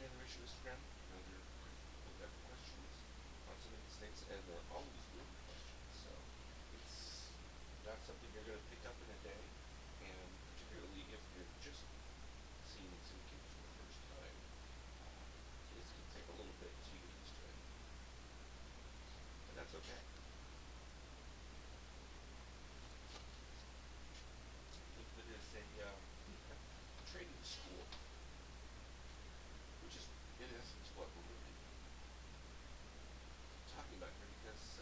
Expanded Ratio Histogram. I know there are people that have questions on some of these things, and they're always good questions. So it's not something you're going to pick up in a day, and particularly if you're just seeing these indicators for the first time, uh, it's going to take a little bit to get used to it, and that's okay. Think of it as a trading school, which is in essence what we're really talking about here, because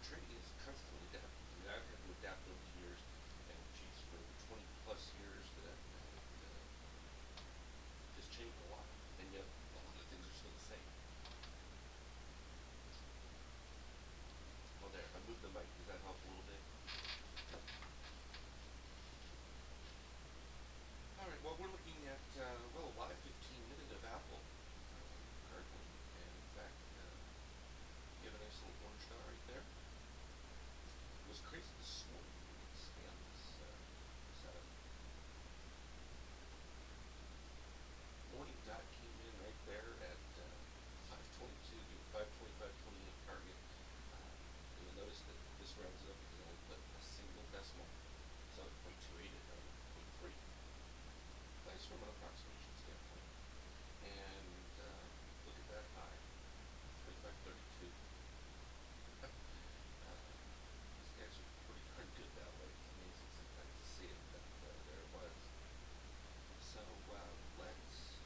trading is constantly adapting. I mean, I've had to adapt over the years, and geez, for the 20 plus years that I've done it, has changed a lot, and yet a lot of things are still the same. Well, there, I moved the mic. Does that help a little bit? All right. Well, we're looking at well, a live 15-minute of Apple currently, and in fact, you have a nice little orange star right there. It was crazy this morning. Let me expand this out. Morning dot came in right there at 522, give it 525.28 target. And you'll notice that this rounds it up because I only put a single decimal. So 0.28 it down to 0.3. Nice from an approximation standpoint. And look at that high, 2532. These guys are pretty darn good that way. It's amazing sometimes to see it, but there it was. So let's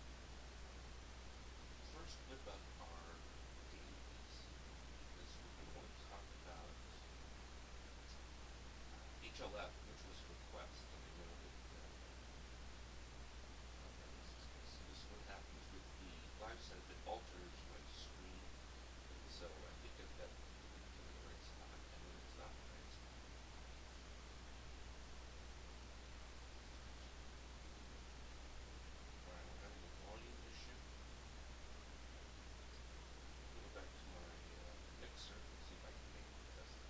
first whip up our dailies, because we're going to want to talk about HLF, which was a request, and I know that so this is what happens with the live setup. It alters my screen, and so I think I've got the link in the right spot, and when it's not the right spot. All right, we're having a volume issue. Let me go back to my mixer and see if I can make it test it.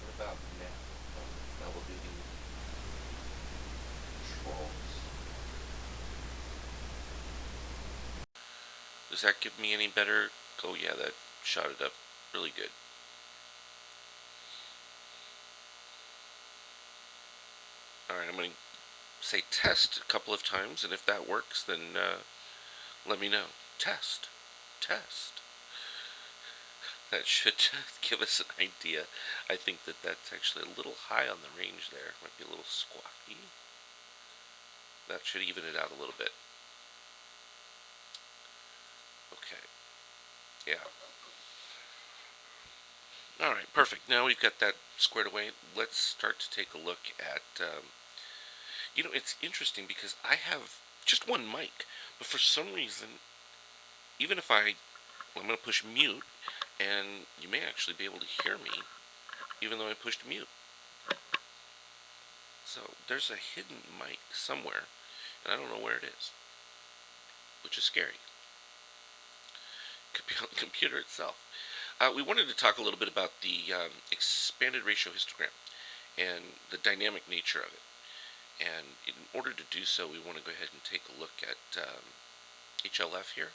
What about now? It's elevating controls. Does that give me any better? Oh yeah, that shot it up really good. All right, I'm going to say test a couple of times, and if that works, then let me know. Test. Test. That should give us an idea. I think that that's actually a little high on the range there. Might be a little squawky. That should even it out a little bit. Okay. Yeah. All right, perfect. Now we've got that squared away. Let's start to take a look at. It's interesting because I have just one mic, but for some reason, even if I'm going to push mute, and you may actually be able to hear me, even though I pushed mute. So there's a hidden mic somewhere, and I don't know where it is, which is scary. Could be on the computer itself. We wanted to talk a little bit about the expanded ratio histogram and the dynamic nature of it. And in order to do so, we want to go ahead and take a look at HLF here.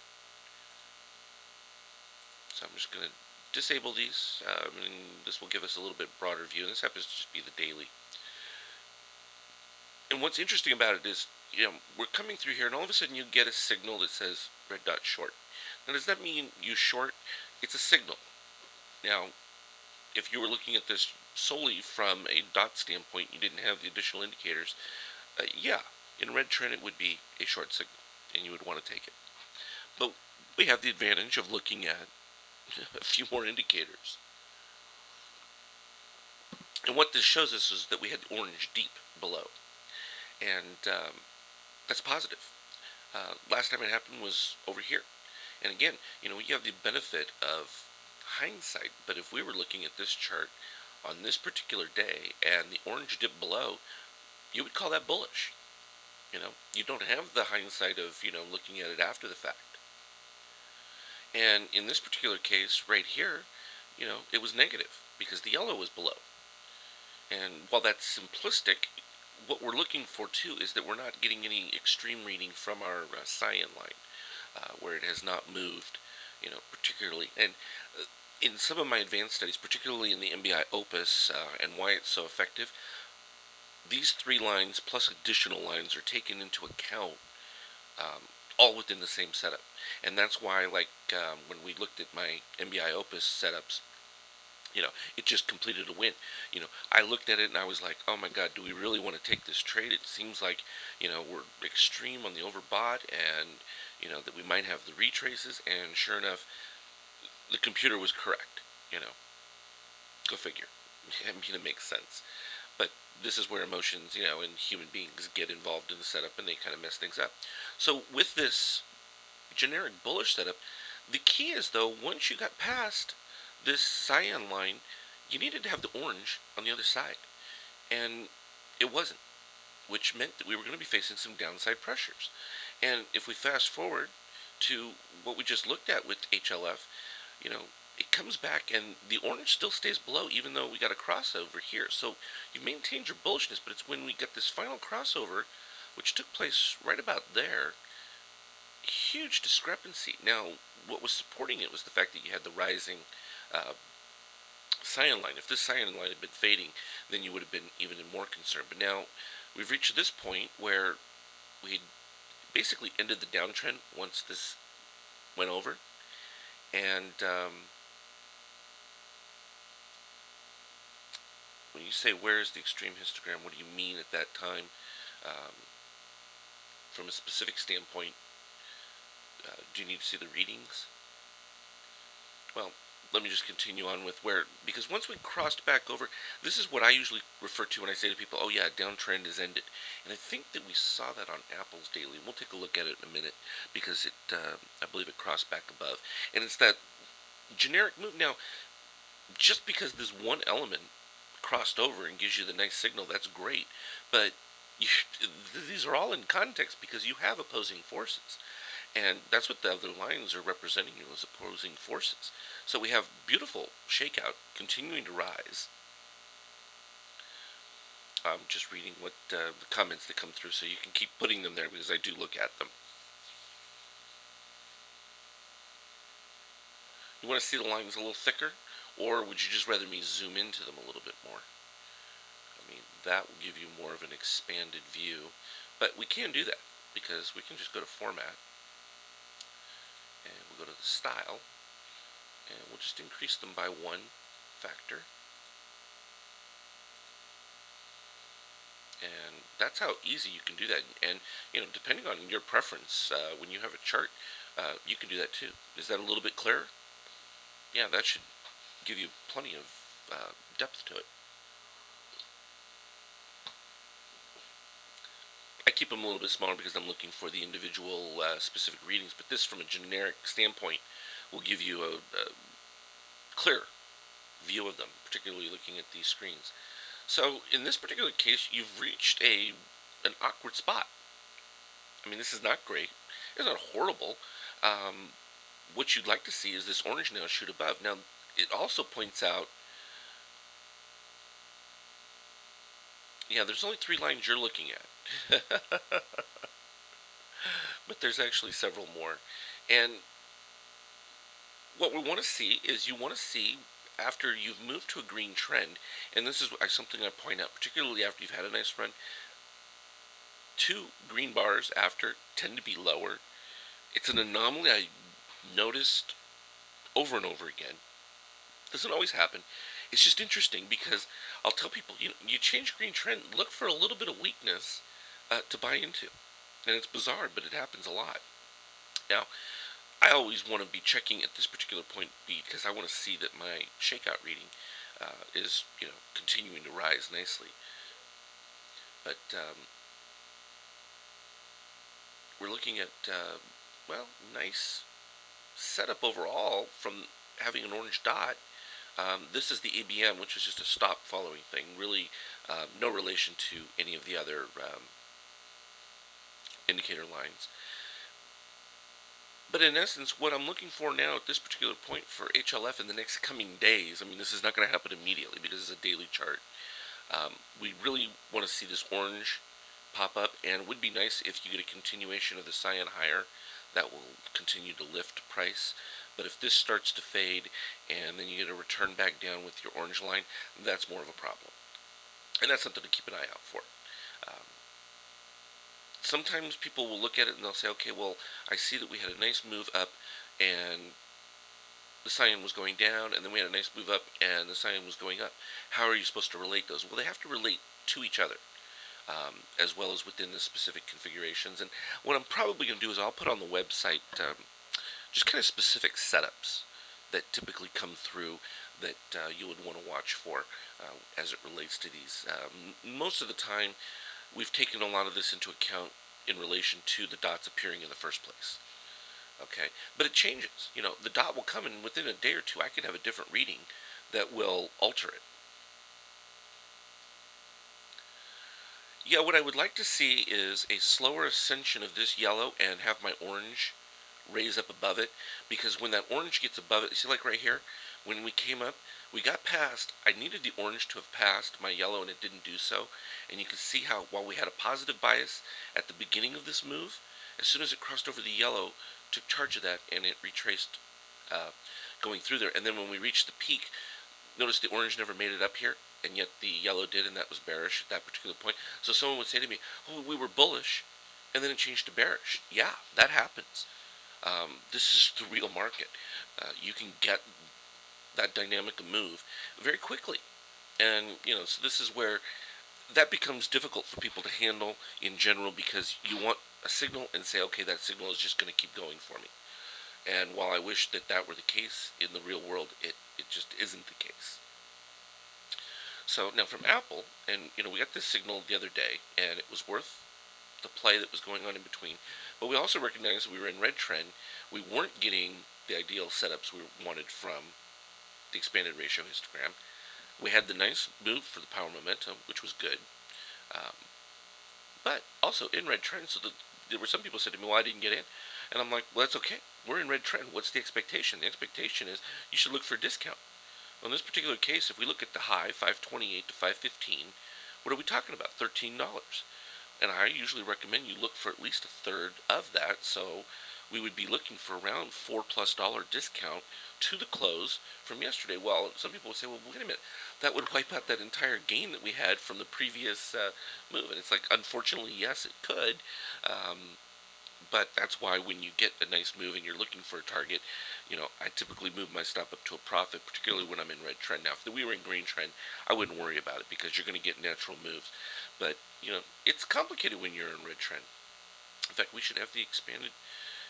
So I'm just going to disable these, and this will give us a little bit broader view. And this happens to just be the daily. And what's interesting about it is, we're coming through here, and all of a sudden you get a signal that says red dot short. Now, does that mean you short? It's a signal. Now, if you were looking at this solely from a dot standpoint, you didn't have the additional indicators, yeah, in red trend it would be a short signal, and you would want to take it. But we have the advantage of looking at a few more indicators. And what this shows us is that we had orange deep below, and that's positive. Last time it happened was over here. And again, you have the benefit of hindsight, but if we were looking at this chart on this particular day and the orange dip below, you would call that bullish. You don't have the hindsight of, looking at it after the fact. And in this particular case right here, it was negative because the yellow was below. And while that's simplistic, what we're looking for too is that we're not getting any extreme reading from our cyan line, where it has not moved, particularly. And in some of my advanced studies, particularly in the MBI Opus, and why it's so effective, these three lines plus additional lines are taken into account, um, all within the same setup. And that's why, like, when we looked at my MBI Opus setups, it just completed a win. I looked at it and I was like, oh my God, do we really want to take this trade? It seems like, we're extreme on the overbought, and, that we might have the retraces. And sure enough, the computer was correct. You know, go figure. I mean, it makes sense. But this is where emotions, and human beings get involved in the setup, and they kind of mess things up. So with this generic bullish setup, the key is, though, once you got past this cyan line, you needed to have the orange on the other side. And it wasn't, which meant that we were going to be facing some downside pressures. And if we fast forward to what we just looked at with HLF, you know, it comes back and the orange still stays below, even though we got a crossover here. So you maintained your bullishness, but it's when we get this final crossover, which took place right about there, huge discrepancy. Now, what was supporting it was the fact that you had the rising uh, cyan line. If this cyan line had been fading, then you would have been even more concerned. But now we've reached this point where we basically ended the downtrend once this went over. And when you say where's the extreme histogram, what do you mean at that time? Um, from a specific standpoint, do you need to see the readings? Well, let me just continue on with where, because once we crossed back over, this is what I usually refer to when I say to people, oh yeah, downtrend is ended. And I think that we saw that on Apple's daily, and we'll take a look at it in a minute, because I believe it crossed back above. And it's that generic move. Now, just because this one element crossed over and gives you the nice signal, that's great. But you, these are all in context because you have opposing forces. And that's what the other lines are representing, you as opposing forces. So we have beautiful shakeout continuing to rise. I'm just reading what the comments that come through, so you can keep putting them there because I do look at them. You want to see the lines a little thicker, or would you just rather me zoom into them a little bit more? I mean, that will give you more of an expanded view, but we can do that because we can just go to Format, and we'll go to the Style, and we'll just increase them by 1 factor. And that's how easy you can do that. And depending on your preference, when you have a chart, you can do that too. Is that a little bit clearer? Yeah, that should give you plenty of depth to it. I keep them a little bit smaller because I'm looking for the individual specific readings, but this, from a generic standpoint, will give you a clear view of them, particularly looking at these screens. So in this particular case, you've reached an awkward spot. I mean, this is not great. It's not horrible. What you'd like to see is this orange now shoot above. Now, it also points out, yeah, there's only 3 lines you're looking at. But there's actually several more. And what we want to see is, you want to see, after you've moved to a green trend, and this is something I point out, particularly after you've had a nice run, 2 green bars after tend to be lower. It's an anomaly I noticed over and over again. Doesn't always happen. It's just interesting because I'll tell people, you change green trend, look for a little bit of weakness to buy into. And it's bizarre, but it happens a lot. Now, I always want to be checking at this particular point because I want to see that my shakeout reading is, continuing to rise nicely. But we're looking at, nice setup overall from having an orange dot. This is the ABM, which is just a stop following thing. Really, no relation to any of the other indicator lines. But in essence, what I'm looking for now at this particular point for HLF in the next coming days, I mean, this is not going to happen immediately because it's a daily chart. We really want to see this orange pop up, and it would be nice if you get a continuation of the cyan higher. That will continue to lift price. But if this starts to fade and then you get a return back down with your orange line, that's more of a problem. And that's something to keep an eye out for. Um, Sometimes people will look at it and they'll say, okay, well, I see that we had a nice move up and the cyan was going down, and then we had a nice move up and the cyan was going up. How are you supposed to relate those? Well, they have to relate to each other. As well as within the specific configurations. And what I'm probably going to do is I'll put on the website just kind of specific setups that typically come through that you would want to watch for as it relates to these. Most of the time, we've taken a lot of this into account in relation to the dots appearing in the first place. Okay, but it changes. The dot will come, and within a day or two, I could have a different reading that will alter it. Yeah, what I would like to see is a slower ascension of this yellow and have my orange raise up above it, because when that orange gets above it, you see, like right here, when we came up, we got past, I needed the orange to have passed my yellow and it didn't do so, and you can see how while we had a positive bias at the beginning of this move, as soon as it crossed over the yellow, took charge of that and it retraced uh, going through there, and then when we reached the peak, notice the orange never made it up here, and yet the yellow did, and that was bearish at that particular point. So someone would say to me, oh, we were bullish, and then it changed to bearish. Yeah, that happens. This is the real market. You can get that dynamic move very quickly. And, so this is where that becomes difficult for people to handle in general, because you want a signal and say, okay, that signal is just going to keep going for me. And while I wish that that were the case in the real world, it just isn't the case. So now from Apple, and we got this signal the other day, and it was worth the play that was going on in between. But we also recognized that we were in red trend. We weren't getting the ideal setups we wanted from the expanded ratio histogram. We had the nice move for the power momentum, which was good. Um, but also in red trend, so there were some people said to me, well, I didn't get in. And I'm like, well, that's okay. We're in red trend. What's the expectation? The expectation is you should look for a discount. Well, in this particular case, if we look at the high, 528 to 515, what are we talking about? $13. And I usually recommend you look for at least a third of that, so we would be looking for around $4+ discount to the close from yesterday. Well, some people would say, well, wait a minute, that would wipe out that entire gain that we had from the previous move. And it's like, unfortunately, yes, it could. But that's why when you get a nice move and you're looking for a target, I typically move my stop up to a profit, particularly when I'm in red trend. Now, if we were in green trend, I wouldn't worry about it because you're going to get natural moves. But, it's complicated when you're in red trend. In fact, we should have the expanded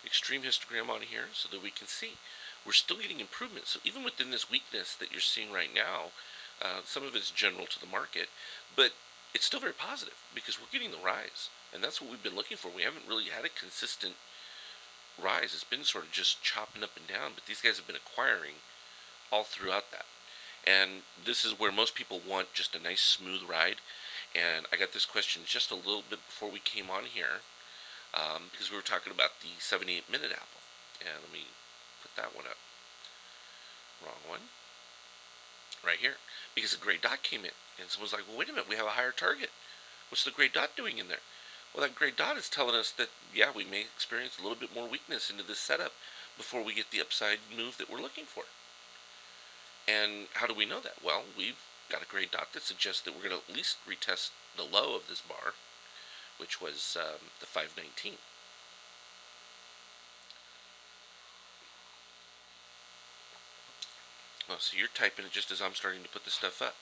extreme histogram on here so that we can see. We're still getting improvements. So even within this weakness that you're seeing right now, some of it's general to the market, but it's still very positive because we're getting the rise. And that's what we've been looking for. We haven't really had a consistent rise. It's been sort of just chopping up and down, but these guys have been acquiring all throughout that. And this is where most people want just a nice smooth ride. And I got this question just a little bit before we came on here, because we were talking about the 78-minute apple. And let me put that one up. Wrong one. Right here. Because the gray dot came in. And someone's like, well, wait a minute, we have a higher target. What's the gray dot doing in there? Well, that gray dot is telling us that, yeah, we may experience a little bit more weakness into this setup before we get the upside move that we're looking for. And how do we know that? Well, we've got a gray dot that suggests that we're going to at least retest the low of this bar, which was the 519. Well, so you're typing it just as I'm starting to put this stuff up.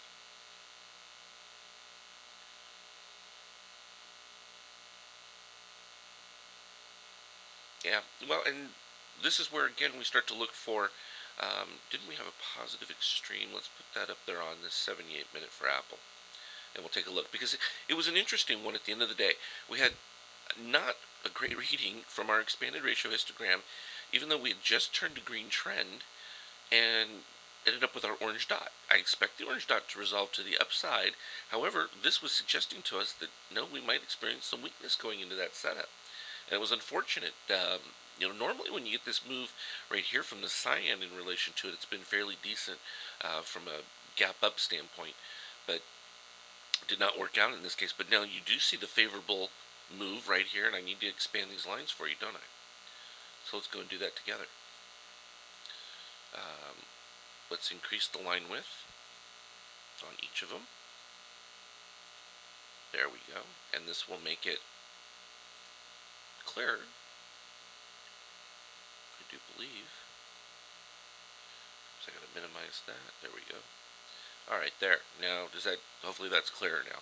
Yeah, well, and this is where, again, we start to look for, didn't we have a positive extreme? Let's put that up there on this 78-minute for Apple. And we'll take a look, because it was an interesting one at the end of the day. We had not a great reading from our expanded ratio histogram, even though we had just turned to green trend and ended up with our orange dot. I expect the orange dot to resolve to the upside. However, this was suggesting to us that, no, we might experience some weakness going into that setup. And it was unfortunate. Normally when you get this move right here from the cyan in relation to it, it's been fairly decent from a gap up standpoint. But Did not work out in this case, but now you do see the favorable move right here, and I need to expand these lines for you, don't I? So let's go and do that together. Um, let's increase the line width on each of them. There we go. And this will make it clearer, I do believe. So I gotta minimize that. There we go. Alright, there. Now, hopefully that's clearer now.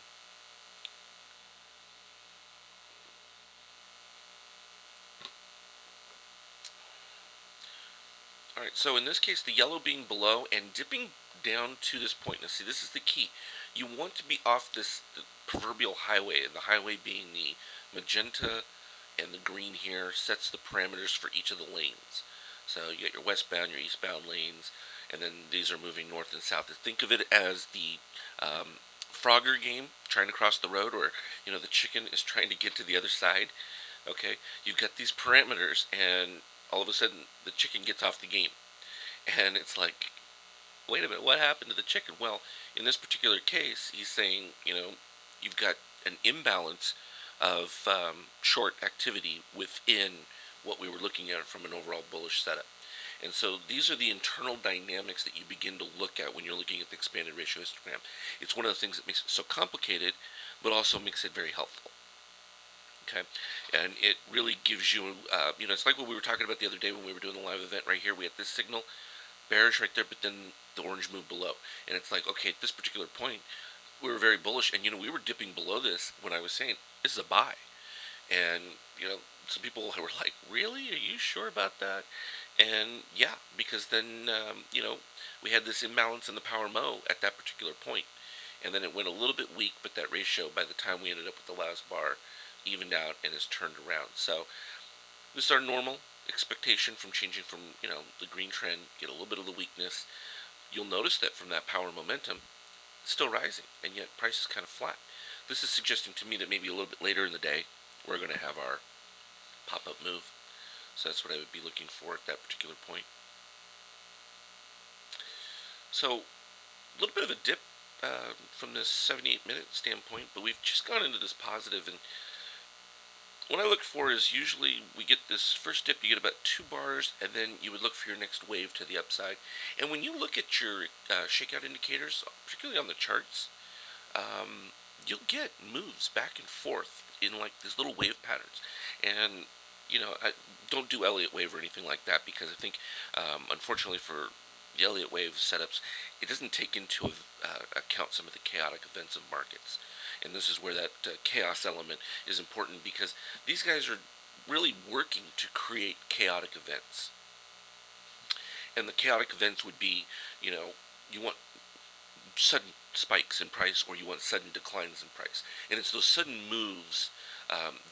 Alright, so in this case, the yellow being below and dipping down to this point. Now, see, this is the key. You want to be off this proverbial highway, and the highway being the magenta and the green here sets the parameters for each of the lanes. So you got your westbound, your eastbound lanes, and then these are moving north and south. Think of it as the Frogger game, trying to cross the road, or the chicken is trying to get to the other side. Okay, you've got these parameters, and all of a sudden the chicken gets off the game, and it's like, wait a minute, what happened to the chicken? Well, in this particular case, he's saying, you've got an imbalance of short activity within what we were looking at from an overall bullish setup. And so these are the internal dynamics that you begin to look at when you're looking at the expanded ratio histogram. It's one of the things that makes it so complicated, but also makes it very helpful. Okay, and it really gives you, it's like what we were talking about the other day when we were doing the live event right here. We had this signal, bearish right there, but then the orange moved below. And it's like, okay, at this particular point, we were very bullish, and, we were dipping below this when I was saying, this is a buy. And, some people were like, really? Are you sure about that? And, yeah, because then, we had this imbalance in the power mo at that particular point. And then it went a little bit weak, but that ratio, by the time we ended up with the last bar, evened out and is turned around. So this is our normal expectation from changing from, the green trend, get a little bit of the weakness. You'll notice that from that power momentum, it's still rising, and yet price is kind of flat. This is suggesting to me that maybe a little bit later in the day, we're going to have our pop-up move. So that's what I would be looking for at that particular point. So a little bit of a dip from this 78-minute standpoint, but we've just gone into this positive, and what I look for is usually we get this first dip, you get about 2 bars, and then you would look for your next wave to the upside. And when you look at your shakeout indicators, particularly on the charts, you'll get moves back and forth in like these little wave patterns. And I don't do Elliott wave or anything like that, because I think, unfortunately for the Elliott wave setups, it doesn't take into account some of the chaotic events of markets. And this is where that chaos element is important, because these guys are really working to create chaotic events. And the chaotic events would be, you want sudden spikes in price, or you want sudden declines in price. And it's those sudden moves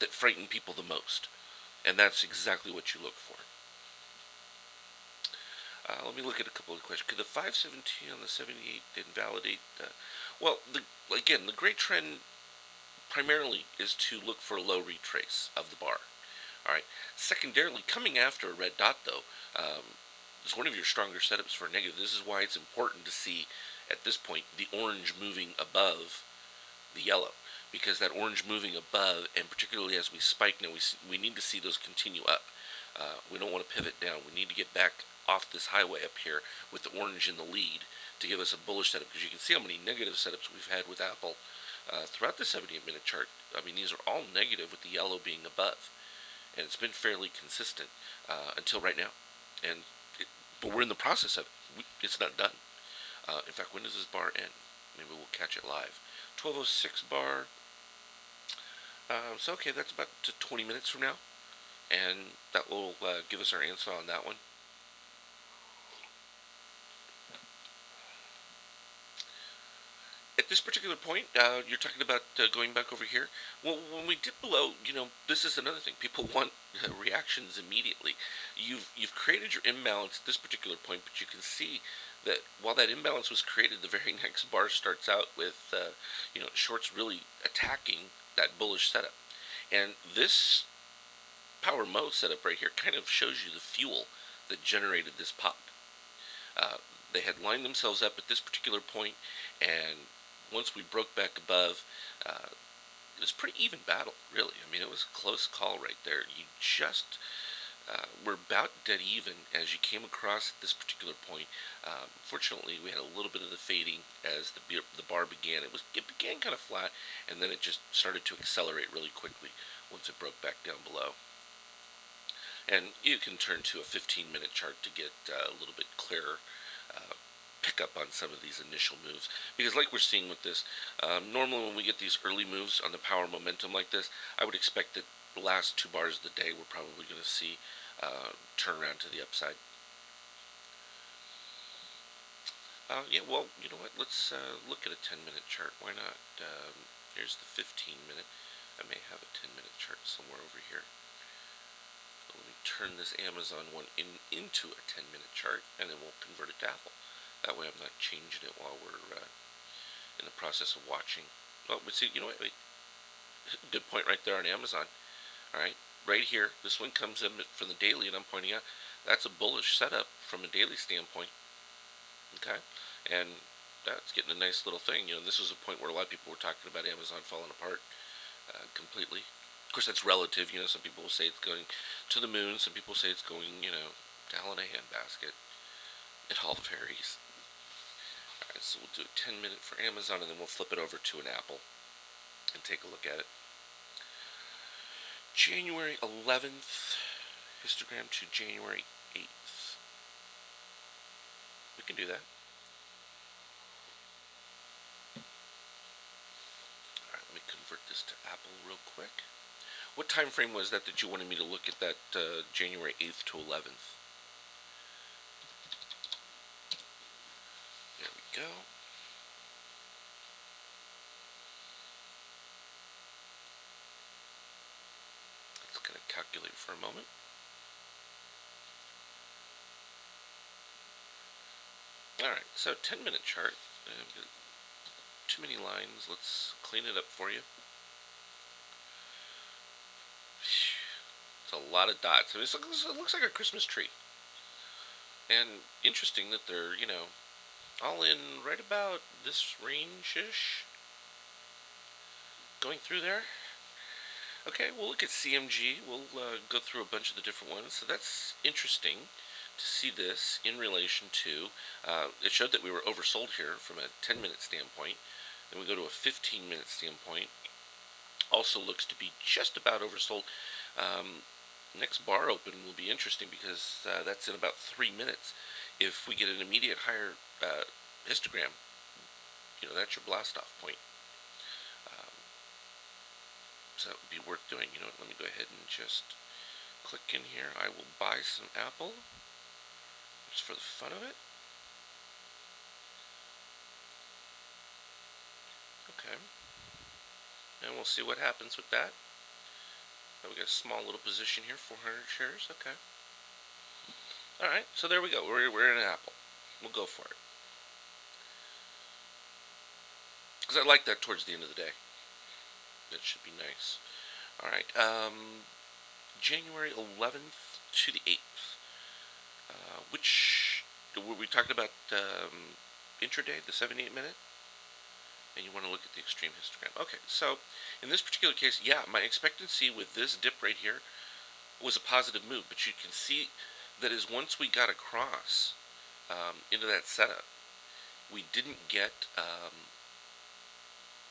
that frighten people the most. And that's exactly what you look for. Let me look at a couple of questions. Could the 517 on the 78 invalidate? Well, again, the great trend primarily is to look for a low retrace of the bar. All right. Secondarily, coming after a red dot, though, is one of your stronger setups for a negative. This is why it's important to see, at this point, the orange moving above the yellow, because that orange moving above, and particularly as we spike now, we need to see those continue up. We don't want to pivot down. We need to get back off this highway up here with the orange in the lead to give us a bullish setup, because you can see how many negative setups we've had with Apple throughout the 78-minute chart. I mean, these are all negative with the yellow being above, and it's been fairly consistent until right now. But we're in the process of it. It's not done. In fact, when does this bar end? Maybe we'll catch it live. 12:06 bar. So okay, that's about 20 minutes from now, and that will give us our answer on that one. At this particular point, you're talking about going back over here. Well, when we dip below, this is another thing. People want reactions immediately. You've created your imbalance at this particular point, but you can see that while that imbalance was created, the very next bar starts out with shorts really attacking that bullish setup, and this power mode setup right here kind of shows you the fuel that generated this pop. They had lined themselves up at this particular point, and once we broke back above, uh, it was a pretty even battle, really. I mean, it was a close call right there. You just were about dead even as you came across at this particular point. Fortunately, we had a little bit of the fading as the bar began. It began kind of flat, and then it just started to accelerate really quickly once it broke back down below. And you can turn to a 15-minute chart to get a little bit clearer uh, pick up on some of these initial moves. Because like we're seeing with this, normally when we get these early moves on the power momentum like this, I would expect that the last two bars of the day we're probably going to see turn around to the upside. Yeah, well, you know what? Let's look at a 10-minute chart. Why not? Here's the 15-minute. I may have a 10-minute chart somewhere over here. Let me turn this Amazon one into a 10-minute chart, and then we'll convert it to Apple. That way I'm not changing it while we're in the process of watching. Oh, but see, you know what? Wait. Good point right there on Amazon. All right, right here, this one comes in from the daily, and I'm pointing out that's a bullish setup from a daily standpoint. Okay, and that's getting a nice little thing. You know, this was a point where a lot of people were talking about Amazon falling apart completely. Of course, that's relative. You know, some people will say it's going to the moon. Some people say it's going, to hell in a handbasket. It all varies. All right, so we'll do a 10-minute for Amazon, and then we'll flip it over to an Apple and take a look at it. January 11th histogram to January 8th. We can do that. All right, let me convert this to Apple real quick. What time frame was that you wanted me to look at that January 8th to 11th? There we go. Let's kind of calculate for a moment. Alright, so 10-minute chart. Too many lines. Let's clean it up for you. It's a lot of dots. I mean, it looks like a Christmas tree. And interesting that they're, all in right about this range-ish. Going through there. Okay, we'll look at CMG. We'll go through a bunch of the different ones. So that's interesting to see this in relation to, it showed that we were oversold here from a 10-minute standpoint. Then we go to a 15-minute standpoint. Also looks to be just about oversold. Next bar open will be interesting because that's in about 3 minutes. If we get an immediate higher histogram, that's your blast off point. So that would be worth doing. Let me go ahead and just click in here. I will buy some Apple just for the fun of it. Okay. And we'll see what happens with that. Now we got a small little position here, 400 shares. Okay. Alright, so there we go. We're in an Apple. We'll go for it. Because I like that towards the end of the day. That should be nice. Alright, January 11th to the 8th. Which, were we talking about intraday, the 78 minute? And you want to look at the extreme histogram. Okay, so in this particular case, yeah, my expectancy with this dip right here was a positive move, but you can see that is once we got across into that setup, we didn't get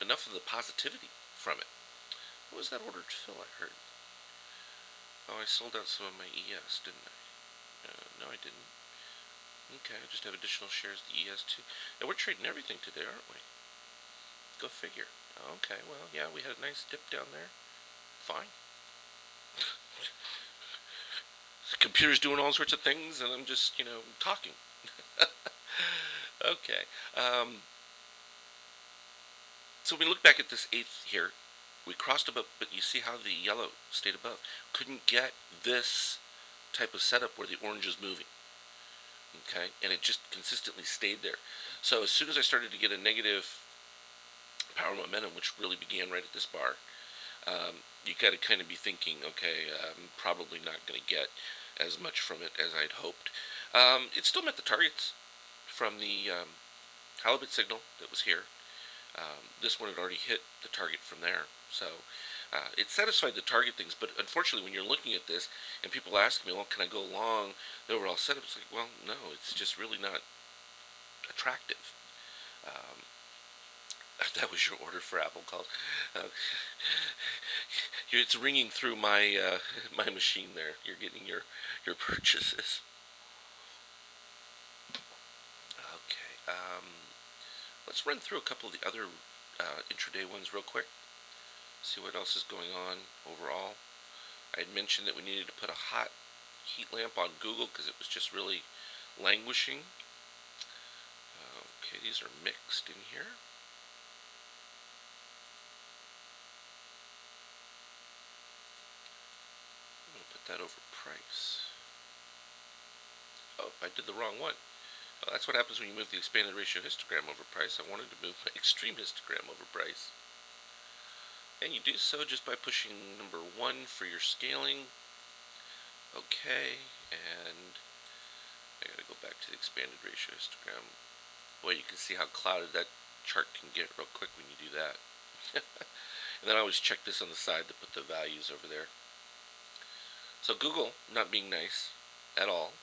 enough of the positivity from it. What was that order to fill, I heard? Oh, I sold out some of my ES, didn't I? No, I didn't. Okay, I just have additional shares of the ES too. And we're trading everything today, aren't we? Go figure. Okay, well, yeah, we had a nice dip down there. Fine. The computer's doing all sorts of things, and I'm just, talking. Okay. So we look back at this 8th here. We crossed above, but you see how the yellow stayed above. Couldn't get this type of setup where the orange is moving. Okay, and it just consistently stayed there. So as soon as I started to get a negative power momentum, which really began right at this bar, you got to kind of be thinking, okay, I'm probably not going to get as much from it as I'd hoped. It still met the targets from the halibut signal that was here. This one had already hit the target from there. So it satisfied the target things, but unfortunately, when you're looking at this and people ask me, well, can I go along the overall setup? It's like, well, no, it's just really not attractive. Um, that was your order for Apple calls. Uh, it's ringing through my my machine there. You're getting your purchases. Okay. Let's run through a couple of the other intraday ones real quick. See what else is going on overall. I had mentioned that we needed to put a hot heat lamp on Google because it was just really languishing. Okay, these are mixed in here. I'm going to put that over price. Oh, I did the wrong one. Well, that's what happens when you move the expanded ratio histogram over price. I wanted to move my extreme histogram over price. And you do so just by pushing number 1 for your scaling. Okay, and I gotta go back to the expanded ratio histogram. Boy, you can see how clouded that chart can get real quick when you do that. And then I always check this on the side to put the values over there. So Google not being nice at all.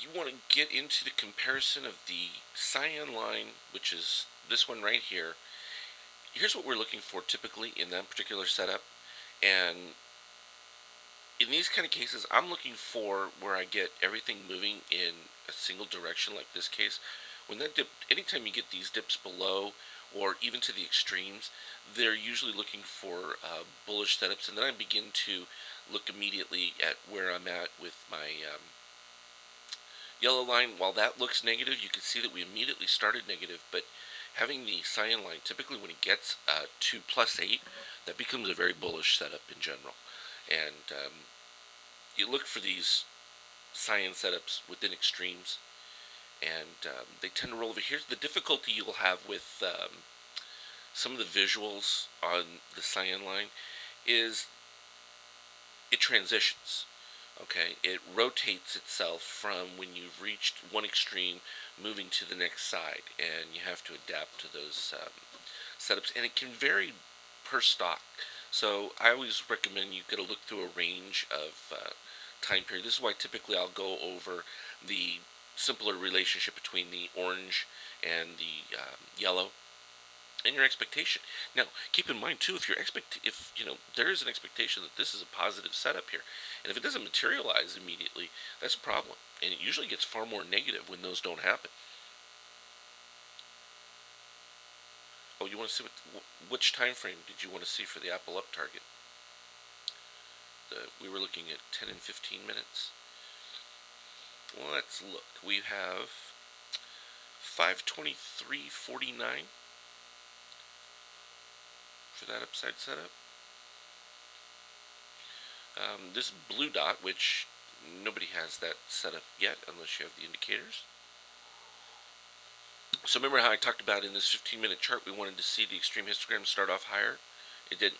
You want to get into the comparison of the cyan line, which is this one right here. Here's what we're looking for typically in that particular setup. And in these kind of cases, I'm looking for where I get everything moving in a single direction, like this case. When that dip, anytime you get these dips below or even to the extremes, they're usually looking for bullish setups. And then I begin to look immediately at where I'm at with my yellow line. While that looks negative, you can see that we immediately started negative, but having the cyan line, typically when it gets to +8, that becomes a very bullish setup in general. And you look for these cyan setups within extremes, and they tend to roll over. Here's the difficulty you'll have with some of the visuals on the cyan line is it transitions. Okay, it rotates itself from when you've reached one extreme, moving to the next side, and you have to adapt to those setups, and it can vary per stock. So I always recommend you get a look through a range of time period. This is why typically I'll go over the simpler relationship between the orange and the yellow and your expectation. Now, keep in mind too, if there is an expectation that this is a positive setup here, and if it doesn't materialize immediately, that's a problem, and it usually gets far more negative when those don't happen. Oh, you want to see which time frame did you want to see for the Apple up target? We were looking at 10 and 15 minutes. Well, let's look. We have 5:23:49 for that upside setup. This blue dot, which nobody has that set up yet unless you have the indicators. So remember how I talked about in this 15-minute chart we wanted to see the extreme histogram start off higher? It didn't.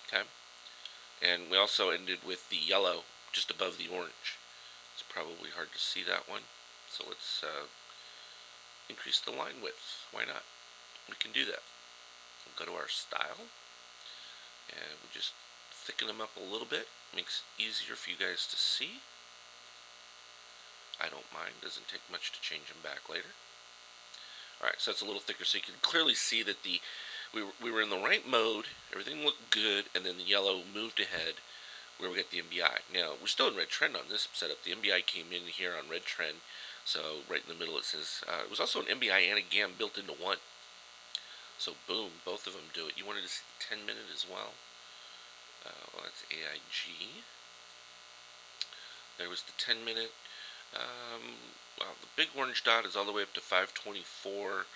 Okay. And we also ended with the yellow just above the orange. It's probably hard to see that one. So let's increase the line width. Why not? We can do that. We'll go to our style and we'll just thicken them up a little bit. Makes it easier for you guys to see. I don't mind. Doesn't take much to change them back later. Alright, so it's a little thicker so you can clearly see that we were in the right mode, everything looked good, and then the yellow moved ahead where we got the MBI. Now, we're still in red trend on this setup. The MBI came in here on red trend, so right in the middle it says, it was also an MBI and a GAM built into one. So boom, both of them do it. You wanted to see the 10 minute as well. Well, that's AIG. There was the 10 minute. Well, the big orange dot is all the way up to 524.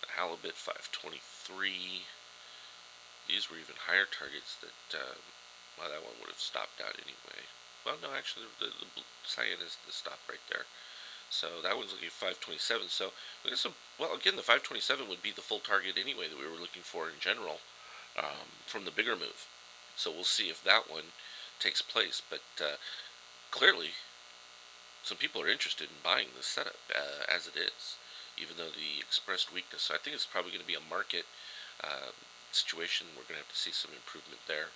The halibut 523. These were even higher targets that, well, that one would have stopped out anyway. Well, no, actually, the cyan is the stop right there. So that one's looking at 527. So we got some, well, again, the 527 would be the full target anyway that we were looking for in general. from the bigger move. So we'll see if that one takes place. But clearly, some people are interested in buying this setup as it is, even though the expressed weakness. So I think it's probably going to be a market uh, situation. We're going to have to see some improvement there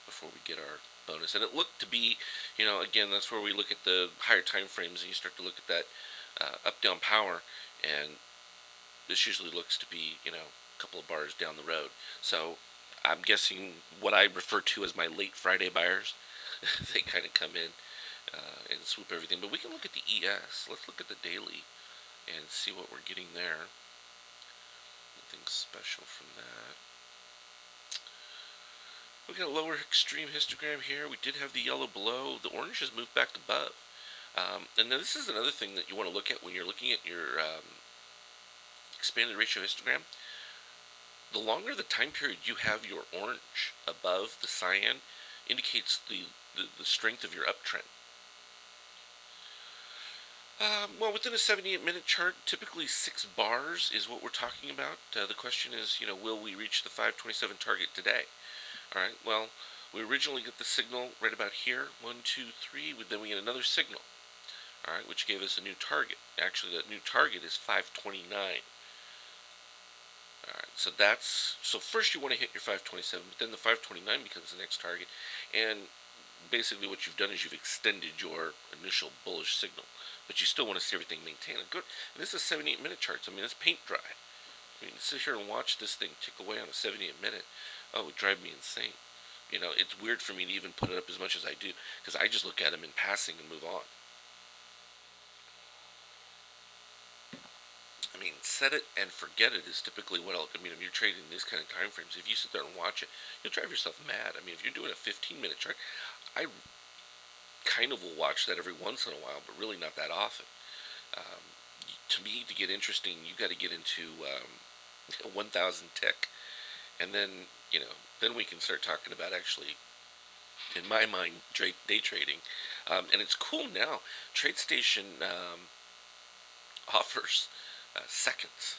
before we get our bonus. And it looked to be, again, that's where we look at the higher time frames and you start to look at that up down power, and this usually looks to be, a couple of bars down the road. So I'm guessing what I refer to as my late Friday buyers, they kind of come in and swoop everything. But we can look at the ES. Let's look at the daily and see what we're getting there. Nothing special from that. We got a lower extreme histogram here. We did have the yellow below. The orange has moved back above. And then this is another thing that you want to look at when you're looking at your expanded ratio histogram. The longer the time period you have your orange above the cyan indicates the strength of your uptrend. Well, within a 78-minute chart, typically 6 bars is what we're talking about. The question is, will we reach the 527 target today? All right, well, we originally get the signal right about here, 1, 2, 3, then we get another signal, all right, which gave us a new target. Actually, that new target is 529. All right, so first you want to hit your 527, but then the 529 becomes the next target, and basically what you've done is you've extended your initial bullish signal, but you still want to see everything maintained. Good. And this is 78-minute charts. I mean, it's paint dry. I mean, sit here and watch this thing tick away on a 78-minute. Oh, it would drive me insane. It's weird for me to even put it up as much as I do, because I just look at them in passing and move on. I mean, set it and forget it is typically what if you're trading these kind of time frames, if you sit there and watch it, you'll drive yourself mad. I mean, if you're doing a 15-minute chart, I kind of will watch that every once in a while, but really not that often. Um, to me, to get interesting, you got to get into 1,000 tick, and then then we can start talking about actually, in my mind, day trading. And it's cool now. TradeStation offers seconds.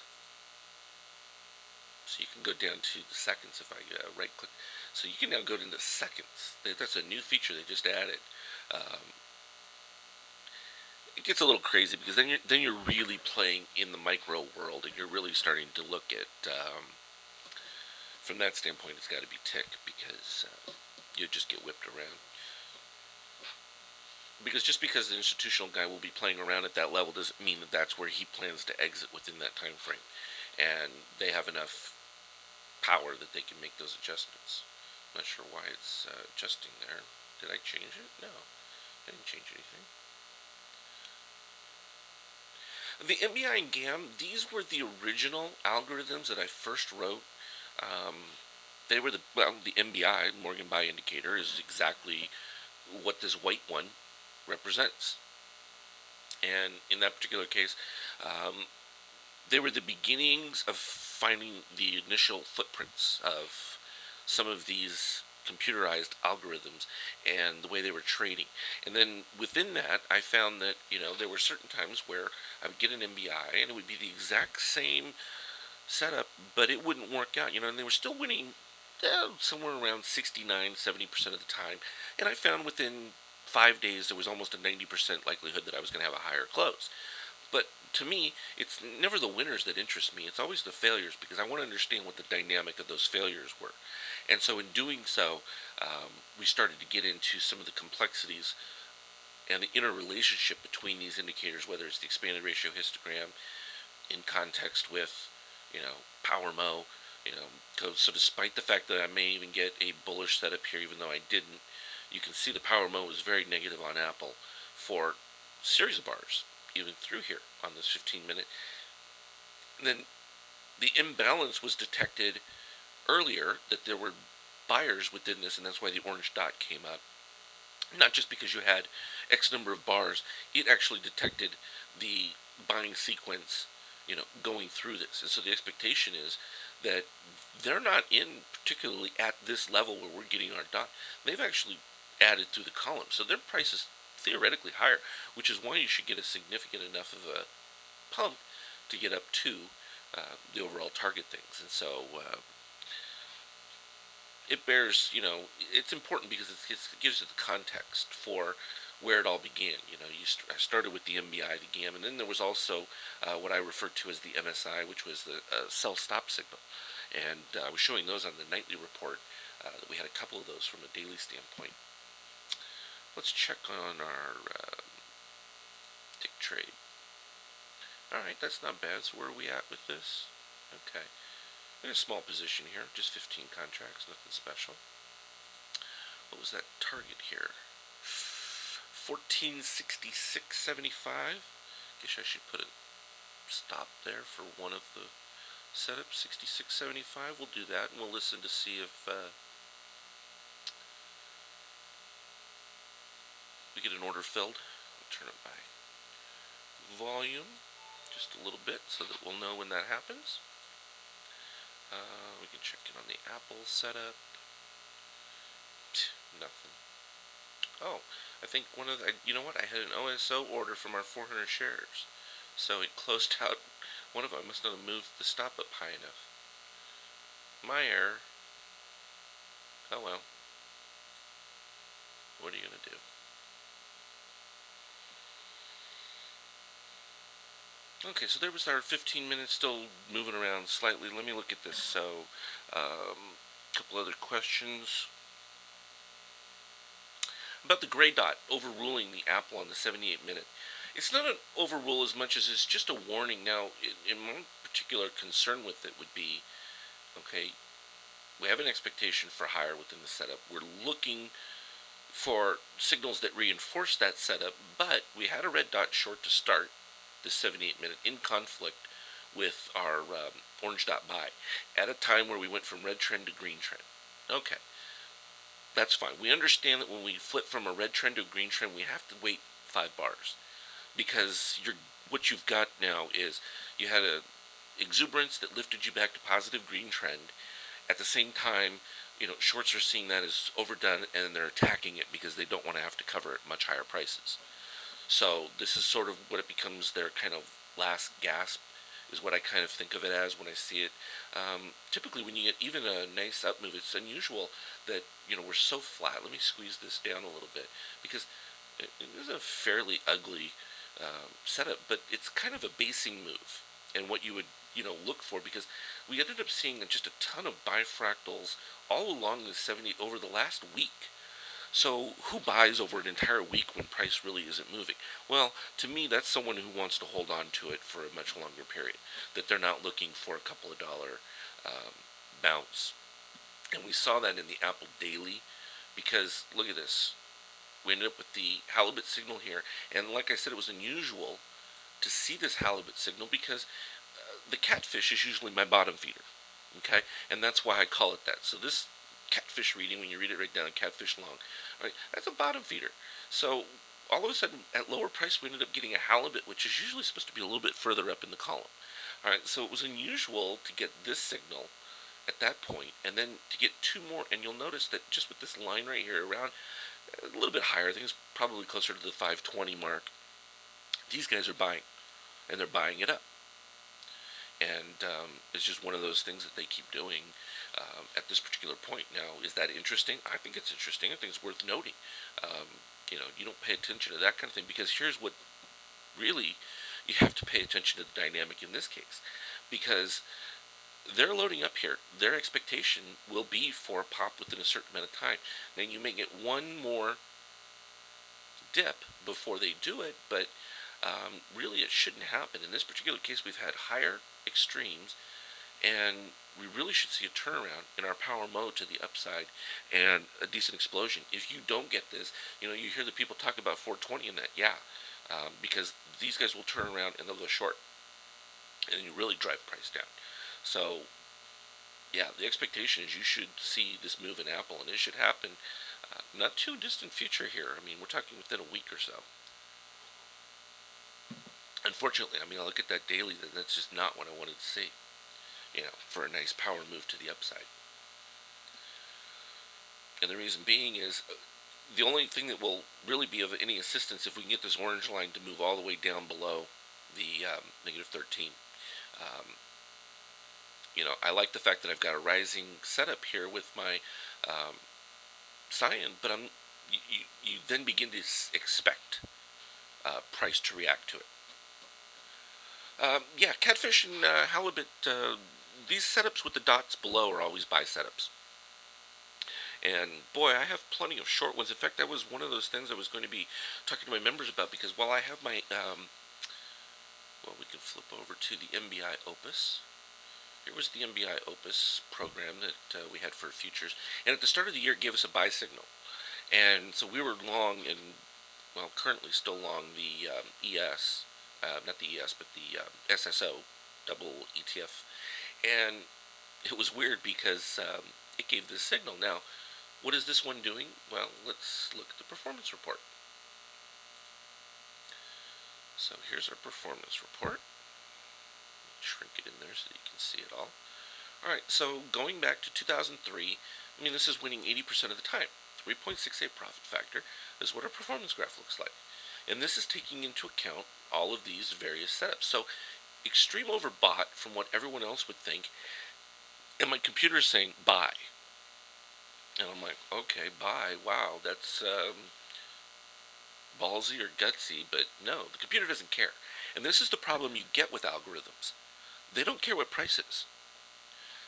So you can go down to the seconds if I right click. So you can now go into seconds. That's a new feature they just added. It gets a little crazy because then you're really playing in the micro world, and you're really starting to look at from that standpoint. It's got to be tick, because you just get whipped around. Because just because the institutional guy will be playing around at that level doesn't mean that that's where he plans to exit within that time frame, and they have enough power that they can make those adjustments. I'm not sure why it's adjusting there. Did I change it? No, I didn't change anything. The MBI and GAM, these were the original algorithms that I first wrote. They were the MBI, Morgan Buy Indicator, is exactly what this white one represents. And in that particular case, they were the beginnings of finding the initial footprints of some of these computerized algorithms and the way they were trading. And then within that, I found that there were certain times where I would get an MBI and it would be the exact same setup, but it wouldn't work out. And they were still winning somewhere around 69-70% of the time. And I found within 5 days there was almost a 90% likelihood that I was going to have a higher close. But to me, it's never the winners that interest me. It's always the failures, because I want to understand what the dynamic of those failures were. And so in doing so, we started to get into some of the complexities and the interrelationship between these indicators, whether it's the expanded ratio histogram in context with, power mo. So despite the fact that I may even get a bullish setup here, even though I didn't, you can see the power mo was very negative on Apple for a series of bars, even through here on this 15-minute. And then the imbalance was detected earlier, that there were buyers within this, and that's why the orange dot came up. Not just because you had X number of bars, it actually detected the buying sequence, going through this. And so the expectation is that they're not in particularly at this level where we're getting our dot. They've actually added through the column. So their price is theoretically higher, which is why you should get a significant enough of a pump to get up to the overall target things. And so it bears, it's important because it gives you the context for where it all began. I started with the MBI, the GAM, and then there was also what I referred to as the MSI, which was the sell stop signal. And I was showing those on the nightly report. That we had a couple of those from a daily standpoint. Let's check on our tick trade. Alright, that's not bad. So where are we at with this? Okay. In a small position here, just 15 contracts, nothing special. What was that target here? 1466.75. Guess I should put a stop there for one of the setups. 66.75. We'll do that, and we'll listen to see if we get an order filled. I'll turn it by volume just a little bit so that we'll know when that happens. We can check in on the Apple setup. Nothing. Oh, I think you know what? I had an OSO order from our 400 shares. So it closed out. One of them must not have moved the stop up high enough. My error. Oh well. What are you going to do? Okay, so there was our 15 minutes, still moving around slightly. Let me look at this. So, a couple other questions. About the gray dot overruling the Apple on the 78-minute. It's not an overrule as much as it's just a warning. Now, in my particular concern with it would be, okay, we have an expectation for higher within the setup. We're looking for signals that reinforce that setup, but we had a red dot short to start the 78-minute in conflict with our orange dot buy at a time where we went from red trend to green trend. Okay, that's fine. We understand that when we flip from a red trend to a green trend, we have to wait 5 bars because what you've got now is you had a exuberance that lifted you back to positive green trend. At the same time, shorts are seeing that as overdone and they're attacking it because they don't want to have to cover it much higher prices. So this is sort of what it becomes their kind of last gasp, is what I kind of think of it as when I see it. Typically when you get even a nice up move, it's unusual that, we're so flat. Let me squeeze this down a little bit because it is a fairly ugly setup, but it's kind of a basing move and what you would, look for, because we ended up seeing just a ton of bifractals all along the 70 over the last week. So who buys over an entire week when price really isn't moving? Well, to me, that's someone who wants to hold on to it for a much longer period, that they're not looking for a couple of dollar bounce. And we saw that in the Apple Daily, because look at this. We ended up with the halibut signal here, and like I said, it was unusual to see this halibut signal because the catfish is usually my bottom feeder, okay? And that's why I call it that. So this catfish reading, when you read it right down, catfish long, right, that's a bottom feeder. So all of a sudden, at lower price, we ended up getting a halibut, which is usually supposed to be a little bit further up in the column. All right, so it was unusual to get this signal at that point, and then to get 2 more, and you'll notice that just with this line right here, around a little bit higher, I think it's probably closer to the 520 mark, these guys are buying, and they're buying it up. And it's just one of those things that they keep doing at this particular point. Now, is that interesting? I think it's interesting. I think it's worth noting. You don't pay attention to that kind of thing because here's what really you have to pay attention to the dynamic in this case, because they're loading up here. Their expectation will be for a pop within a certain amount of time. Now, you may get one more dip before they do it, but really it shouldn't happen. In this particular case, we've had higher extremes, and we really should see a turnaround in our power mode to the upside and a decent explosion. If you don't get this, you hear the people talk about 420 and that, because these guys will turn around and they'll go short, and you really drive price down. So, the expectation is you should see this move in Apple, and it should happen not too distant future here. I mean, we're talking within a week or so. Unfortunately, I look at that daily, that's just not what I wanted to see, for a nice power move to the upside. And the reason being is the only thing that will really be of any assistance if we can get this orange line to move all the way down below the negative 13. I like the fact that I've got a rising setup here with my um, cyan, but you then begin to expect price to react to it. Yeah, catfish and halibut. These setups with the dots below are always buy setups. And boy, I have plenty of short ones. In fact, that was one of those things I was going to be talking to my members about, because while I have my, well, we can flip over to the MBI Opus. Here was the MBI Opus program that we had for futures. And at the start of the year, it gave us a buy signal. And so we were long, and well, currently still long the ES, not the ES, but the SSO, double ETF. And it was weird because it gave this signal. Now, what is this one doing? Well, let's look at the performance report. So here's our performance report. Shrink it in there so that you can see it all. Alright, so going back to 2003, I mean, this is winning 80% of the time. 3.68 profit factor is what our performance graph looks like. And this is taking into account all of these various setups. So extreme overbought from what everyone else would think, and my computer is saying buy. And I'm like, okay, buy. Wow, that's ballsy or gutsy, but no, the computer doesn't care. And this is the problem you get with algorithms. They don't care what price is.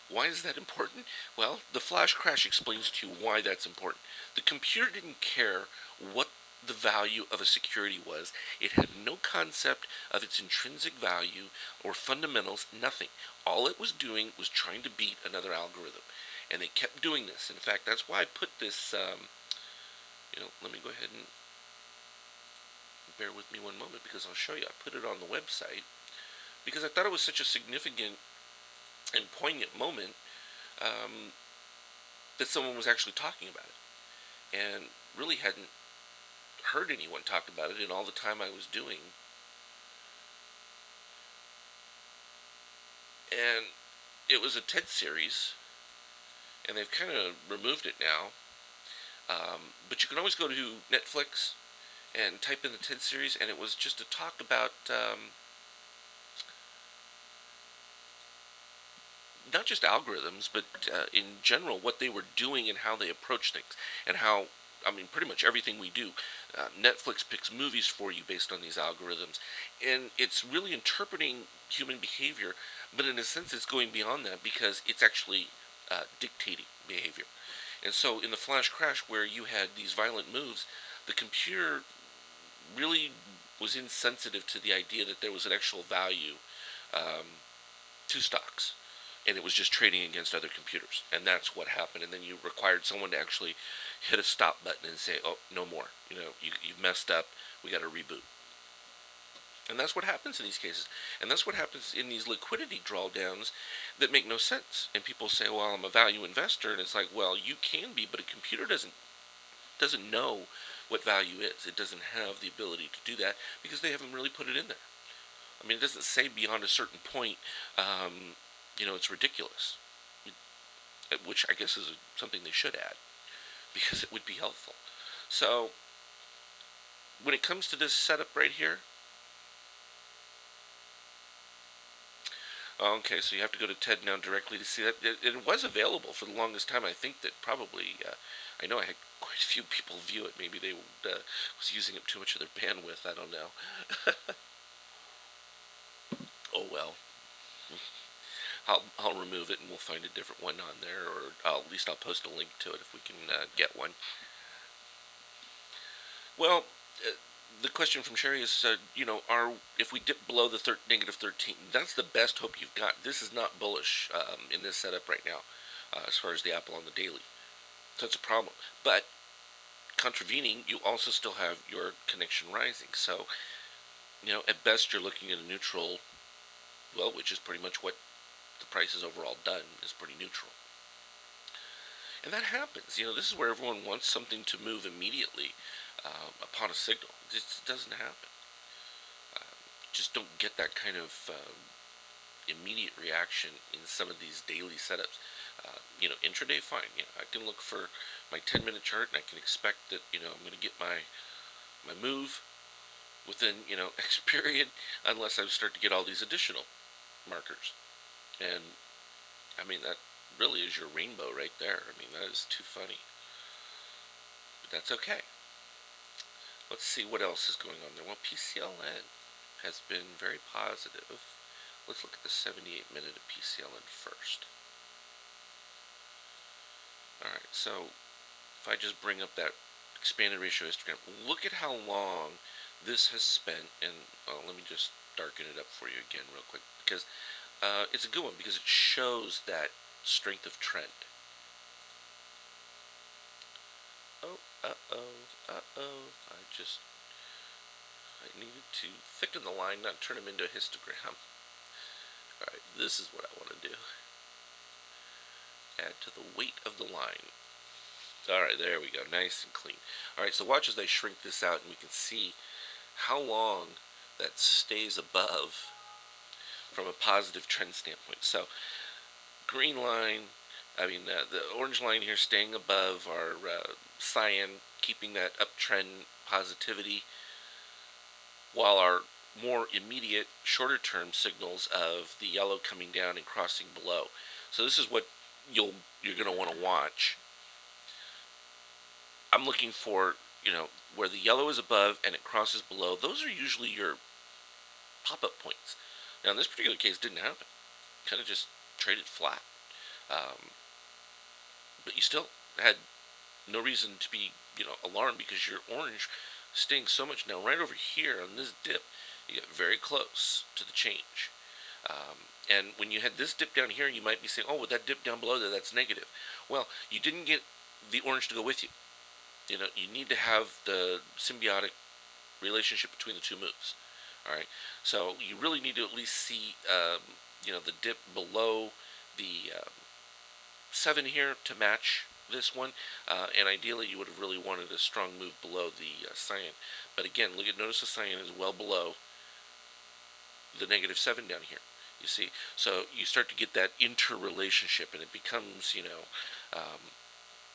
Why is that important? Well, the flash crash explains to you why that's important. The computer didn't care what the value of a security was. It had no concept of its intrinsic value or fundamentals, nothing. All it was doing was trying to beat another algorithm. And they kept doing this. In fact, that's why I put this, let me go ahead and bear with me one moment, because I'll show you. I put it on the website because I thought it was such a significant and poignant moment that someone was actually talking about it, and really hadn't heard anyone talk about it in all the time I was doing. And it was a TED series, and they've kind of removed it now. But you can always go to Netflix and type in the TED series, and it was just a talk about not just algorithms, but in general what they were doing and how they approach things, and how, I mean, pretty much everything we do. Netflix picks movies for you based on these algorithms, and it's really interpreting human behavior, but in a sense it's going beyond that, because it's actually dictating behavior. And so in the flash crash, where you had these violent moves, the computer really was insensitive to the idea that there was an actual value to stocks, and it was just trading against other computers, and that's what happened. And then you required someone to actually hit a stop button and say, oh, no more, you messed up, we got to reboot. And that's what happens in these cases. And that's what happens in these liquidity drawdowns that make no sense. And people say, well, I'm a value investor. And it's like, well, you can be, but a computer doesn't know what value is. It doesn't have the ability to do that because they haven't really put it in there. I mean, it doesn't say beyond a certain point, it's ridiculous. Which I guess is something they should add, because it would be helpful. So, when it comes to this setup right here, okay, so you have to go to TED now directly to see that. It was available for the longest time. I think that probably, I know I had quite a few people view it. Maybe they was using up too much of their bandwidth. I don't know. Oh well. I'll remove it and we'll find a different one on there, or at least I'll post a link to it if we can get one. Well, the question from Sherry is, if we dip below the negative 13, that's the best hope you've got. This is not bullish in this setup right now, as far as the Apple on the daily. So it's a problem. But contravening, you also still have your connection rising. So, at best you're looking at a neutral, well, which is pretty much what the price is overall done, is pretty neutral. And that happens. This is where everyone wants something to move immediately upon a signal. It just doesn't happen. Just don't get that kind of immediate reaction in some of these daily setups. Intraday, fine. I can look for my 10-minute chart, and I can expect that, I'm going to get my move within, X period, unless I start to get all these additional markers. And, I mean, really is your rainbow right there. I mean, that is too funny. But that's okay. Let's see what else is going on there. Well, PCLN has been very positive. Let's look at the 78 minute of PCLN first. Alright, so if I just bring up that expanded ratio histogram, look at how long this has spent, and let me just darken it up for you again real quick, because it's a good one, because it shows that strength of trend. Oh, I needed to thicken the line, not turn them into a histogram. Alright, this is what I want to do. Add to the weight of the line. Alright, there we go, nice and clean. Alright, so watch as I shrink this out, and we can see how long that stays above from a positive trend standpoint. So, green line, the orange line here staying above our cyan, keeping that uptrend positivity, while our more immediate, shorter term signals of the yellow coming down and crossing below. So this is what you're going to want to watch. I'm looking for, where the yellow is above and it crosses below. Those are usually your pop-up points. Now in this particular case, it didn't happen. Kind of just traded flat. But you still had no reason to be, alarmed, because your orange staying so much. Now right over here on this dip, you get very close to the change. And when you had this dip down here, you might be saying, oh, with that dip down below there, that's negative. Well, you didn't get the orange to go with you. You need to have the symbiotic relationship between the two moves. All right, so you really need to at least see, the dip below the 7 here to match this one, and ideally you would have really wanted a strong move below the cyan. But again, notice the cyan is well below the -7 down here. You see, so you start to get that interrelationship, and it becomes,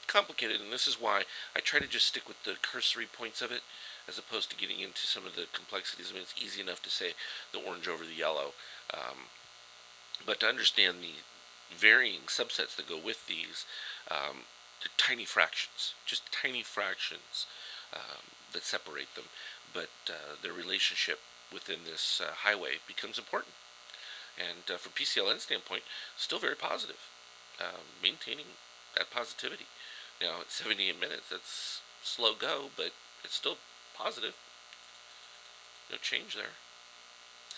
complicated. And this is why I try to just stick with the cursory points of it, as opposed to getting into some of the complexities. I mean, it's easy enough to say the orange over the yellow, but to understand the varying subsets that go with these, they're tiny fractions, just tiny fractions that separate them, but their relationship within this highway becomes important. And from PCLN standpoint, still very positive, maintaining that positivity. Now at 78 minutes, that's slow go, but it's still positive. No change there.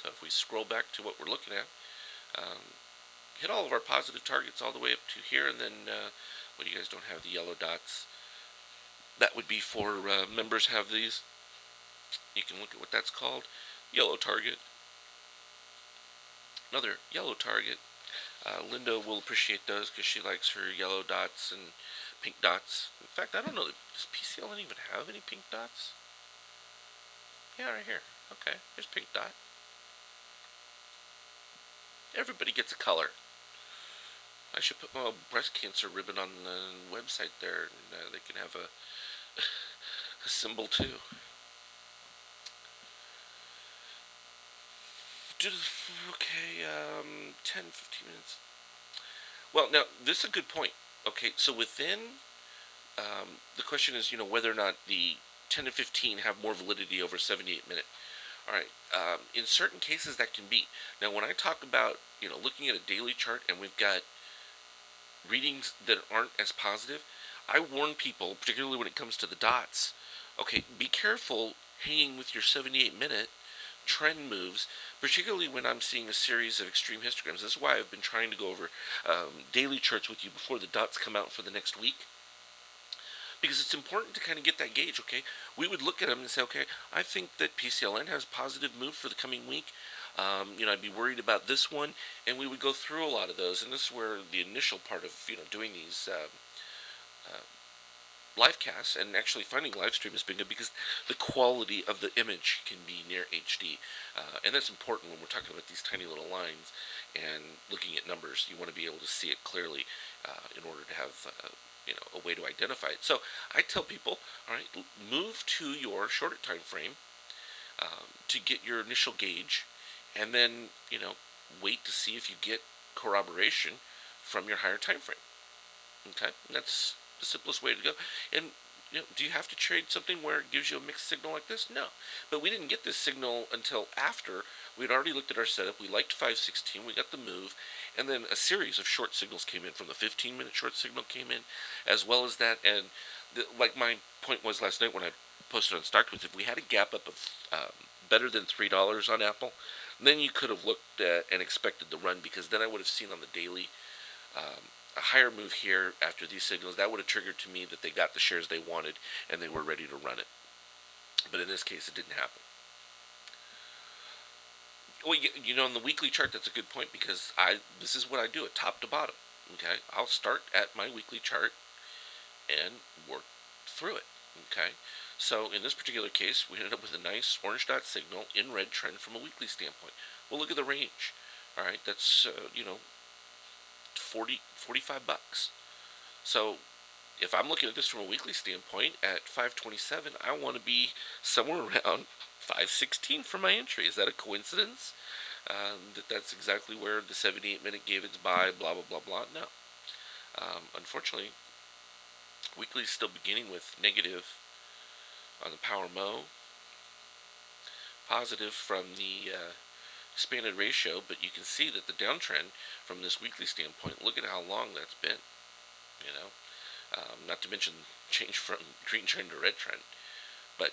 So if we scroll back to what we're looking at, hit all of our positive targets all the way up to here, and then well, you guys don't have the yellow dots. That would be for members have these. You can look at what that's called. Yellow target. Another yellow target. Linda will appreciate those because she likes her yellow dots and pink dots. In fact, I don't know, does PCLN even have any pink dots? Yeah, right here. Okay, here's pink dot. Everybody gets a color. I should put my breast cancer ribbon on the website there, and they can have a, a symbol too. Okay, 10, 15 minutes. Well, now, this is a good point. Okay, so within, the question is, whether or not the 10 to 15 have more validity over 78 minute. All right, in certain cases that can be. Now, when I talk about, looking at a daily chart and we've got readings that aren't as positive, I warn people, particularly when it comes to the dots, okay, be careful hanging with your 78 minute trend moves, particularly when I'm seeing a series of extreme histograms. This is why I've been trying to go over daily charts with you before the dots come out for the next week, because it's important to kind of get that gauge. Okay, we would look at them and say, okay, I think that PCLN has a positive move for the coming week. I'd be worried about this one, and we would go through a lot of those. And this is where the initial part of doing these live casts and actually finding live stream has been good, because the quality of the image can be near HD, and that's important when we're talking about these tiny little lines and looking at numbers. You want to be able to see it clearly in order to have a way to identify it. So I tell people, all right, move to your shorter time frame to get your initial gauge, and then wait to see if you get corroboration from your higher time frame. Okay, and that's the simplest way to go. And do you have to trade something where it gives you a mixed signal like this? No, but we didn't get this signal until after we'd already looked at our setup. We liked 516. We got the move, and then a series of short signals came in. From the 15-minute short signal came in, as well as that. And like my point was last night when I posted on StockTwits, if we had a gap up of better than $3 on Apple, then you could have looked at and expected the run, because then I would have seen on the daily a higher move here after these signals. That would have triggered to me that they got the shares they wanted and they were ready to run it. But in this case, it didn't happen. Well, on the weekly chart, that's a good point, because this is what I do, at top to bottom. Okay, I'll start at my weekly chart and work through it. Okay, so in this particular case, we ended up with a nice orange dot signal in red trend from a weekly standpoint. Well, look at the range. All right, that's 45 bucks. So if I'm looking at this from a weekly standpoint at 527, I want to be somewhere around 516 for my entry. Is that a coincidence? That's exactly where the 78-minute gave its buy, blah, blah, blah, blah? No. Unfortunately, weekly is still beginning with negative on the Power Mo, positive from the expanded ratio, but you can see that the downtrend from this weekly standpoint, look at how long that's been. Not to mention change from green trend to red trend. But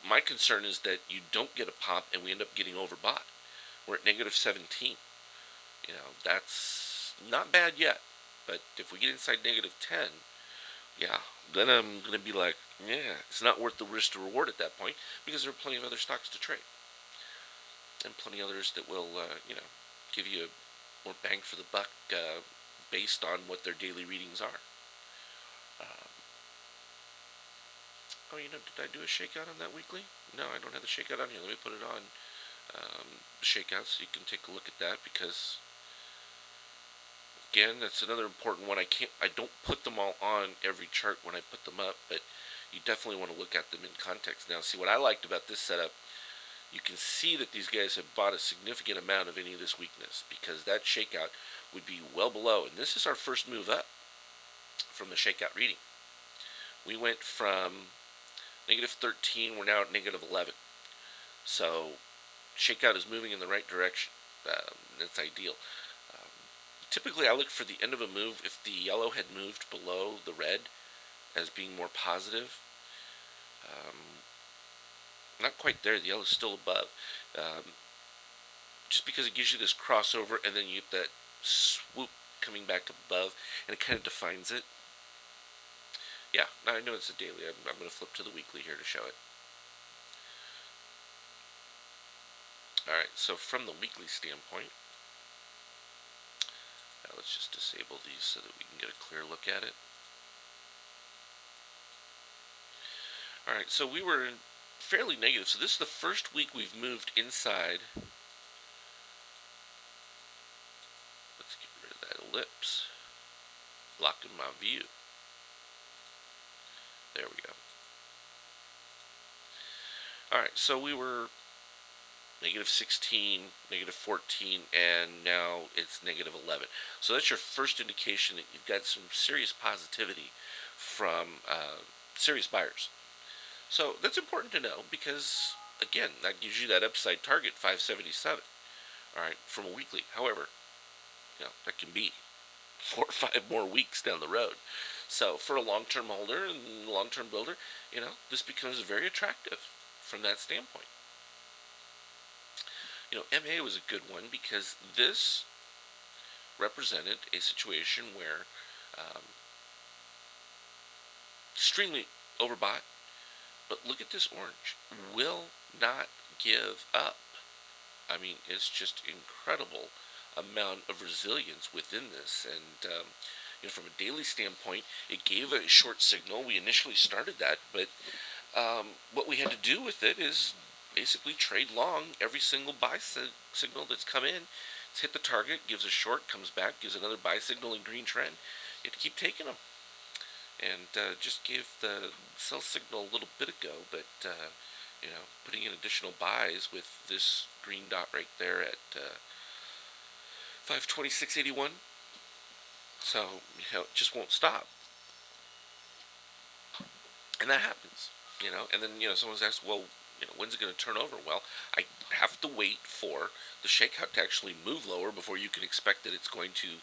my concern is that you don't get a pop and we end up getting overbought. We're at negative 17. That's not bad yet. But if we get inside negative 10, yeah, then I'm going to be like, yeah, it's not worth the risk to reward at that point, because there are plenty of other stocks to trade. And plenty others that will, give you more bang for the buck based on what their daily readings are. Did I do a shakeout on that weekly? No, I don't have the shakeout on here. Let me put it on the shakeout so you can take a look at that, because again, that's another important one. I don't put them all on every chart when I put them up, but you definitely want to look at them in context. Now, see, what I liked about this setup, you can see that these guys have bought a significant amount of any of this weakness, because that shakeout would be well below. And this is our first move up from the shakeout reading. We went from negative 13, we're now at negative 11. So shakeout is moving in the right direction. That's ideal. Typically, I look for the end of a move. If the yellow had moved below the red as being more positive, not quite there. The yellow is still above. Just because it gives you this crossover, and then you get that swoop coming back above, and it kind of defines it. Yeah, now I know it's a daily. I'm going to flip to the weekly here to show it. Alright, so from the weekly standpoint, now let's just disable these so that we can get a clear look at it. Alright, so we were fairly negative. So this is the first week we've moved inside. Let's get rid of that ellipse. Blocking my view. There we go. Alright, so we were negative 16, negative 14, and now it's negative 11. So that's your first indication that you've got some serious positivity from serious buyers. So that's important to know, because, again, that gives you that upside target, 577, all right, from a weekly. However, that can be 4 or 5 more weeks down the road. So for a long-term holder and long-term builder, this becomes very attractive from that standpoint. MA was a good one, because this represented a situation where extremely overbought, but look at this orange. Will not give up. I mean, it's just incredible amount of resilience within this. And from a daily standpoint, it gave a short signal. We initially started that, but what we had to do with it is basically trade long every single buy signal that's come in. It's hit the target, gives a short, comes back, gives another buy signal in green trend. You have to keep taking them. And just gave the sell signal a little bit ago, but putting in additional buys with this green dot right there at 526.81. So, it just won't stop. And that happens, And then, someone's asked, well, when's it going to turn over? Well, I have to wait for the shakeout to actually move lower before you can expect that it's going to,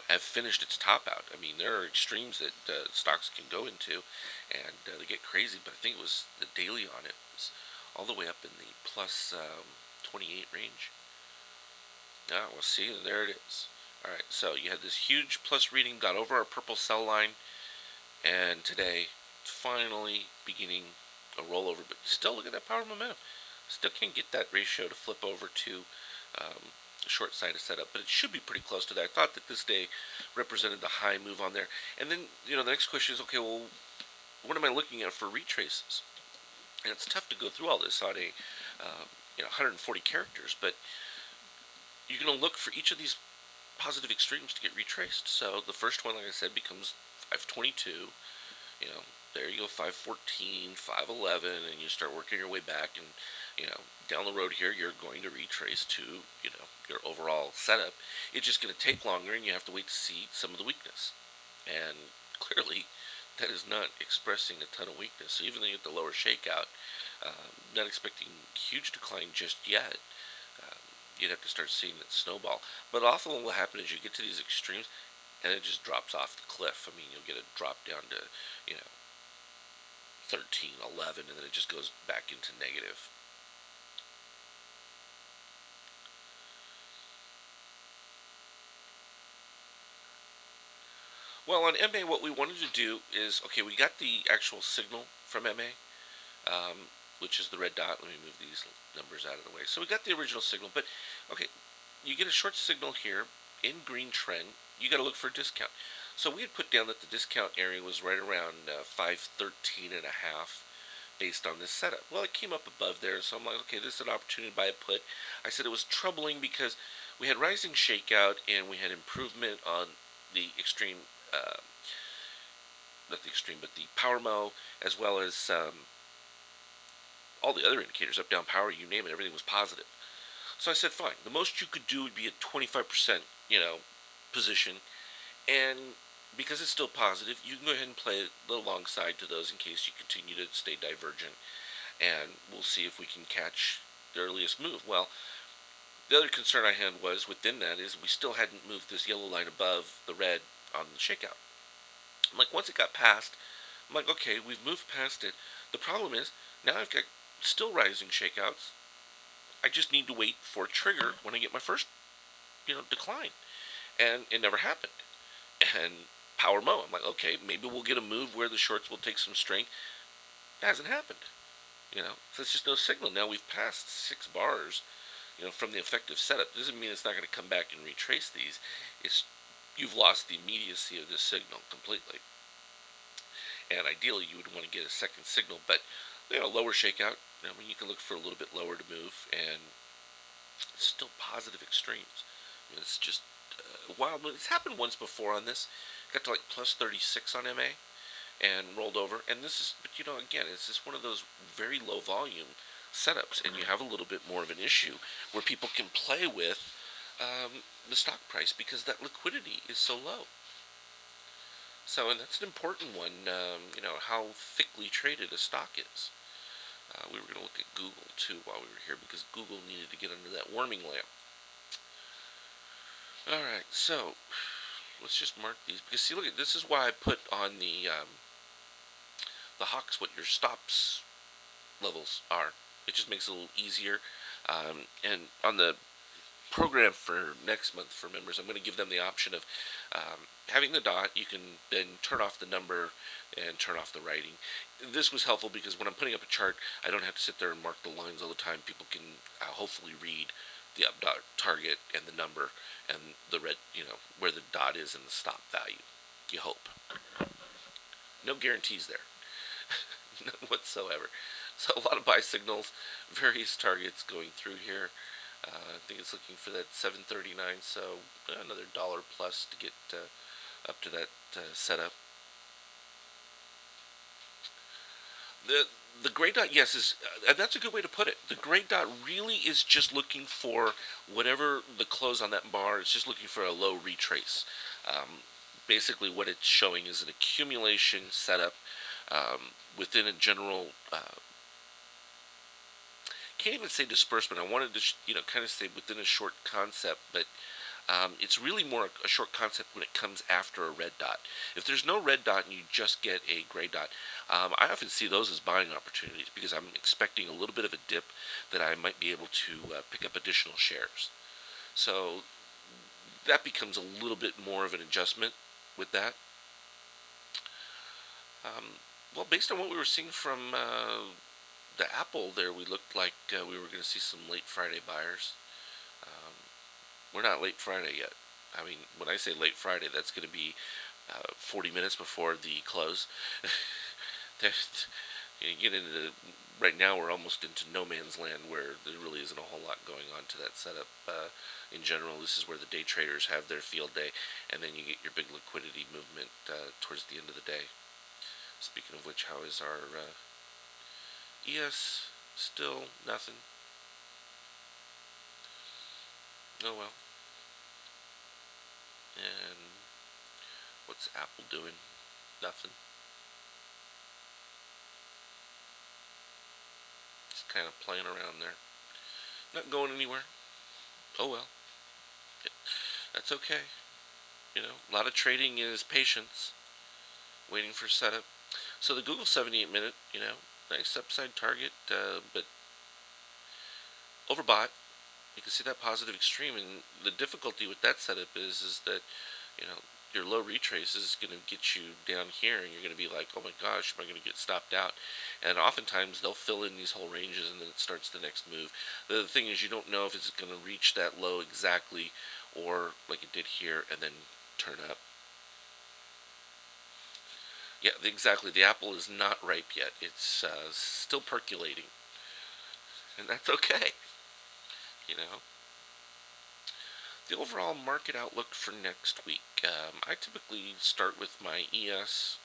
have finished its top out. I mean, there are extremes that stocks can go into, and they get crazy. But I think it was the daily on it was all the way up in the plus 28 range. Yeah, we'll see. There it is. All right, so you had this huge plus reading, got over our purple sell line, and today finally beginning a rollover, but still look at that power momentum. Still can't get that ratio to flip over to short side of setup, but it should be pretty close to that. I thought that this day represented the high move on there. And then, the next question is, okay, well, what am I looking at for retraces? And it's tough to go through all this on a 140 characters, but you're going to look for each of these positive extremes to get retraced. So the first one, like I said, becomes 522. There you go, 514, 511, and you start working your way back, and down the road here, you're going to retrace to your overall setup. It's just going to take longer, and you have to wait to see some of the weakness. And clearly, that is not expressing a ton of weakness. So even though you get the lower shakeout, not expecting huge decline just yet. You'd have to start seeing that snowball. But often what will happen is you get to these extremes, and it just drops off the cliff. I mean, you'll get a drop down to, 13, 11, and then it just goes back into negative. Well, on MA, what we wanted to do is, okay, we got the actual signal from MA, which is the red dot. Let me move these numbers out of the way. So we got the original signal, but, okay, you get a short signal here in green trend. You got to look for a discount. So we had put down that the discount area was right around 513 and a half based on this setup. Well, it came up above there, so I'm like, okay, this is an opportunity to buy a put. I said it was troubling because we had rising shakeout and we had improvement on the extreme, not the extreme, but the power mo, as well as all the other indicators, up, down, power, you name it, everything was positive. So I said, fine. The most you could do would be a 25%, position, and because it's still positive, you can go ahead and play it alongside to those in case you continue to stay divergent, and we'll see if we can catch the earliest move. Well, the other concern I had was within that is we still hadn't moved this yellow line above the red on the shakeout. I'm like, once it got past, I'm like, okay, we've moved past it. The problem is now I've got still rising shakeouts. I just need to wait for a trigger when I get my first, decline, and it never happened. And power mo, I'm like, okay, maybe we'll get a move where the shorts will take some strength. It hasn't happened, so it's just no signal. Now we've passed 6 bars, from the effective setup. It doesn't mean it's not going to come back and retrace these. It's you've lost the immediacy of this signal completely. And ideally, you would want to get a second signal, but lower shakeout. You can look for a little bit lower to move, and it's still positive extremes. It's just wild. It's happened once before on this. Got to like plus 36 on MA and rolled over. And this is, but again, it's just one of those very low volume setups, and you have a little bit more of an issue where people can play with the stock price because that liquidity is so low. So, and that's an important one, how thickly traded a stock is. We were going to look at Google too while we were here because Google needed to get under that warming lamp. Alright, so let's just mark these because see, look at this is why I put on the Hawks what your stops levels are. It just makes it a little easier. And on the program for next month for members, I'm going to give them the option of having the dot. You can then turn off the number and turn off the writing. This was helpful because when I'm putting up a chart, I don't have to sit there and mark the lines all the time. People can hopefully read the up dot target and the number and the red, where the dot is in the stop value. You hope. No guarantees there. None whatsoever. So a lot of buy signals, various targets going through here. I think it's looking for that 739, so another dollar plus to get up to that setup. The gray dot, yes, is and that's a good way to put it. The gray dot really is just looking for whatever the close on that bar. It's just looking for a low retrace. Basically, what it's showing is an accumulation setup within a general. Can't even say disbursement. I wanted to, kind of say within a short concept, but it's really more a short concept when it comes after a red dot. If there's no red dot and you just get a gray dot, I often see those as buying opportunities because I'm expecting a little bit of a dip that I might be able to pick up additional shares. So that becomes a little bit more of an adjustment with that. Um, well, based on what we were seeing from the Apple there, we looked like we were going to see some late Friday buyers. Um, we're not late Friday yet. I mean, when I say late Friday, that's going to be 40 minutes before the close. You get into right now, we're almost into no man's land where there really isn't a whole lot going on to that setup. In general, this is where the day traders have their field day, and then you get your big liquidity movement towards the end of the day. Speaking of which, how is our ES? Still nothing. Oh well. And what's Apple doing? Nothing. Just kind of playing around there. Not going anywhere. Oh well. That's okay. A lot of trading is patience, waiting for setup. So the Google 78 minute, nice upside target, but overbought. You can see that positive extreme, and the difficulty with that setup is that you know your low retrace is going to get you down here, and you're going to be like, oh my gosh, am I going to get stopped out? And oftentimes they'll fill in these whole ranges, and then it starts the next move. The thing is, you don't know if it's going to reach that low exactly, or like it did here, and then turn up. Yeah, exactly. The apple is not ripe yet. It's still percolating, and that's okay. You know, the overall market outlook for next week. I typically start with my ES,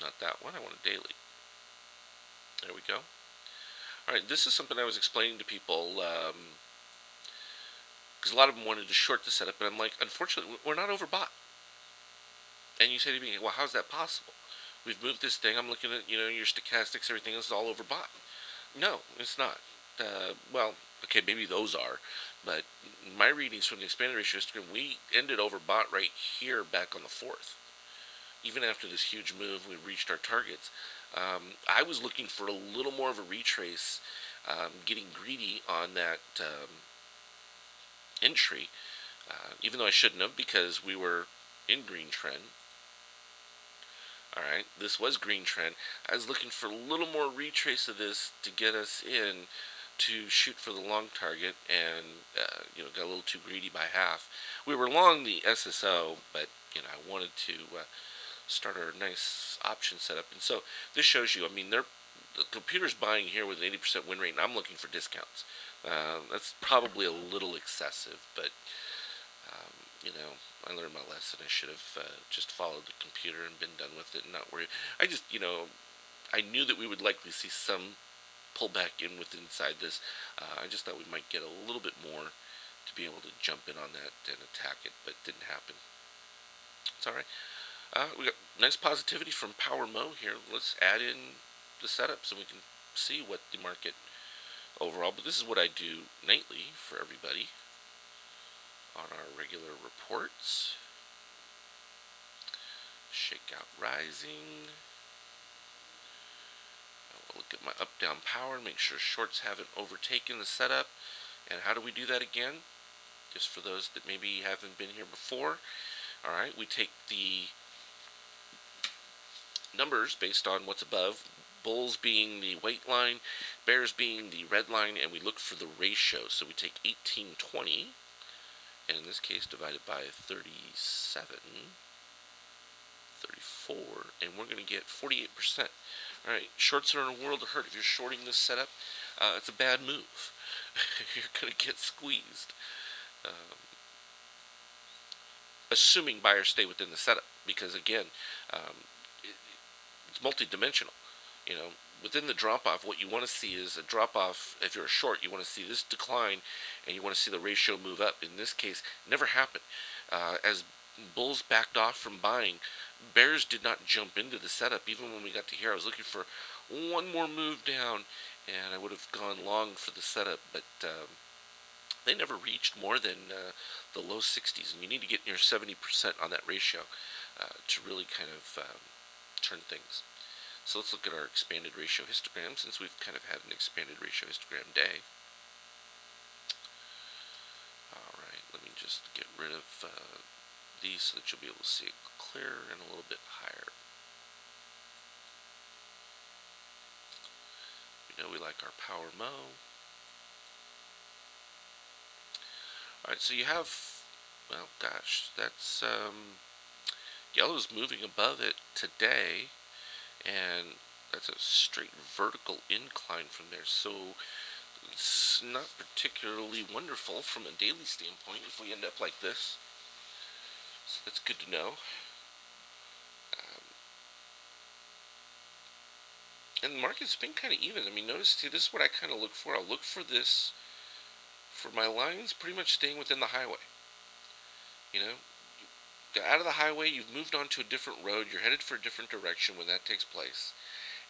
not that one. I want a daily. There we go. All right, this is something I was explaining to people because a lot of them wanted to short the setup, and I'm like, unfortunately, we're not overbought. And you say to me, well, how's that possible? We've moved this thing. I'm looking at your stochastics, everything else is all overbought. No, it's not. Well, okay, maybe those are, but my readings from the expanded ratio histogram, we ended overbought right here back on the 4th. Even after this huge move, we reached our targets. I was looking for a little more of a retrace, getting greedy on that entry, even though I shouldn't have because we were in green trend. Alright, this was green trend. I was looking for a little more retrace of this to get us in to shoot for the long target, and got a little too greedy by half. We were long the SSO, but I wanted to start our nice option setup, and so this shows you. I mean, the computer's buying here with an 80% win rate, and I'm looking for discounts. That's probably a little excessive, but I learned my lesson. I should have just followed the computer and been done with it and not worry. I just, I knew that we would likely see some pullback in with inside this. I just thought we might get a little bit more to be able to jump in on that and attack it, but it didn't happen. It's all right. We got nice positivity from Power Mo here. Let's add in the setup so we can see what the market overall. But this is what I do nightly for everybody on our regular reports. Shakeout rising. I'll look at my up-down power and make sure shorts haven't overtaken the setup. And how do we do that again? Just for those that maybe haven't been here before. Alright, we take the numbers based on what's above. Bulls being the white line, bears being the red line, and we look for the ratio. So we take 1820, and in this case divided by 37, 34, and we're going to get 48%. Alright, shorts are in a world of hurt. If you're shorting this setup, it's a bad move. You're going to get squeezed. Assuming buyers stay within the setup, because again, it's multi-dimensional. Within the drop-off, what you want to see is a drop-off. If you're a short, you want to see this decline, and you want to see the ratio move up. In this case, never happened. As Bulls backed off from buying. Bears did not jump into the setup. Even when we got to here, I was looking for one more move down, and I would have gone long for the setup, but they never reached more than the low 60s, and you need to get near 70% on that ratio to really kind of turn things. So let's look at our expanded ratio histogram, since we've kind of had an expanded ratio histogram day. Alright, let me just get rid of these so that you'll be able to see it clearer and a little bit higher. We know we like our power mo. Alright, so you have, well, gosh, that's, yellow's moving above it today, and that's a straight vertical incline from there, so it's not particularly wonderful from a daily standpoint if we end up like this. So that's good to know. And the market's been kind of even. I mean, notice too, this is what I kind of look for. I'll look for this, for my lines pretty much staying within the highway. You know, out of the highway, you've moved on to a different road, you're headed for a different direction when that takes place.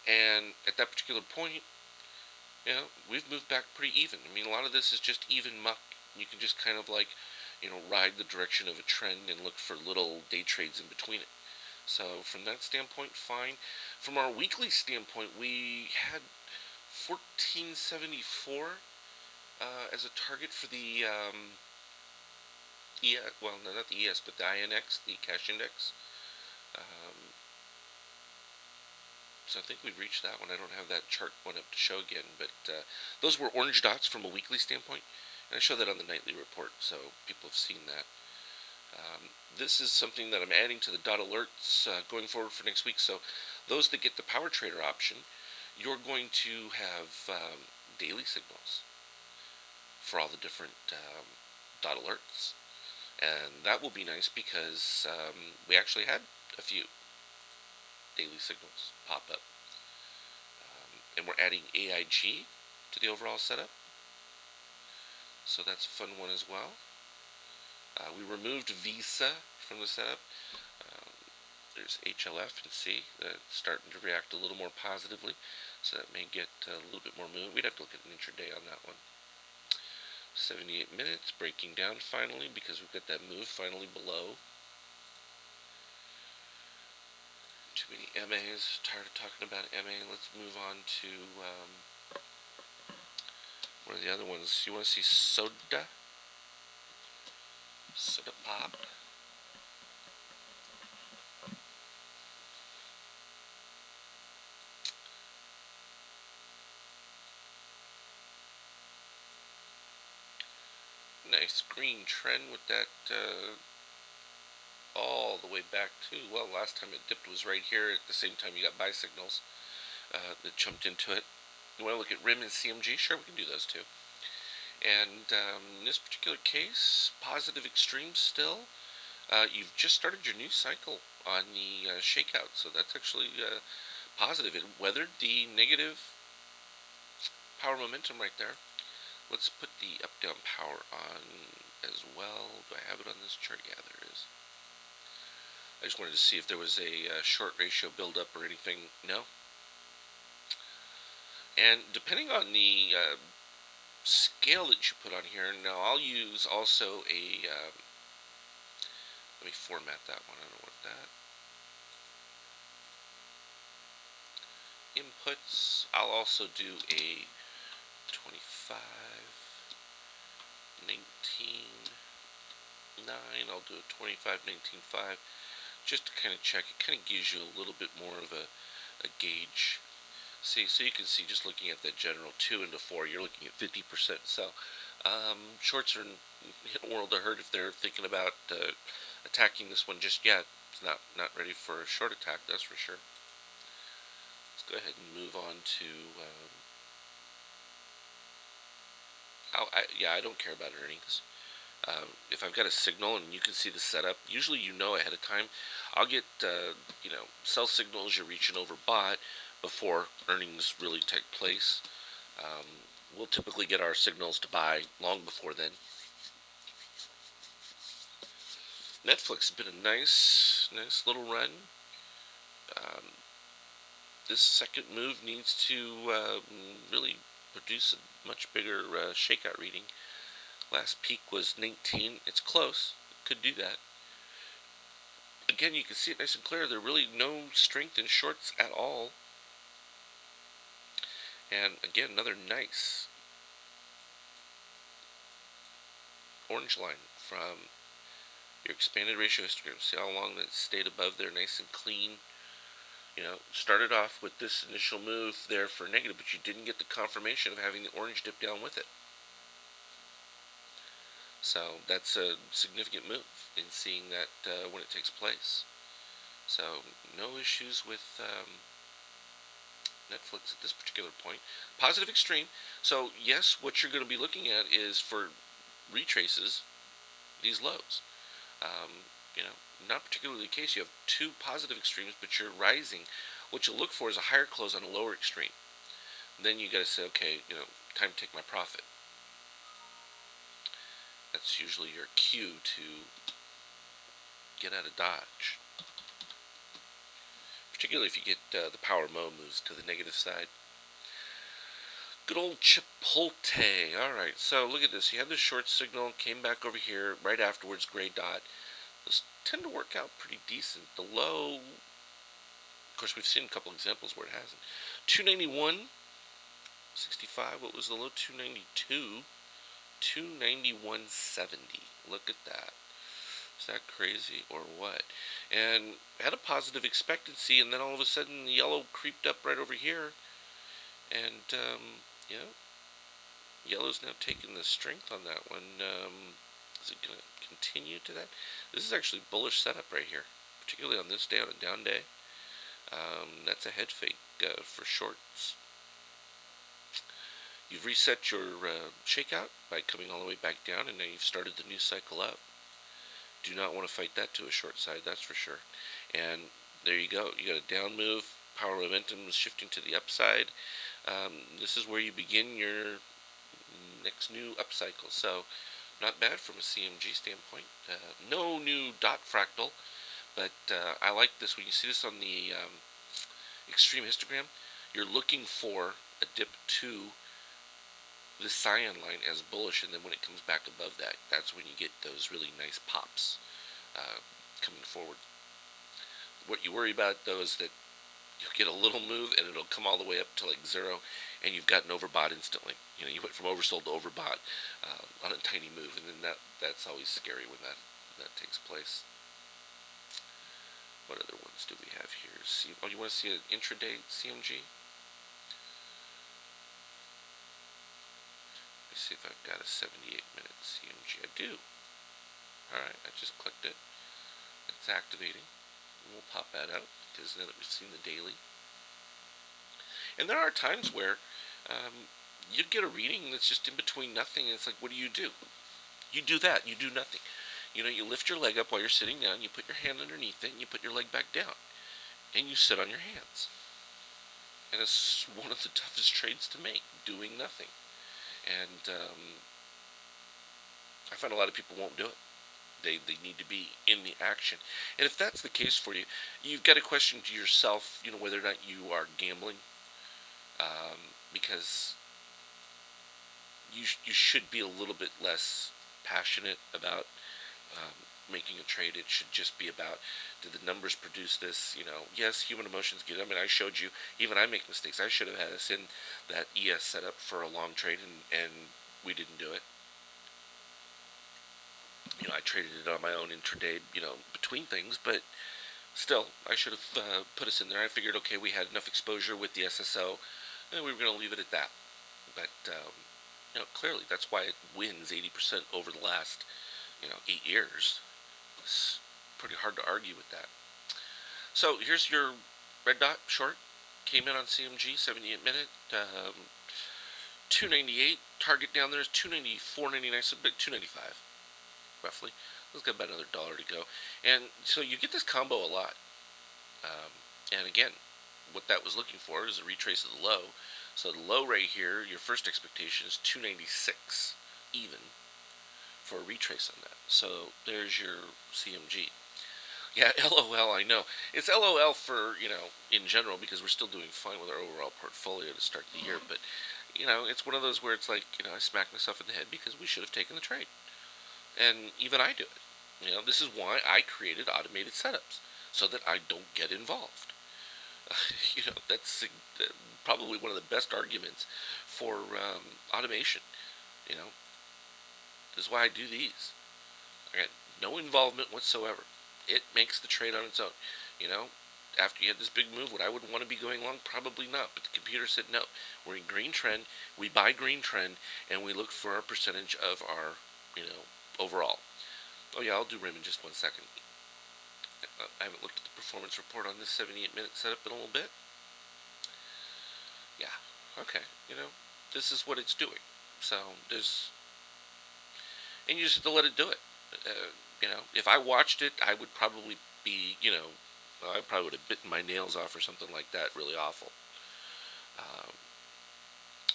And at that particular point, we've moved back pretty even. I mean, a lot of this is just even muck. You can just kind of like, ride the direction of a trend and look for little day trades in between it. So from that standpoint, fine. From our weekly standpoint, we had 1474 as a target for the ES, well, no, not the ES, but the INX, the cash index. Um, so I think we've reached that one. I don't have that chart one up to show again, but those were orange dots from a weekly standpoint, and I show that on the nightly report, so people have seen that. This is something that I'm adding to the dot alerts going forward for next week. So those that get the power trader option, you're going to have daily signals for all the different dot alerts, and that will be nice because we actually had a few daily signals pop up, and we're adding AIG to the overall setup, so that's a fun one as well. We removed Visa from the setup. There's HLF and C that's starting to react a little more positively, so that may get a little bit more movement. We'd have to look at an intraday on that one. 78 minutes, breaking down finally because we've got that move finally below. Too many MAs, tired of talking about MA. Let's move on to one of the other ones. You want to see soda? Soda pop. Nice green trend with that all the way back to, well, last time it dipped was right here at the same time you got buy signals that jumped into it. You want to look at RIM and CMG? Sure, we can do those too. And in this particular case, positive extremes still. You've just started your new cycle on the shakeout, so that's actually positive. It weathered the negative power momentum right there. Let's put the up-down power on as well. Do I have it on this chart? Yeah, there it is. I just wanted to see if there was a short ratio buildup or anything. No. And depending on the scale that you put on here, now I'll use also a, let me format that one, I don't want that. Inputs, I'll also do a 25, 19, 9, I'll do a 25, 19, 5, just to kind of check. It kind of gives you a little bit more of a gauge. See, so you can see just looking at that general 2 into 4, you're looking at 50%. So shorts are in a world of hurt if they're thinking about attacking this one just yet. It's not ready for a short attack, that's for sure. Let's go ahead and move on to I don't care about earnings. If I've got a signal and you can see the setup, usually you know ahead of time. I'll get sell signals you're reaching over bought before earnings really take place. We'll typically get our signals to buy long before then. Netflix has been a nice little run. Um, this second move needs to really produce a much bigger shakeout reading. Last peak was 19. It's close. It could do that. Again, you can see it nice and clear. There's really no strength in shorts at all. And again, another nice orange line from your expanded ratio histogram. See how long that stayed above there, nice and clean. Started off with this initial move there for negative, but you didn't get the confirmation of having the orange dip down with it. So that's a significant move in seeing that when it takes place. So no issues with Netflix at this particular point. Positive extreme. So yes, what you're going to be looking at is for retraces these lows. Um, you know, Not particularly the case. You have two positive extremes, but you're rising. What you look for is a higher close on a lower extreme. Then you got to say, okay, time to take my profit. That's usually your cue to get out of dodge. Particularly if you get the power mo moves to the negative side. Good old Chipotle. Alright, so look at this. You had the short signal, came back over here right afterwards, gray dot. Those tend to work out pretty decent. The low, of course, we've seen a couple examples where it hasn't. 291.65. What was the low? 292. 291.70. Look at that. Is that crazy or what? And had a positive expectancy, and then all of a sudden the yellow creeped up right over here. And, yellow's now taking the strength on that one. Is it going to continue to that? This is actually bullish setup right here, particularly on this day, on a down day. That's a head fake for shorts. You've reset your shakeout by coming all the way back down, and now you've started the new cycle up. Do not want to fight that to a short side, that's for sure. And there you go. You got a down move. Power momentum is shifting to the upside. This is where you begin your next new upcycle. So, not bad from a CMG standpoint. No new dot fractal, but I like this. When you see this on the extreme histogram, you're looking for a dip to the cyan line as bullish, and then when it comes back above that, that's when you get those really nice pops coming forward. What you worry about, though, is that you'll get a little move and it'll come all the way up to like zero, and you've gotten overbought instantly. You went from oversold to overbought on a tiny move, and then that's always scary when that takes place. What other ones do we have here? You want to see an intraday CMG? Let me see if I've got a 78-minute CMG. I do. Alright, I just clicked it. It's activating. We'll pop that out because now that we've seen the daily. And there are times where you get a reading that's just in between nothing, and it's like, what do? You do that. You do nothing. You lift your leg up while you're sitting down, you put your hand underneath it, and you put your leg back down. And you sit on your hands. And it's one of the toughest trades to make, doing nothing. And I find a lot of people won't do it. They need to be in the action. And if that's the case for you, you've got to question to yourself, whether or not you are gambling. Because you should be a little bit less passionate about making a trade. It should just be about, did the numbers produce this? Yes, human emotions get. I showed you, even I make mistakes. I should have had us in that ES setup for a long trade, and we didn't do it. I traded it on my own intraday, between things, but still, I should have put us in there. I figured, okay, we had enough exposure with the SSO, and we were going to leave it at that. But, clearly, that's why it wins 80% over the last, 8 years. It's pretty hard to argue with that. So, here's your red dot short. Came in on CMG, 78-minute. 298. Target down there is 294.99, so about 295. Roughly. Let's got about another $1 to go. And so you get this combo a lot. And again, what that was looking for is a retrace of the low. So the low right here, your first expectation is 296 even for a retrace on that. So there's your CMG. Yeah, LOL, I know. It's LOL for, in general because we're still doing fine with our overall portfolio to start the year, but, it's one of those where it's like, I smack myself in the head because we should have taken the trade. And even I do it. This is why I created automated setups so that I don't get involved. That's probably one of the best arguments for automation. You know, this is why I do these. I got no involvement whatsoever. It makes the trade on its own. You know, after you had this big move, would I would want to be going long? Probably not. But the computer said no. We're in green trend. We buy green trend, and we look for our percentage of our, overall. Oh yeah, I'll do Rim in just 1 second. I haven't looked at the performance report on this 78-minute setup in a little bit. Yeah. Okay. This is what it's doing. So and you just have to let it do it. If I watched it, I would probably be, I probably would have bitten my nails off or something like that. Really awful. Um,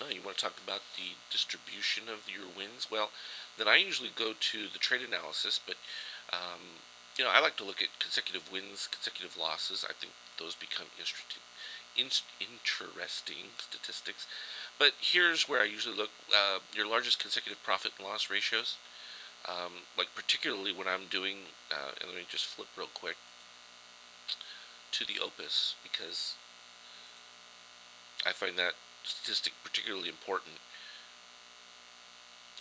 you want to talk about the distribution of your wins? Well, then I usually go to the trade analysis, but I like to look at consecutive wins, consecutive losses. I think those become interesting statistics. But here's where I usually look: your largest consecutive profit and loss ratios. Like particularly when I'm doing, and let me just flip real quick to the Opus because I find that statistic particularly important.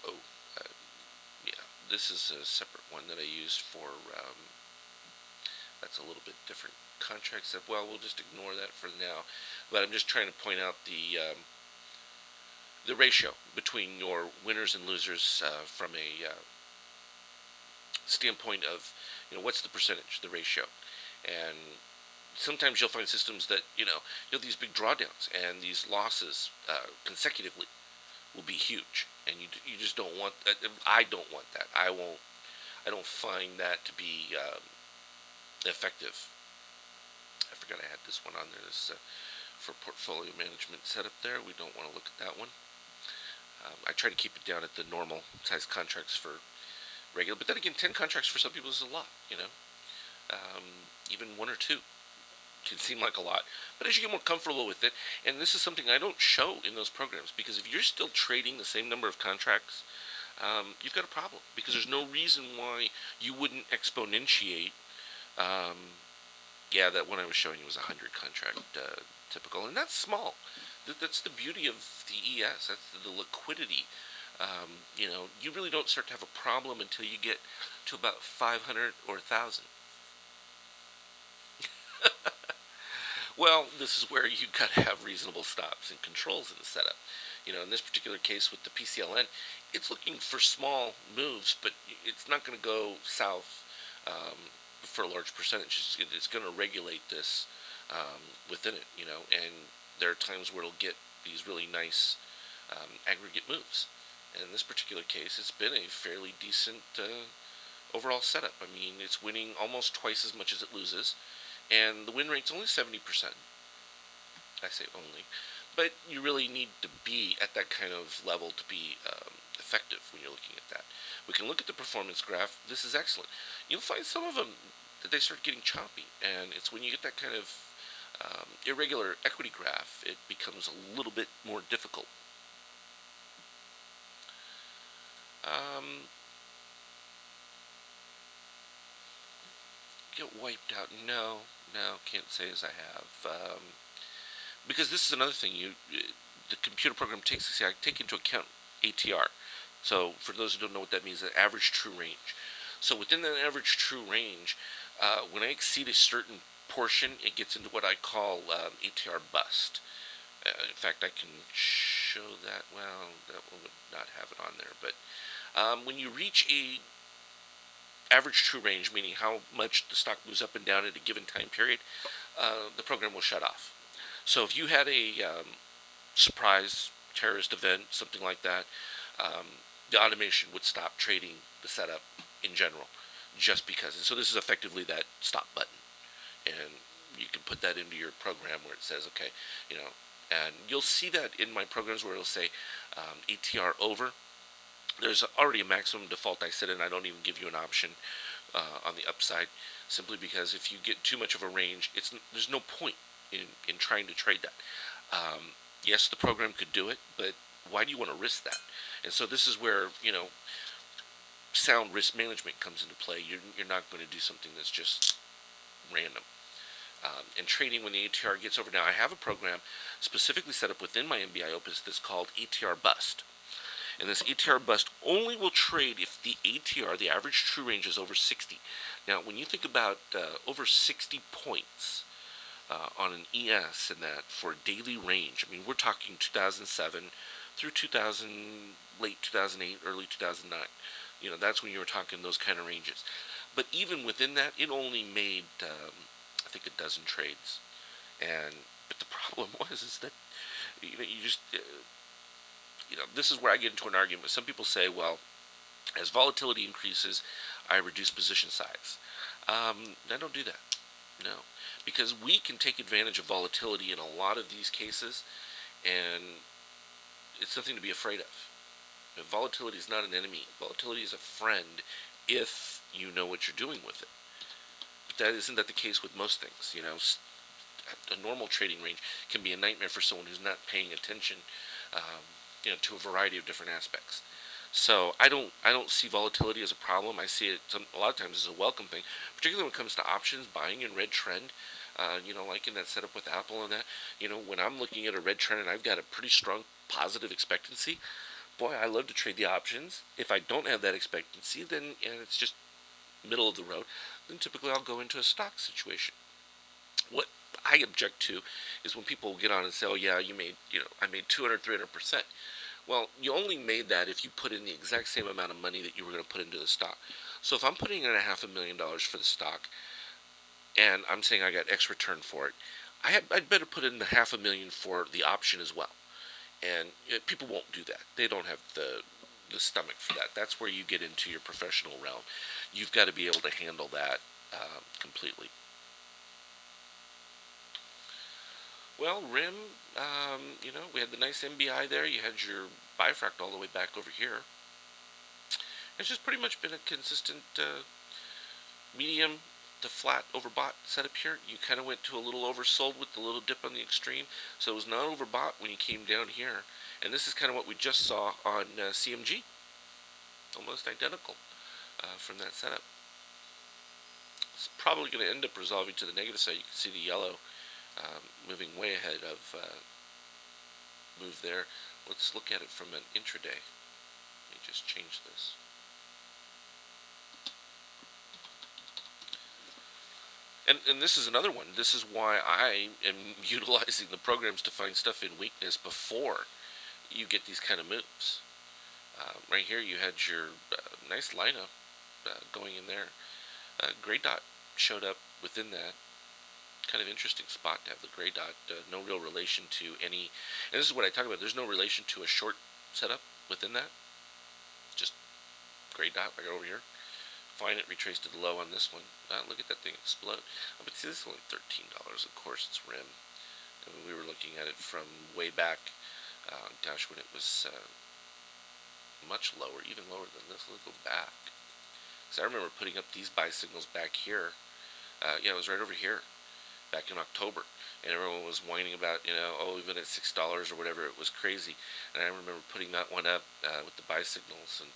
Oh, uh, yeah, this is a separate one that I used for. That's a little bit different contracts. Well, we'll just ignore that for now. But I'm just trying to point out the ratio between your winners and losers from a standpoint of what's the percentage, the ratio, and sometimes you'll find systems that you have these big drawdowns and these losses consecutively will be huge, and you just don't want that. I don't want that. I don't find that to be effective. I forgot I had this one on there. This is for portfolio management setup there. We don't want to look at that one. I try to keep it down at the normal size contracts for regular, but then again, 10 contracts for some people is a lot. Even one or two can seem like a lot, but as you get more comfortable with it, and this is something I don't show in those programs, because if you're still trading the same number of contracts, you've got a problem, because there's no reason why you wouldn't exponentiate. Yeah, that one I was showing you was a 100 contract typical, and that's small. That's the beauty of the ES. That's the liquidity. You really don't start to have a problem until you get to about 500 or 1,000. Well, this is where you got to have reasonable stops and controls in the setup. In this particular case with the PCLN, it's looking for small moves, but it's not going to go south for a large percentage. It's going to regulate this within it, and there are times where it'll get these really nice aggregate moves. And in this particular case, it's been a fairly decent overall setup. I mean, it's winning almost twice as much as it loses, and the win rate's only 70%. I say only, but you really need to be at that kind of level to be effective when you're looking at that. We can look at the performance graph. This is excellent. You'll find some of them that they start getting choppy, and it's when you get that kind of irregular equity graph, it becomes a little bit more difficult. Get wiped out? No, can't say as I have. Because this is another thing. The computer program takes. See, I take into account ATR. So for those who don't know what that means, the average true range. So within that average true range, when I exceed a certain portion, it gets into what I call ATR bust. In fact, I can show that. Well, that one would not have it on there, but when you reach a average true range, meaning how much the stock moves up and down at a given time period, the program will shut off. So if you had a surprise terrorist event, something like that, the automation would stop trading the setup in general, just because. And so this is effectively that stop button, and you can put that into your program where it says, okay, and you'll see that in my programs where it'll say ATR over, there's already a maximum default I set in. I don't even give you an option on the upside, simply because if you get too much of a range, there's no point in trying to trade that. Yes, the program could do it, but why do you want to risk that? And so this is where sound risk management comes into play. You're not going to do something that's just random. And trading when the ATR gets over. Now I have a program specifically set up within my MBI Opus that's called ATR Bust. And this ATR bust only will trade if the ATR, the average true range, is over 60. Now, when you think about over 60 points on an ES and that for a daily range, I mean, we're talking 2007 through 2000, late 2008, early 2009. That's when you were talking those kind of ranges. But even within that, it only made, I think, a dozen trades. But the problem is that you just this is where I get into an argument. Some people say, well, as volatility increases, I reduce position size. I don't do that. No. Because we can take advantage of volatility in a lot of these cases, and it's nothing to be afraid of. Volatility is not an enemy. Volatility is a friend if you know what you're doing with it. But isn't that the case with most things? A normal trading range can be a nightmare for someone who's not paying attention to a variety of different aspects. So I don't see volatility as a problem. I see it a lot of times as a welcome thing, particularly when it comes to options, buying in red trend. Like in that setup with Apple and that. When I'm looking at a red trend and I've got a pretty strong positive expectancy, boy, I love to trade the options. If I don't have that expectancy, then and it's just middle of the road, then typically I'll go into a stock situation. What I object to is when people get on and say, "Oh yeah, I made 200, 300%." Well, you only made that if you put in the exact same amount of money that you were going to put into the stock. So if I'm putting in $500,000 for the stock, and I'm saying I got X return for it, I'd better put in the $500,000 for the option as well. And people won't do that. They don't have the stomach for that. That's where you get into your professional realm. You've got to be able to handle that completely. Well, RIM, we had the nice MBI there. You had your bifract all the way back over here. It's just pretty much been a consistent medium to flat overbought setup here. You kind of went to a little oversold with the little dip on the extreme, so it was not overbought when you came down here. And this is kind of what we just saw on CMG, almost identical from that setup. It's probably going to end up resolving to the negative side. You can see the yellow moving way ahead of move there. Let's look at it from an intraday. Let me just change this. And this is another one. This is why I am utilizing the programs to find stuff in weakness before you get these kind of moves. Right here you had your nice lineup going in there. Gray dot showed up within that. Kind of interesting spot to have the gray dot. No real relation to any, and this is what I talk about. There's no relation to a short setup within that. Just gray dot right over here. Find it, retrace to the low on this one. Look at that thing explode. But see, this is only $13. Of course, it's RIM. I mean, we were looking at it from way back. Gosh, when it was much lower, even lower than this. Let's go back. Because I remember putting up these buy signals back here. It was right over here, back in October, and everyone was whining about, even at $6 or whatever, it was crazy. And I remember putting that one up with the buy signals, and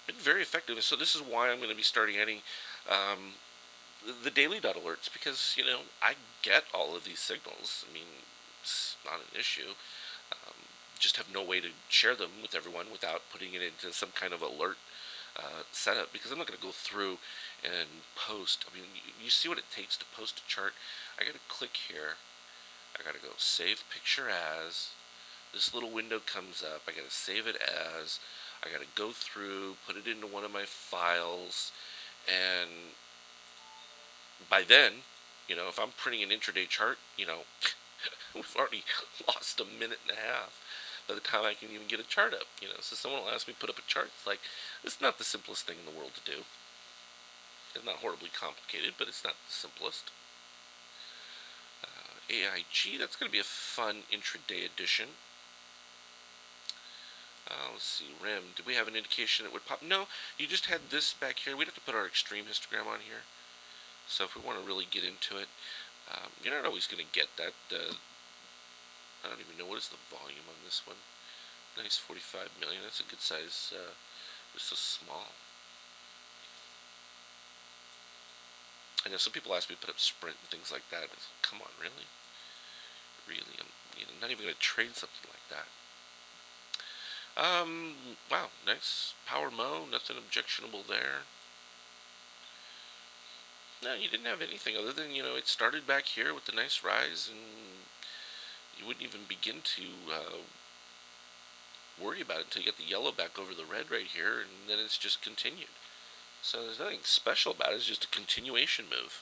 been very effective. And so this is why I'm going to be starting adding the daily dot alerts, because I get all of these signals. I mean, it's not an issue. Just have no way to share them with everyone without putting it into some kind of alert setup, because I'm not going to go through and post. I mean, you see what it takes to post a chart. I got to click here. I got to go save picture as. This little window comes up. I got to save it as. I got to go through, put it into one of my files, and by then, if I'm printing an intraday chart, we've already lost a minute and a half by the time I can even get a chart up. So someone will ask me to put up a chart. It's like, it's not the simplest thing in the world to do. It's not horribly complicated, but it's not the simplest. AIG, that's going to be a fun intraday edition. Let's see, rim. Did we have an indication it would pop? No, you just had this back here. We'd have to put our extreme histogram on here. So if we want to really get into it, you're not always going to get that. I don't even know what is the volume on this one. Nice 45 million. That's a good size. It's so small. I know some people ask me to put up Sprint and things like that. It's like, come on, really? Really? I'm not even going to trade something like that. Wow, nice power mo. Nothing objectionable there. No, you didn't have anything other than, it started back here with the nice rise, and you wouldn't even begin to worry about it until you get the yellow back over the red right here, and then it's just continued. So there's nothing special about it. It's just a continuation move.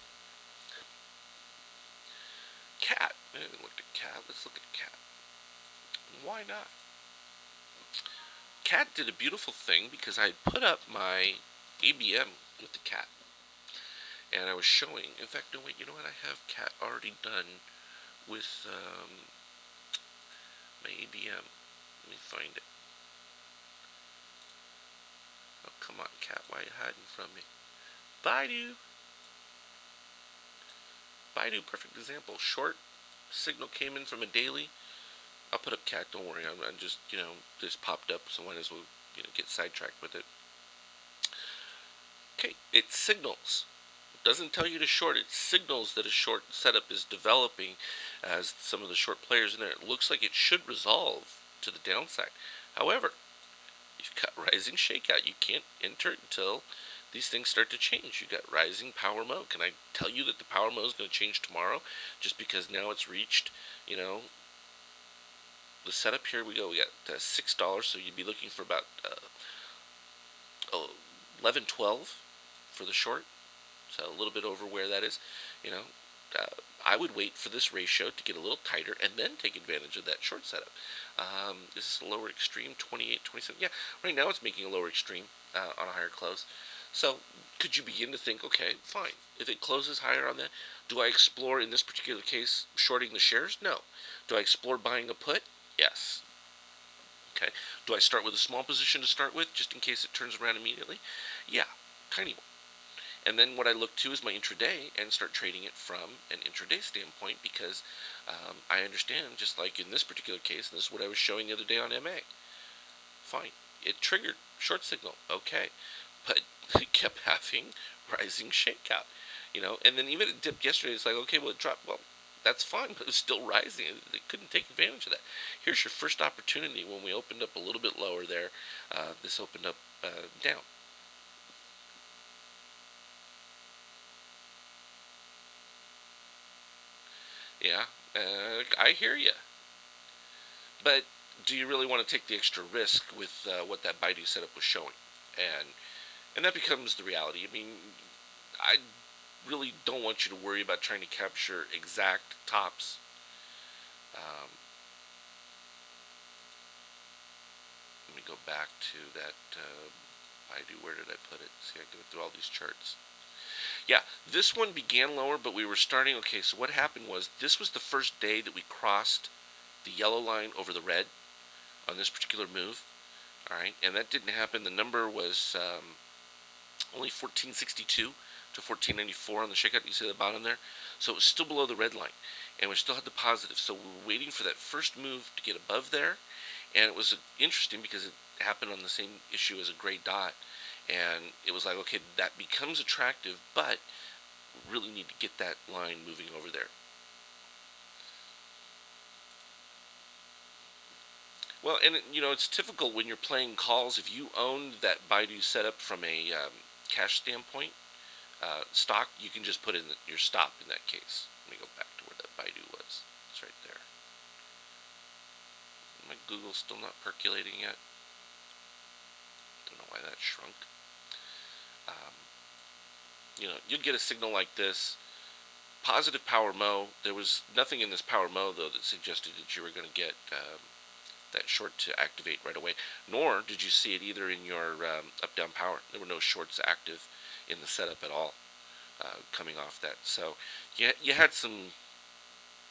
Cat. I haven't looked at cat. Let's look at cat. Why not? Cat did a beautiful thing because I put up my ABM with the cat. And I was showing, in fact, no wait, you know what? I have cat already done with my ABM. Let me find it. Oh, come on, cat. Why are you hiding from me? Baidu. Baidu, perfect example. Short signal came in from a daily. I'll put up cat, don't worry. I'm just, this popped up, so might as well, get sidetracked with it. Okay, it signals. It doesn't tell you to short. It signals that a short setup is developing as some of the short players in there. It looks like it should resolve to the downside. However, you've got rising shakeout. You can't enter it until these things start to change. You've got rising power mode. Can I tell you that the power mode is going to change tomorrow just because now it's reached, the setup? Here we go. We got $6, so you'd be looking for about 11, 12 for the short. So a little bit over where that is. I would wait for this ratio to get a little tighter and then take advantage of that short setup. This is a lower extreme, 28, 27. Yeah, right now it's making a lower extreme on a higher close. So could you begin to think, okay, fine. If it closes higher on that, do I explore, in this particular case, shorting the shares? No. Do I explore buying a put? Yes. Okay. Do I start with a small position to start with, just in case it turns around immediately? Yeah, tiny one. And then what I look to is my intraday and start trading it from an intraday standpoint because I understand, just like in this particular case, and this is what I was showing the other day on MA. Fine. It triggered short signal. Okay. But it kept having rising shakeout. And then even it dipped yesterday. It's like, okay, well, it dropped. Well, that's fine, but it's still rising. They couldn't take advantage of that. Here's your first opportunity when we opened up a little bit lower there. This opened up down. Yeah, I hear you. But do you really want to take the extra risk with what that Baidu setup was showing? And that becomes the reality. I mean, I really don't want you to worry about trying to capture exact tops. Um, Let me go back to that Baidu. Where did I put it? See, I go through all these charts. Yeah, this one began lower, but we were starting. Okay, so what happened was this was the first day that we crossed the yellow line over the red on this particular move. All right, and that didn't happen. The number was only 1462 to 1494 on the shakeout. You see the bottom there? So it was still below the red line, and we still had the positive. So we were waiting for that first move to get above there, and it was interesting because it happened on the same issue as a gray dot. And it was like, okay, that becomes attractive, but really need to get that line moving over there. Well, and it's difficult when you're playing calls. If you own that Baidu setup from a cash standpoint, stock, you can just put in your stop in that case. Let me go back to where that Baidu was. It's right there. My Google's still not percolating yet. Don't know why that shrunk. You'll get a signal like this. Positive power mo. There was nothing in this power mo, though, that suggested that you were going to get that short to activate right away. Nor did you see it either in your up-down power. There were no shorts active in the setup at all coming off that. So you had some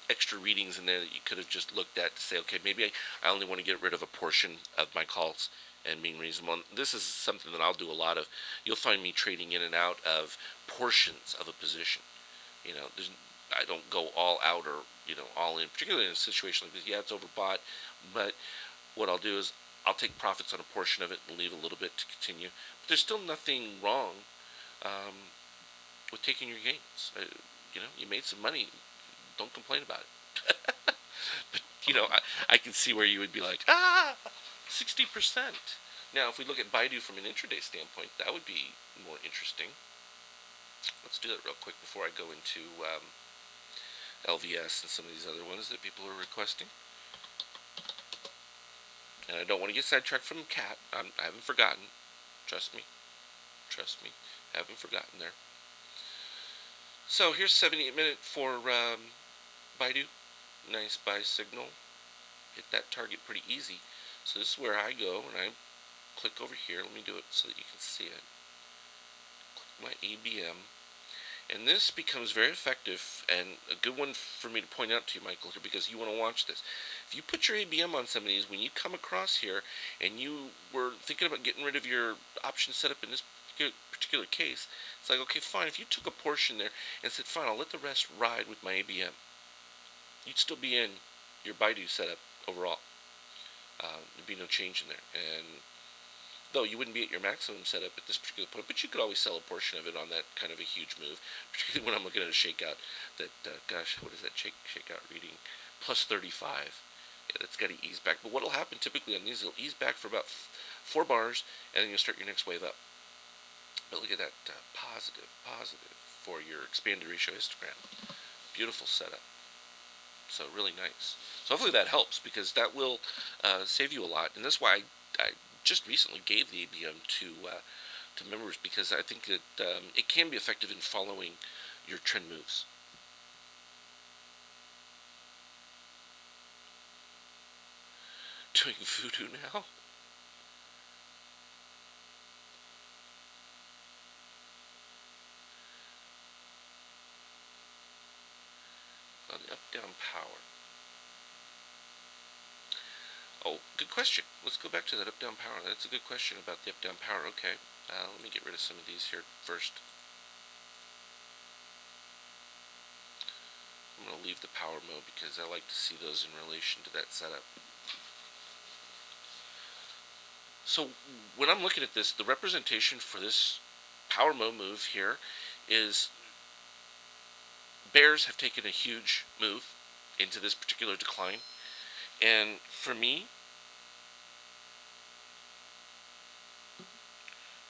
extra readings in there that you could have just looked at to say, okay, maybe I only want to get rid of a portion of my calls and being reasonable. And this is something that I'll do a lot of. You'll find me trading in and out of portions of a position. I don't go all out or all in, particularly in a situation like this. Yeah, it's overbought, but what I'll do is I'll take profits on a portion of it and leave a little bit to continue. But there's still nothing wrong um, with taking your gains. You made some money. Don't complain about it. But I can see where you would be like, 60%. Now, if we look at Baidu from an intraday standpoint, that would be more interesting. Let's do that real quick before I go into LVS and some of these other ones that people are requesting. And I don't want to get sidetracked from Cat. I haven't forgotten. Trust me. Trust me. I haven't forgotten there. So here's 78-minute for Baidu. Nice buy signal. Hit that target pretty easy. So this is where I go and I click over here. Let me do it so that you can see it. Click my ABM. And this becomes very effective and a good one for me to point out to you, Michael, here, because you want to watch this. If you put your ABM on some of these, when you come across here and you were thinking about getting rid of your option setup in this particular case, it's like, okay, fine. If you took a portion there and said, fine, I'll let the rest ride with my ABM, you'd still be in your Baidu setup overall. There'd be no change in there. And though you wouldn't be at your maximum setup at this particular point, but you could always sell a portion of it on that kind of a huge move, particularly when I'm looking at a shakeout that, gosh, what is that shakeout reading? Plus 35. Yeah, that's got to ease back. But what will happen typically on these, it'll ease back for about 4 bars, and then you'll start your next wave up. But look at that, positive for your expanded ratio histogram. Beautiful setup. So really nice. So hopefully that helps, because that will save you a lot. And that's why I just recently gave the ABM to members, because I think that it can be effective in following your trend moves. Doing voodoo now? On the up-down power. Oh, good question. Let's go back to that up-down power. That's a good question about the up-down power. Okay, let me get rid of some of these here first. I'm going to leave the power mode because I like to see those in relation to that setup. So when I'm looking at this, the representation for this power mode move here is bears have taken a huge move into this particular decline. And for me,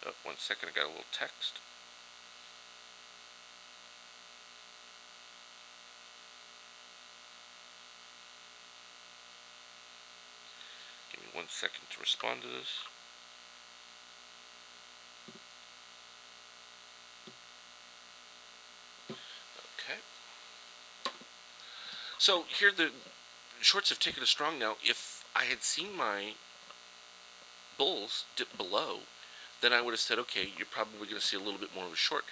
oh, 1 second, I got a little text. Give me 1 second to respond to this. Okay. So here the shorts have taken a strong now. If I had seen my bulls dip below, then I would have said, okay, you're probably going to see a little bit more of a short.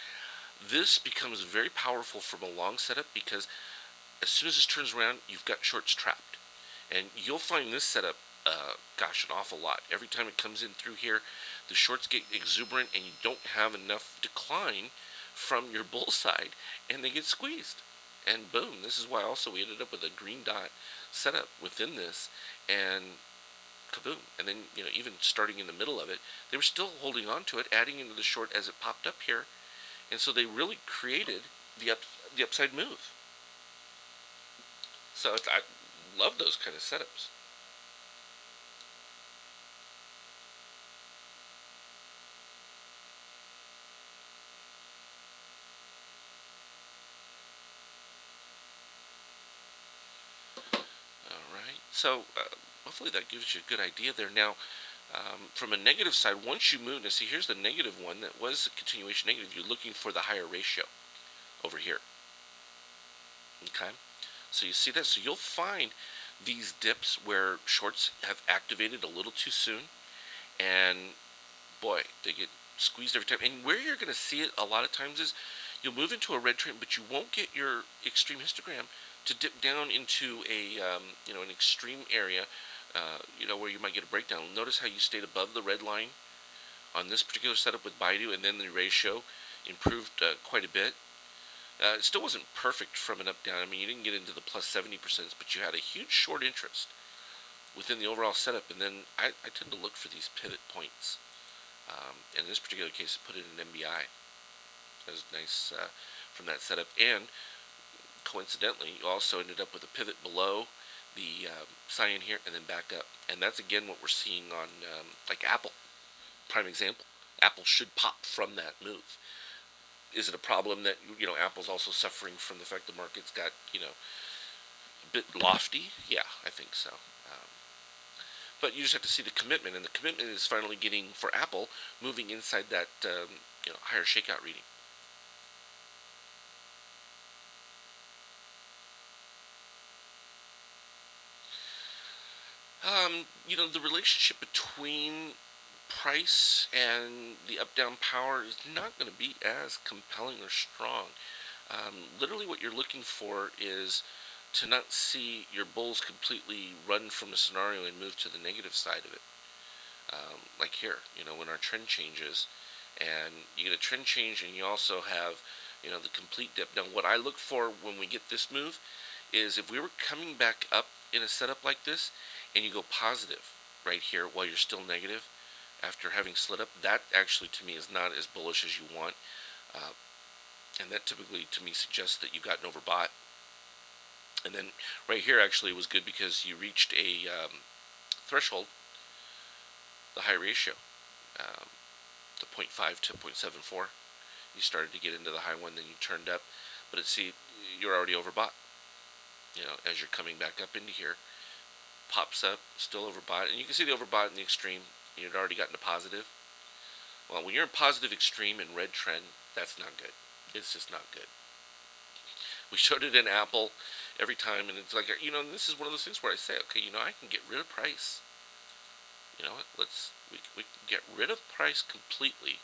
This becomes very powerful from a long setup, because as soon as this turns around, you've got shorts trapped. And you'll find this setup, gosh, an awful lot. Every time it comes in through here, the shorts get exuberant and you don't have enough decline from your bull side, and they get squeezed. And boom, this is why also we ended up with a green dot setup within this, and kaboom. And then, even starting in the middle of it, they were still holding on to it, adding into the short as it popped up here. And so they really created the upside move. So I love those kind of setups. Alright, so hopefully that gives you a good idea there. Now, from a negative side, once you move, now see, here's the negative one that was a continuation negative. You're looking for the higher ratio over here. Okay, so you see that? So you'll find these dips where shorts have activated a little too soon, and boy, they get squeezed every time. And where you're going to see it a lot of times is you'll move into a red trend, but you won't get your extreme histogram to dip down into a an extreme area, where you might get a breakdown. Notice how you stayed above the red line on this particular setup with Baidu, and then the ratio improved quite a bit. It still wasn't perfect from an up down. I mean, you didn't get into the plus 70%, but you had a huge short interest within the overall setup. And then I tend to look for these pivot points. In this particular case, I put it in MBI. That was nice from that setup. And coincidentally, you also ended up with a pivot below the cyan here and then back up. And that's again what we're seeing on like Apple. Prime example. Apple should pop from that move. Is it a problem that Apple's also suffering from the fact the market's got a bit lofty? Yeah, I think so. But you just have to see the commitment, and the commitment is finally getting for Apple moving inside that higher shakeout reading. The relationship between price and the up down power is not going to be as compelling or strong. Literally, what you're looking for is to not see your bulls completely run from a scenario and move to the negative side of it. Like here, when our trend changes, and you get a trend change, and you also have, the complete dip. Now, what I look for when we get this move is if we were coming back up in a setup like this, and you go positive right here while you're still negative after having slid up, that actually to me is not as bullish as you want. Uh, and that typically to me suggests that you've gotten overbought. And then right here actually was good because you reached a threshold, the high ratio, the 0.5 to 0.74. You started to get into the high one, then you turned up, but you're already overbought. As you're coming back up into here, pops up, still overbought, and you can see the overbought in the extreme. You'd already gotten to positive. Well, when you're in positive extreme in red trend, that's not good. It's just not good. We showed it in Apple every time, and it's like, this is one of those things where I say, okay, I can get rid of price. You know what? We can get rid of price completely,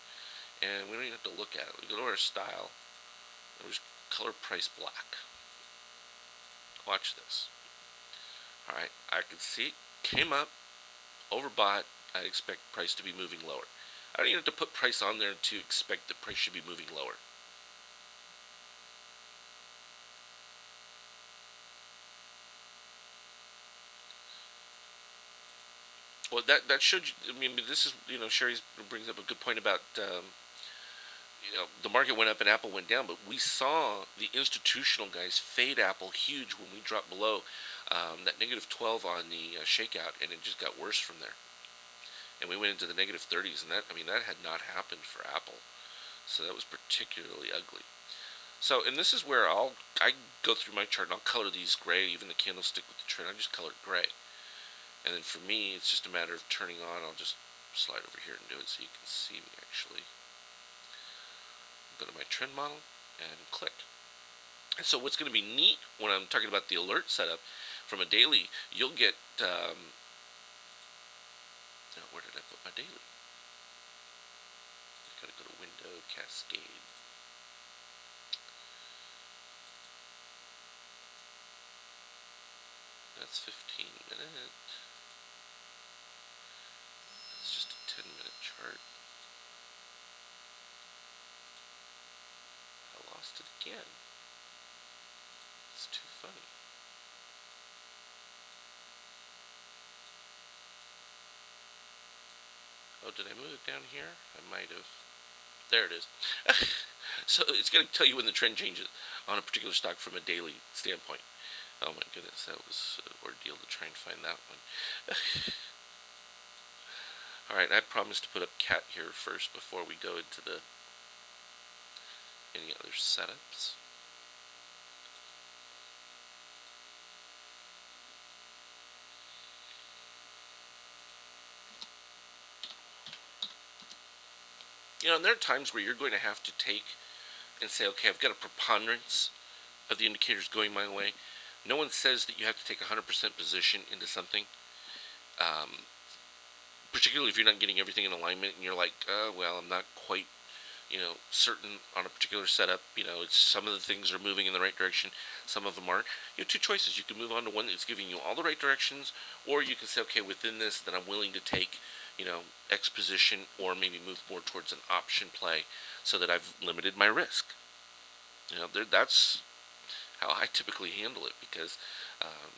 and we don't even have to look at it. We go to our style, and we just color price black. Watch this. All right, I can see it came up, overbought. I'd expect price to be moving lower. I don't even have to put price on there to expect that price should be moving lower. Well, that should. I mean, this is Sherry brings up a good point about the market went up and Apple went down, but we saw the institutional guys fade Apple huge when we dropped below that negative 12 on the shakeout, and it just got worse from there. And we went into the negative 30s, and that had not happened for Apple, so that was particularly ugly. So, and this is where I go through my chart and I'll color these gray, even the candlestick with the trend. I just color it gray. And then for me, it's just a matter of turning on. I'll just slide over here and do it so you can see me actually. Go to my trend model and click. And so what's going to be neat when I'm talking about the alert setup from a daily, you'll get, where did I put my daily? I've got to go to window, cascade. That's 15 minutes. It's just a 10-minute chart. I lost it again. It's too funny. Oh, did I move it down here? I might have. There it is. So it's going to tell you when the trend changes on a particular stock from a daily standpoint. Oh my goodness, that was an ordeal to try and find that one. Alright, I promised to put up cat here first before we go into any other setups. And there are times where you're going to have to take and say, okay, I've got a preponderance of the indicators going my way. No one says that you have to take 100% position into something, particularly if you're not getting everything in alignment and you're like, well, I'm not quite, certain on a particular setup. It's some of the things are moving in the right direction. Some of them aren't. You have two choices. You can move on to one that's giving you all the right directions, or you can say, okay, within this, that I'm willing to take, X position, or maybe move more towards an option play, so that I've limited my risk. That's how I typically handle it, because um,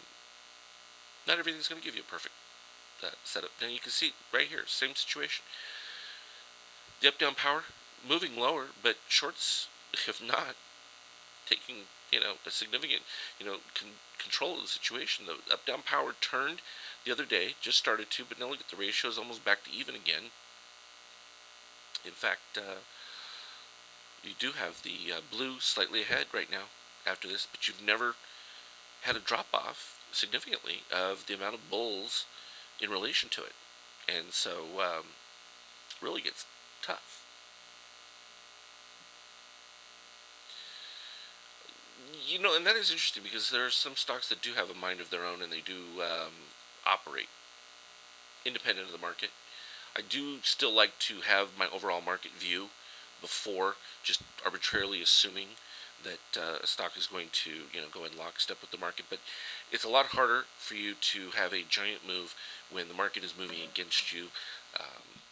not everything's going to give you a perfect setup. Now you can see right here, same situation. The up down power moving lower, but shorts, if not taking a significant control of the situation. The up down power turned the other day, just started to, but now look at the ratio is almost back to even again. In fact, you do have the blue slightly ahead right now after this, but you've never had a drop off significantly of the amount of bulls in relation to it, and so really gets tough. And that is interesting, because there are some stocks that do have a mind of their own, and they do operate independent of the market. I do still like to have my overall market view before just arbitrarily assuming that a stock is going to go in lockstep with the market. But it's a lot harder for you to have a giant move when the market is moving against you, um,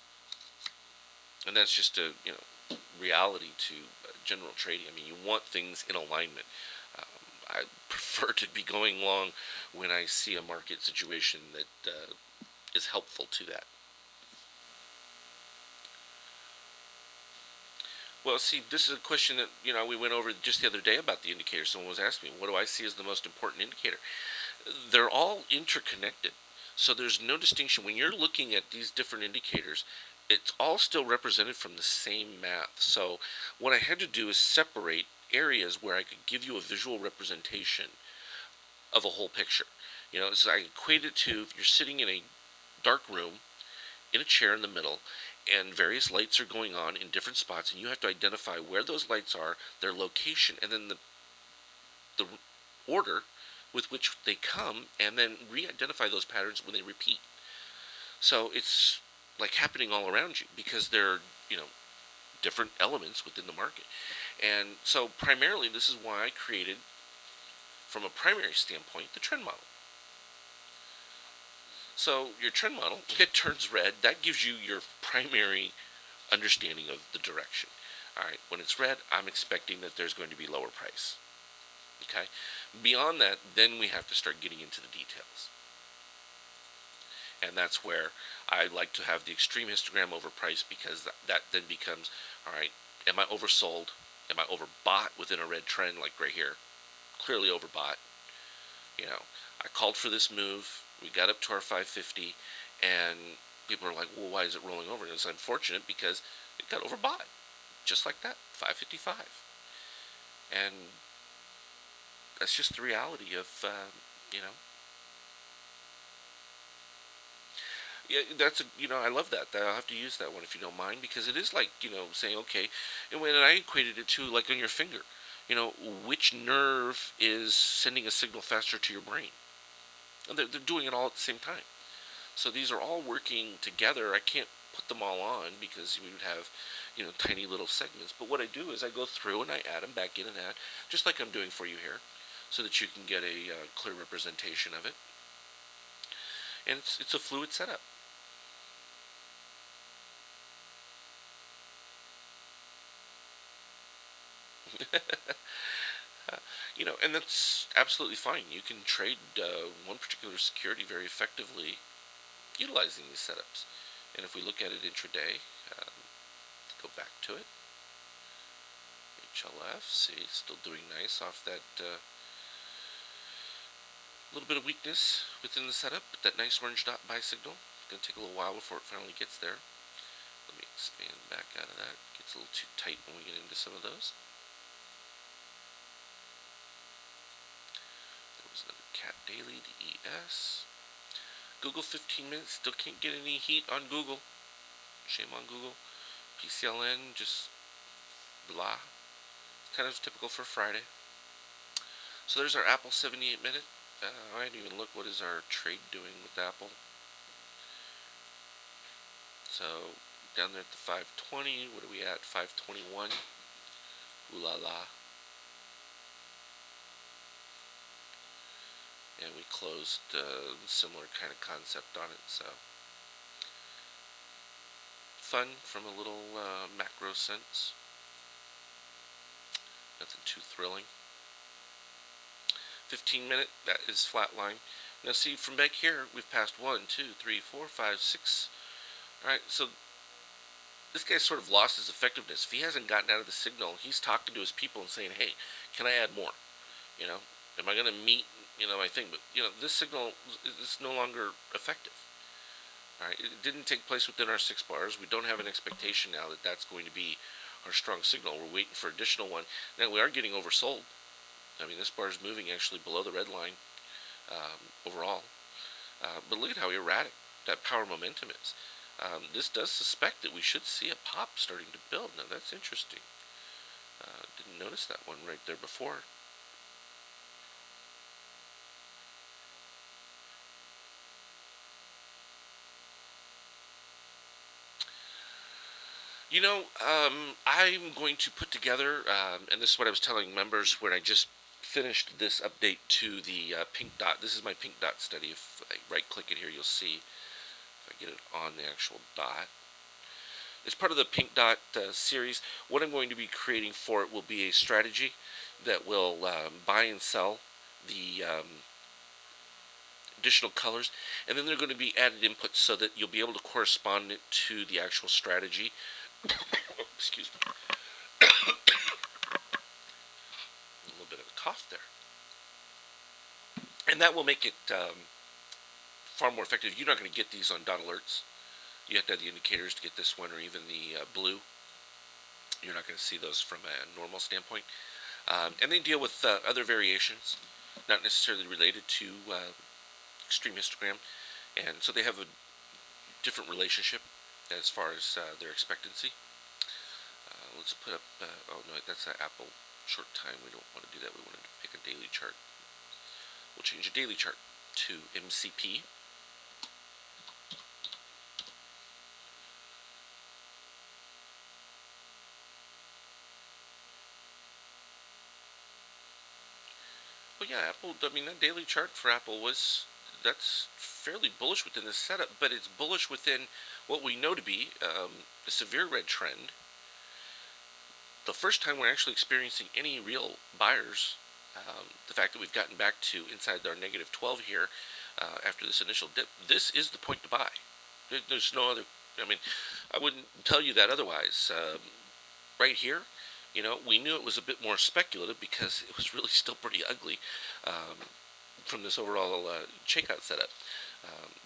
and that's just a reality to general trading. I mean, you want things in alignment. I prefer to be going long when I see a market situation that is helpful to that. Well, see, this is a question that we went over just the other day about the indicator. Someone was asking me, what do I see as the most important indicator? They're all interconnected, so there's no distinction when you're looking at these different indicators. It's all still represented from the same math. So what I had to do is separate areas where I could give you a visual representation of a whole picture. So I equate it to, if you're sitting in a dark room in a chair in the middle, and various lights are going on in different spots, and you have to identify where those lights are, their location, and then the order with which they come, and then re-identify those patterns when they repeat. So it's like happening all around you, because there are different elements within the market. And so primarily this is why I created, from a primary standpoint, the trend model. So your trend model, it turns red. That gives you your primary understanding of the direction. All right, when it's red, I'm expecting that there's going to be lower price. Okay, beyond that, then we have to start getting into the details. And that's where I like to have the extreme histogram over price, because that then becomes, all right, am I oversold? Am I overbought within a red trend, like right here? Clearly overbought. I called for this move. We got up to our 550, and people are like, well, why is it rolling over? And it's unfortunate, because it got overbought. Just like that, 555. And that's just the reality of, Yeah, I love that. I'll have to use that one if you don't mind, because it is like, saying, okay, and when I equated it to, like, on your finger, which nerve is sending a signal faster to your brain? And they're doing it all at the same time. So these are all working together. I can't put them all on, because we would have, tiny little segments. But what I do is I go through and I add them back in and add, just like I'm doing for you here, so that you can get a clear representation of it. And it's a fluid setup. And that's absolutely fine. You can trade one particular security very effectively utilizing these setups. And if we look at it intraday, go back to it. HLF, see, still doing nice off that little bit of weakness within the setup, but that nice orange dot buy signal. It's going to take a little while before it finally gets there. Let me expand back out of that. It gets a little too tight when we get into some of those. There was another cat daily, the ES. Google 15 minutes, still can't get any heat on Google. Shame on Google. PCLN, just blah. Kind of typical for Friday. So there's our Apple 78 minute. I didn't even look. What is our trade doing with Apple? So down there at the 520. What are we at? 521. Ooh la la. and we closed similar kind of concept on it. So fun from a little macro sense. Nothing too thrilling. 15-minute, that is flatline. Now see, from back here, we've passed 1, 2, 3, 4, 5, 6. Alright, so this guy's sort of lost his effectiveness. If he hasn't gotten out of the signal, he's talking to his people and saying, hey, can I add more? You know, am I going to meet, my thing? But, this signal is no longer effective. Alright, it didn't take place within our 6 bars. We don't have an expectation now that that's going to be our strong signal. We're waiting for additional one. Now, we are getting oversold. I mean, this bar is moving actually below the red line overall. But look at how erratic that power momentum is. This does suspect that we should see a pop starting to build. Now, that's interesting. Didn't notice that one right there before. I'm going to put together, and this is what I was telling members when I just finished this update to the pink dot. This is my pink dot study. If I right-click it here, you'll see if I get it on the actual dot. As part of the pink dot series, what I'm going to be creating for it will be a strategy that will buy and sell the additional colors, and then they're going to be added inputs so that you'll be able to correspond it to the actual strategy. Oh, excuse me. A little bit of a cough there. And that will make it far more effective. You're not going to get these on dot alerts. You have to have the indicators to get this one, or even the blue. You're not going to see those from a normal standpoint. And they deal with other variations, not necessarily related to extreme histogram. And so they have a different relationship as far as their expectancy. Let's put up, oh no, that's an Apple short time. We don't want to do that. We want to pick a daily chart. We'll change a daily chart to MCP. Well, yeah, Apple, I mean, that daily chart for Apple that's fairly bullish within this setup, but it's bullish within what we know to be a severe red trend. The first time we're actually experiencing any real buyers, the fact that we've gotten back to inside our negative 12 here after this initial dip, this is the point to buy. There's no other, I mean, I wouldn't tell you that otherwise. Right here, we knew it was a bit more speculative because it was really still pretty ugly from this overall shakeout setup.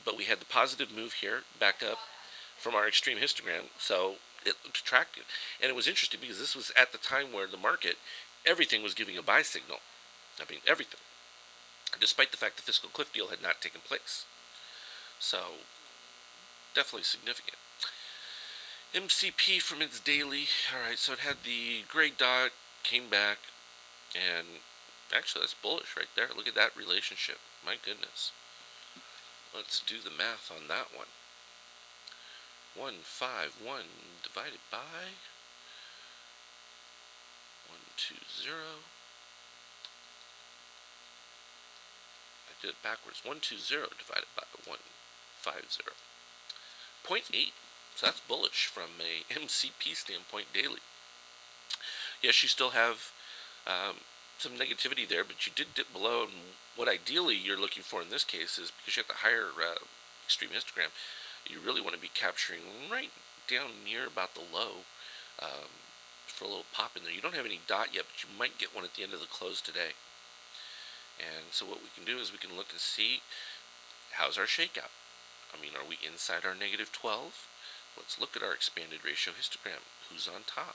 But we had the positive move here back up from our extreme histogram, so it looked attractive. And it was interesting because this was at the time where the market, everything was giving a buy signal. I mean, everything. Despite the fact the fiscal cliff deal had not taken place. So, definitely significant. MCP from its daily. Alright, so it had the gray dot, came back, and actually that's bullish right there. Look at that relationship. My goodness. Let's do the math on that one. 151 divided by 120. I did it backwards. 120 divided by 150. 0.8. So that's bullish from a MCP standpoint daily. Yes, you still have some negativity there, but you did dip below. And what ideally you're looking for in this case is, because you have the higher extreme histogram, you really want to be capturing right down near about the low for a little pop in there. You don't have any dot yet, but you might get one at the end of the close today. And so what we can do is we can look and see how's our shakeout. I mean, are we inside our negative 12? Let's look at our expanded ratio histogram. Who's on top?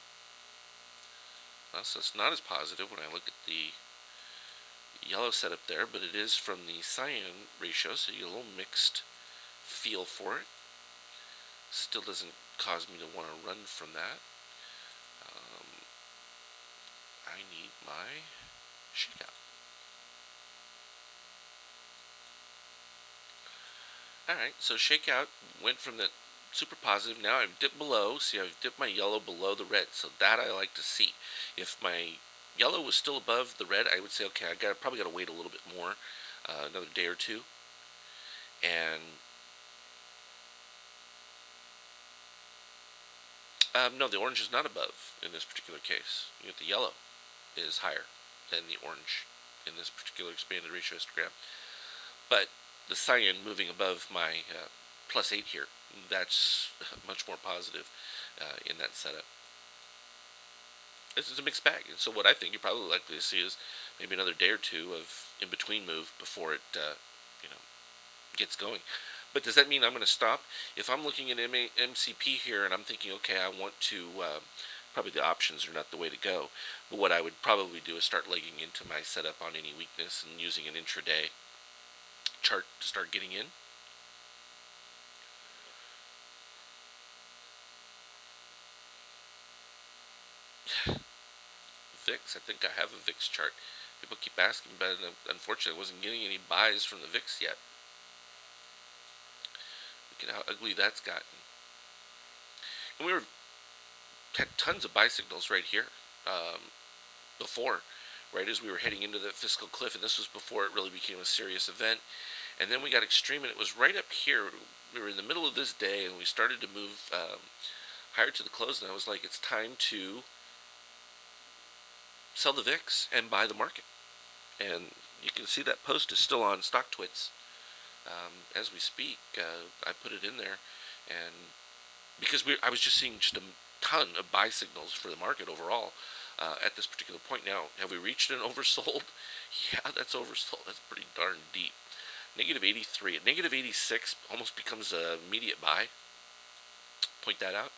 Well, so it's not as positive when I look at the yellow setup there, but it is from the cyan ratio, so you get a little mixed feel for it. Still doesn't cause me to want to run from that. I need my shakeout. Alright, so shakeout went from the super positive. Now I've dipped below. See, I've dipped my yellow below the red, so that I like to see. If my yellow was still above the red, I would say, okay, probably got to wait a little bit more another day or two, and no, the orange is not above in this particular case. The yellow is higher than the orange in this particular expanded ratio histogram. But the cyan moving above my +8 here, that's much more positive in that setup. This is a mixed bag. And so what I think you're probably likely to see is maybe another day or two of in-between move before it you know, gets going. But does that mean I'm going to stop? If I'm looking at MCP here and I'm thinking, okay, I want to, probably the options are not the way to go. But what I would probably do is start legging into my setup on any weakness and using an intraday chart to start getting in. VIX, I think I have a VIX chart. People keep asking about it, and unfortunately I wasn't getting any buys from the VIX yet. Look at how ugly that's gotten. And we had tons of buy signals right here before, right as we were heading into the fiscal cliff, and this was before it really became a serious event. And then we got extreme, and it was right up here. We were in the middle of this day, and we started to move higher to the close, and I was like, it's time to sell the VIX and buy the market. And you can see that post is still on StockTwits as we speak. I put it in there, and because I was just seeing just a ton of buy signals for the market overall at this particular point. Now, have we reached an oversold? Yeah, that's oversold. That's pretty darn deep. Negative 83. At negative 86 almost becomes an immediate buy. Point that out.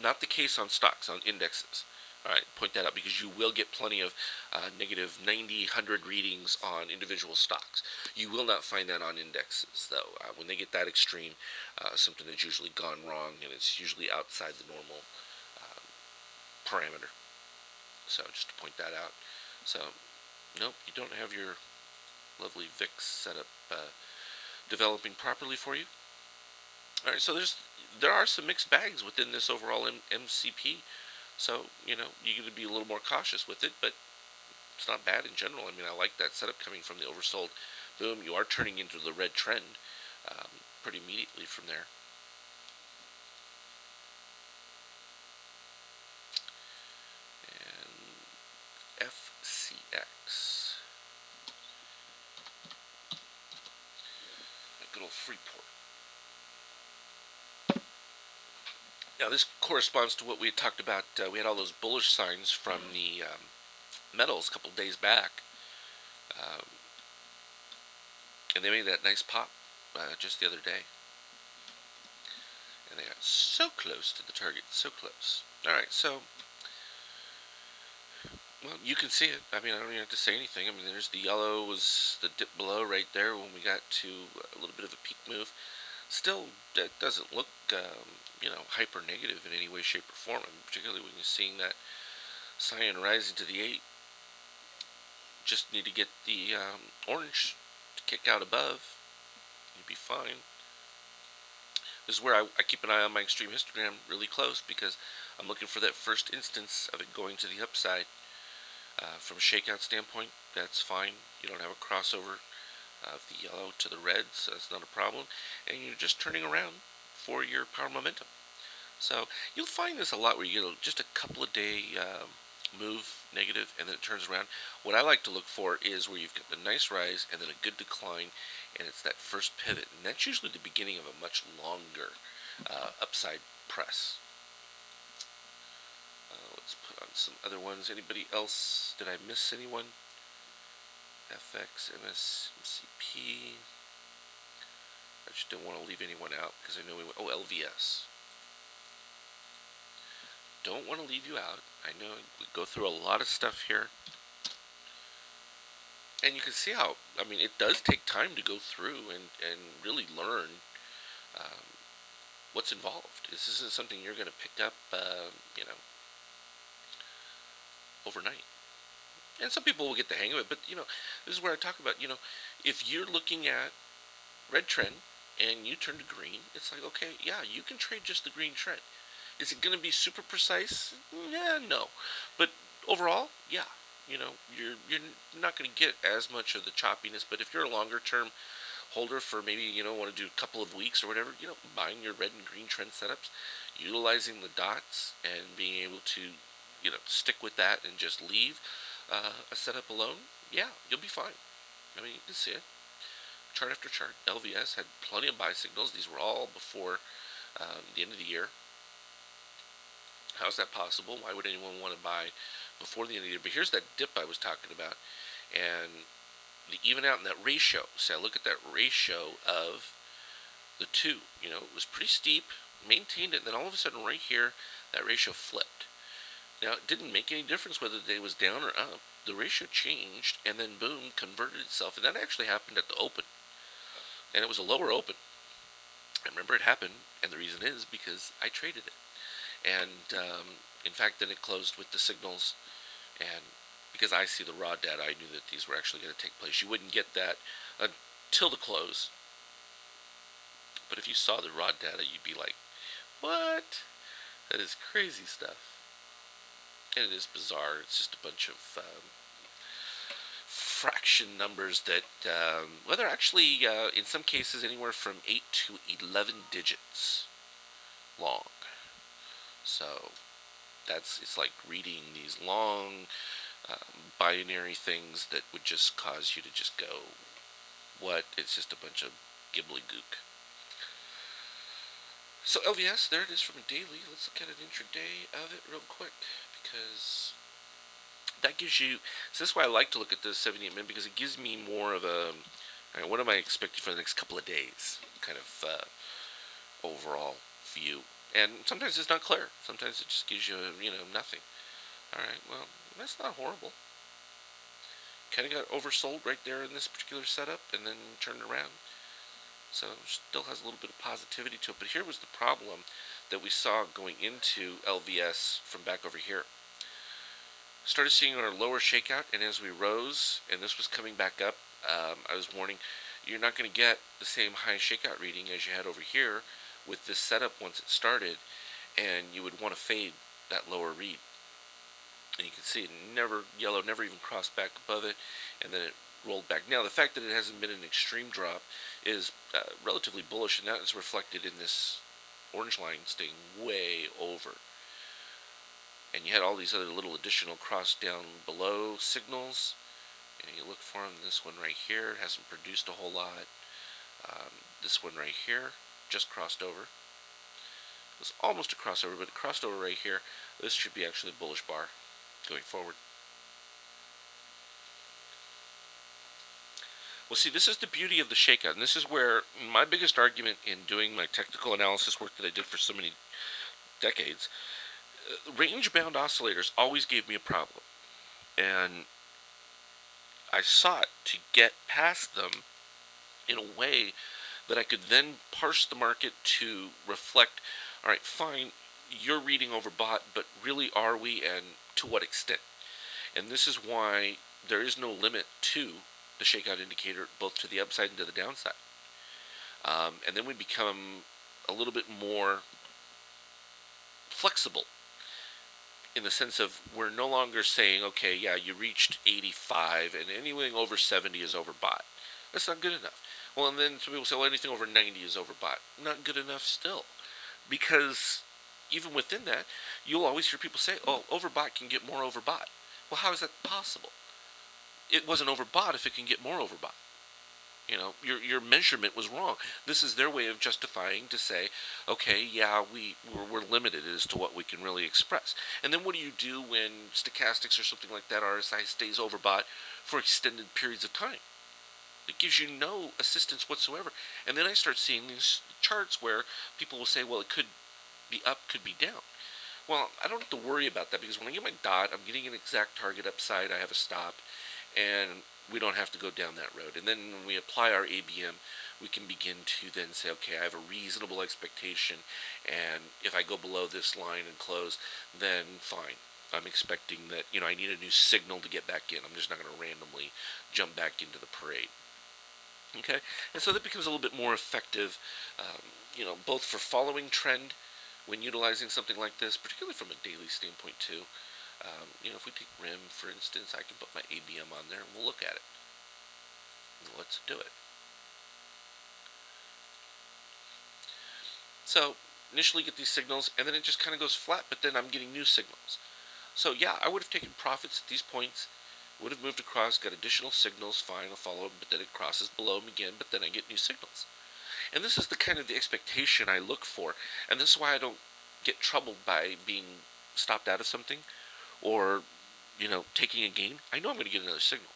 Not the case on stocks, on indexes. All right, point that out because you will get plenty of negative 90, 100 readings on individual stocks. You will not find that on indexes, though. When they get that extreme, something has usually gone wrong, and it's usually outside the normal parameter. So just to point that out. So, nope, you don't have your lovely VIX setup developing properly for you. All right, so there are some mixed bags within this overall MCP. So, you got to be a little more cautious with it, but it's not bad in general. I mean, I like that setup coming from the oversold. Boom, you are turning into the red trend pretty immediately from there. And FCX. Good old Freeport. Now, this corresponds to what we had talked about. We had all those bullish signs from the metals a couple days back. And they made that nice pop just the other day. And they got so close to the target, so close. Alright, so, well, you can see it. I mean, I don't even have to say anything. I mean, there's the yellow, was the dip below right there when we got to a little bit of a peak move. Still, that doesn't look, hyper negative in any way, shape, or form. I mean, particularly when you're seeing that cyan rising to the 8. Just need to get the orange to kick out above. You'd be fine. This is where I keep an eye on my extreme histogram really close because I'm looking for that first instance of it going to the upside. From a shakeout standpoint, that's fine. You don't have a crossover of the yellow to the red, so that's not a problem. And you're just turning around for your power momentum. So you'll find this a lot where you get just a couple of day move negative and then it turns around. What I like to look for is where you've got the nice rise and then a good decline, and it's that first pivot, and that's usually the beginning of a much longer upside press. Let's put on some other ones. Anybody else? Did I miss anyone? FX, MCP. I just don't want to leave anyone out because I know LVS. Don't want to leave you out. I know we go through a lot of stuff here. And you can see how, I mean, it does take time to go through and really learn what's involved. This isn't something you're going to pick up, overnight. And some people will get the hang of it, but, this is where I talk about, if you're looking at red trend and you turn to green, it's like, okay, yeah, you can trade just the green trend. Is it going to be super precise? Yeah, no. But overall, yeah. you're not going to get as much of the choppiness. But if you're a longer term holder for maybe want to do a couple of weeks or whatever, buying your red and green trend setups, utilizing the dots and being able to stick with that and just leave a setup alone, yeah, you'll be fine. I mean, you can see it chart after chart. LVS had plenty of buy signals. These were all before the end of the year. How's that possible? Why would anyone want to buy before the end of the year? But here's that dip I was talking about, and the even out in that ratio. So I look at that ratio of the two. It was pretty steep, maintained it, and then all of a sudden right here, that ratio flipped. Now, it didn't make any difference whether the day was down or up. The ratio changed, and then boom, converted itself. And that actually happened at the open. And it was a lower open. I remember it happened, and the reason is because I traded it. And in fact, then it closed with the signals. And because I see the raw data, I knew that these were actually going to take place. You wouldn't get that until the close. But if you saw the raw data, you'd be like, what? That is crazy stuff. And it is bizarre. It's just a bunch of fraction numbers that, well, they're actually, in some cases, anywhere from 8 to 11 digits long. So it's like reading these long binary things that would just cause you to just go, what? It's just a bunch of gibbly-gook. So LVS, there it is from a daily. Let's look at an intraday of it real quick, because that gives you, so that's why I like to look at the 78-minute, because it gives me more of a, what am I expecting for the next couple of days, kind of overall view. And sometimes it's not clear. Sometimes it just gives you, nothing. Alright, well, that's not horrible. Kind of got oversold right there in this particular setup, and then turned around. So it still has a little bit of positivity to it. But here was the problem that we saw going into LVS from back over here. Started seeing our lower shakeout, and as we rose, and this was coming back up, I was warning, you're not going to get the same high shakeout reading as you had over here with this setup once it started, and you would want to fade that lower read. And you can see it yellow never even crossed back above it, and then it rolled back. Now, the fact that it hasn't been an extreme drop is relatively bullish, and that is reflected in this orange line staying way over. And you had all these other little additional cross down below signals, and you look for them. This one right here hasn't produced a whole lot. This one right here just crossed over. It was almost a crossover, but it crossed over right here. This should be actually a bullish bar going forward. Well, see, this is the beauty of the shakeout, and this is where my biggest argument in doing my technical analysis work that I did for so many decades, range-bound oscillators always gave me a problem, and I sought to get past them in a way that I could then parse the market to reflect, all right, fine, you're reading overbought, but really are we, and to what extent? And this is why there is no limit to the shakeout indicator, both to the upside and to the downside. And then we become a little bit more flexible in the sense of we're no longer saying, okay, yeah, you reached 85 and anything over 70 is overbought. That's not good enough. Well, and then some people say, well, anything over 90 is overbought. Not good enough still. Because even within that, you'll always hear people say, oh, overbought can get more overbought. Well, how is that possible? It wasn't overbought if it can get more overbought. Your measurement was wrong. This is their way of justifying to say, okay, yeah, we're limited as to what we can really express. And then what do you do when stochastics or something like that, RSI, stays overbought for extended periods of time? It gives you no assistance whatsoever. And then I start seeing these charts where people will say, well, it could be up, could be down. Well, I don't have to worry about that because when I get my dot, I'm getting an exact target upside, I have a stop, and we don't have to go down that road. And then when we apply our ABM, we can begin to then say, okay, I have a reasonable expectation, and if I go below this line and close, then fine. I'm expecting that, I need a new signal to get back in. I'm just not going to randomly jump back into the parade. Okay? And so that becomes a little bit more effective, both for following trend when utilizing something like this, particularly from a daily standpoint too. If we take RIM, for instance, I can put my ABM on there and we'll look at it. Let's do it. So initially get these signals, and then it just kind of goes flat, but then I'm getting new signals. So yeah, I would have taken profits at these points, would have moved across, got additional signals, fine, I'll follow them, but then it crosses below them again, but then I get new signals. And this is the kind of the expectation I look for, and this is why I don't get troubled by being stopped out of something, or, taking a gain. I know I'm going to get another signal.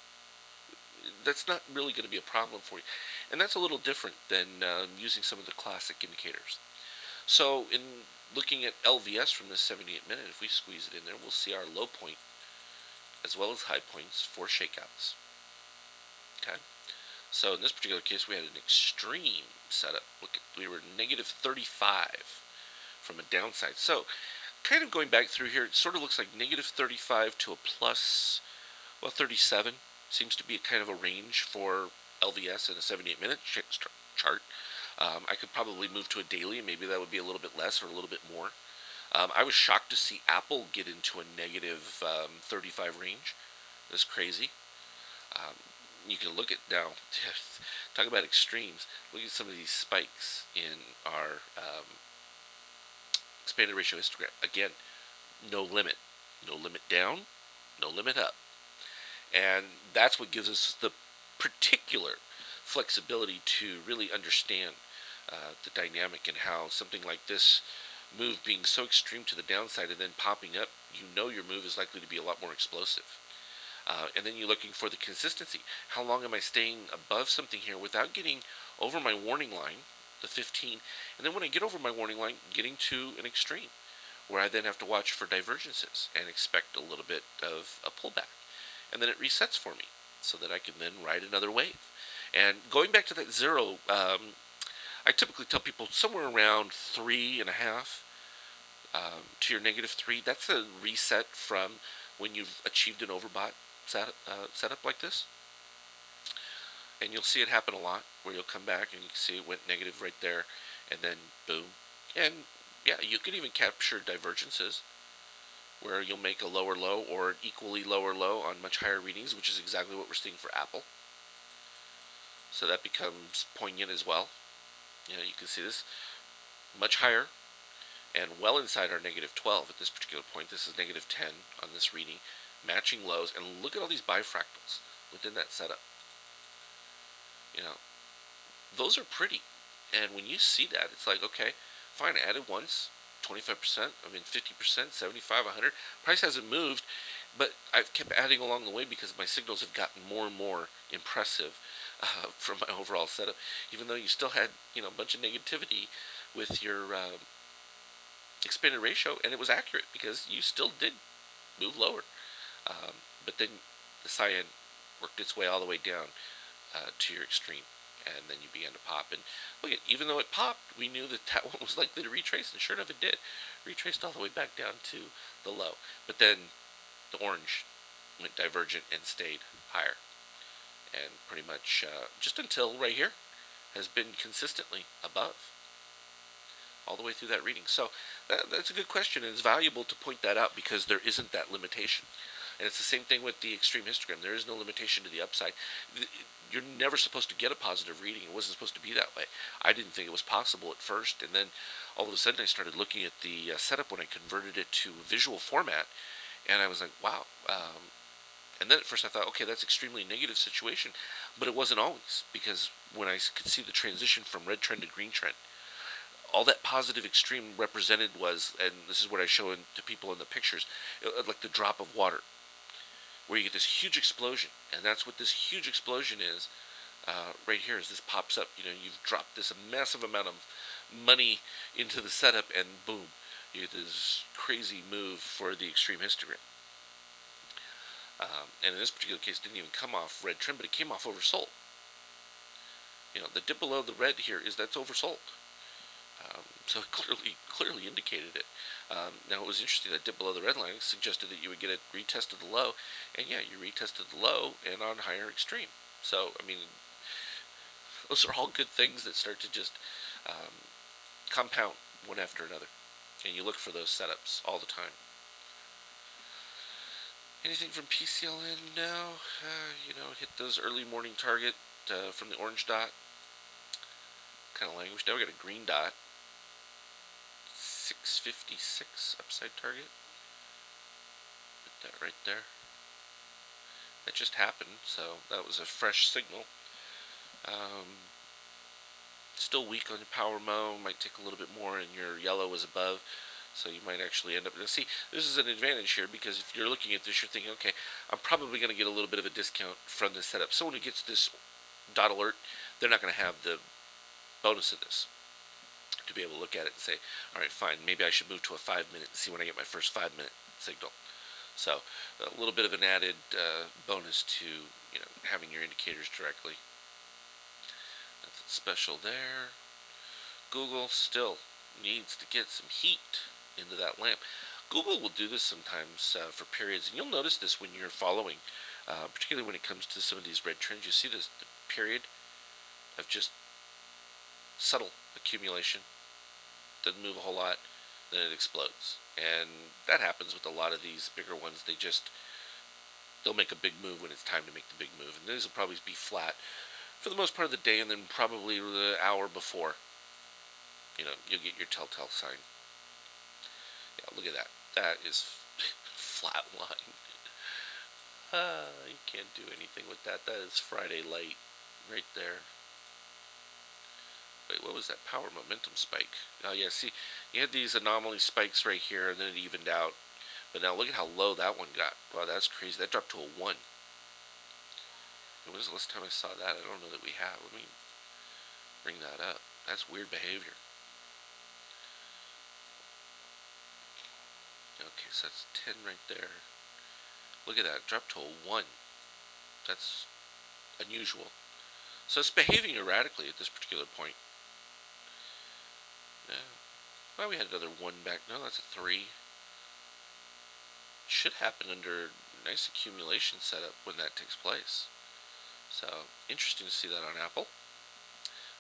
That's not really going to be a problem for you. And that's a little different than using some of the classic indicators. So in looking at LVS from this 78 minute, if we squeeze it in there, we'll see our low point as well as high points for shakeouts. Okay. So in this particular case, we had an extreme setup. We were negative 35 from a downside. So kind of going back through here, it sort of looks like negative 35 to a plus, 37 seems to be kind of a range for LVS in a 78 minute chart. I could probably move to a daily, and maybe that would be a little bit less or a little bit more. I was shocked to see Apple get into a negative 35 range. That's crazy. Um, you can look at now, talk about extremes. Look at some of these spikes in our expanded ratio histogram. Again, no limit. No limit down, no limit up. And that's what gives us the particular flexibility to really understand the dynamic and how something like this move being so extreme to the downside and then popping up, your move is likely to be a lot more explosive. And then you're looking for the consistency. How long am I staying above something here without getting over my warning line, the 15, and then when I get over my warning line, getting to an extreme, where I then have to watch for divergences and expect a little bit of a pullback. And then it resets for me so that I can then ride another wave. And going back to that zero, I typically tell people somewhere around 3.5 to your negative 3. That's a reset from when you've achieved an overbought setup like this. And you'll see it happen a lot, where you'll come back and you can see it went negative right there, and then boom. And yeah, you can even capture divergences, where you'll make a lower low or an equally lower low on much higher readings, which is exactly what we're seeing for Apple. So that becomes poignant as well. You can see this much higher and well inside our negative 12 at this particular point. This is negative 10 on this reading, matching lows. And look at all these bifractals within that setup. Those are pretty. And when you see that, it's like, okay, fine, I added once, 25%, 50%, 75, 100. Price hasn't moved, but I've kept adding along the way because my signals have gotten more and more impressive from my overall setup. Even though you still had, a bunch of negativity with your expanded ratio, and it was accurate because you still did move lower. But then the cyan worked its way all the way down to your extreme, and then you began to pop. And look at, even though it popped, we knew that one was likely to retrace, and sure enough, it did. Retraced all the way back down to the low. But then the orange went divergent and stayed higher, and pretty much just until right here has been consistently above all the way through that reading. So that's a good question, and it's valuable to point that out because there isn't that limitation. And it's the same thing with the extreme histogram. There is no limitation to the upside. You're never supposed to get a positive reading. It wasn't supposed to be that way. I didn't think it was possible at first, and then all of a sudden I started looking at the setup when I converted it to visual format, and I was like, wow. And then at first I thought, okay, that's extremely negative situation, but it wasn't always, because when I could see the transition from red trend to green trend, all that positive extreme represented was, and this is what I show to people in the pictures, like the drop of water, where you get this huge explosion, and that's what this huge explosion is right here. As this pops up, you've dropped this massive amount of money into the setup, and boom, you get this crazy move for the extreme histogram. And in this particular case, it didn't even come off red trend, but it came off oversold. The dip below the red here that's oversold. So it clearly indicated it. Now it was interesting that dip below the red line suggested that you would get a retest of the low, and yeah, you retested the low and on higher extreme. So those are all good things that start to just compound one after another, and you look for those setups all the time. Anything from PCLN? No. Hit those early morning target from the orange dot. Kind of language. Now we got a green dot. 656 upside target. Put that right there. That just happened, so that was a fresh signal. Still weak on your power mo. Might take a little bit more, and your yellow is above. So you might actually end up. Now see, this is an advantage here because if you're looking at this, you're thinking, okay, I'm probably going to get a little bit of a discount from this setup. Someone who gets this dot alert, they're not going to have the bonus of this to be able to look at it and say, all right, fine, maybe I should move to a 5-minute and see when I get my first 5-minute signal. So a little bit of an added bonus to having your indicators directly. Nothing special there. Google still needs to get some heat into that lamp. Google will do this sometimes for periods, and you'll notice this when you're following, particularly when it comes to some of these red trends. You see this the period of just subtle accumulation, doesn't move a whole lot, then it explodes, and that happens with a lot of these bigger ones. They'll make a big move when it's time to make the big move, and these will probably be flat for the most part of the day, and then probably the hour before, you'll get your telltale sign. Yeah, look at that. That is flat line. You can't do anything with that. That is Friday light right there. Wait, what was that? Power momentum spike. Oh yeah, see, you had these anomaly spikes right here, and then it evened out. But now look at how low that one got. Wow, that's crazy. That dropped to a 1. When was the last time I saw that? I don't know that we have. Let me bring that up. That's weird behavior. Okay, so that's 10 right there. Look at that. It dropped to a 1. That's unusual. So it's behaving erratically at this particular point. Yeah. Well, we had another 1 back. No, that's a 3. Should happen under nice accumulation setup when that takes place. So interesting to see that on Apple,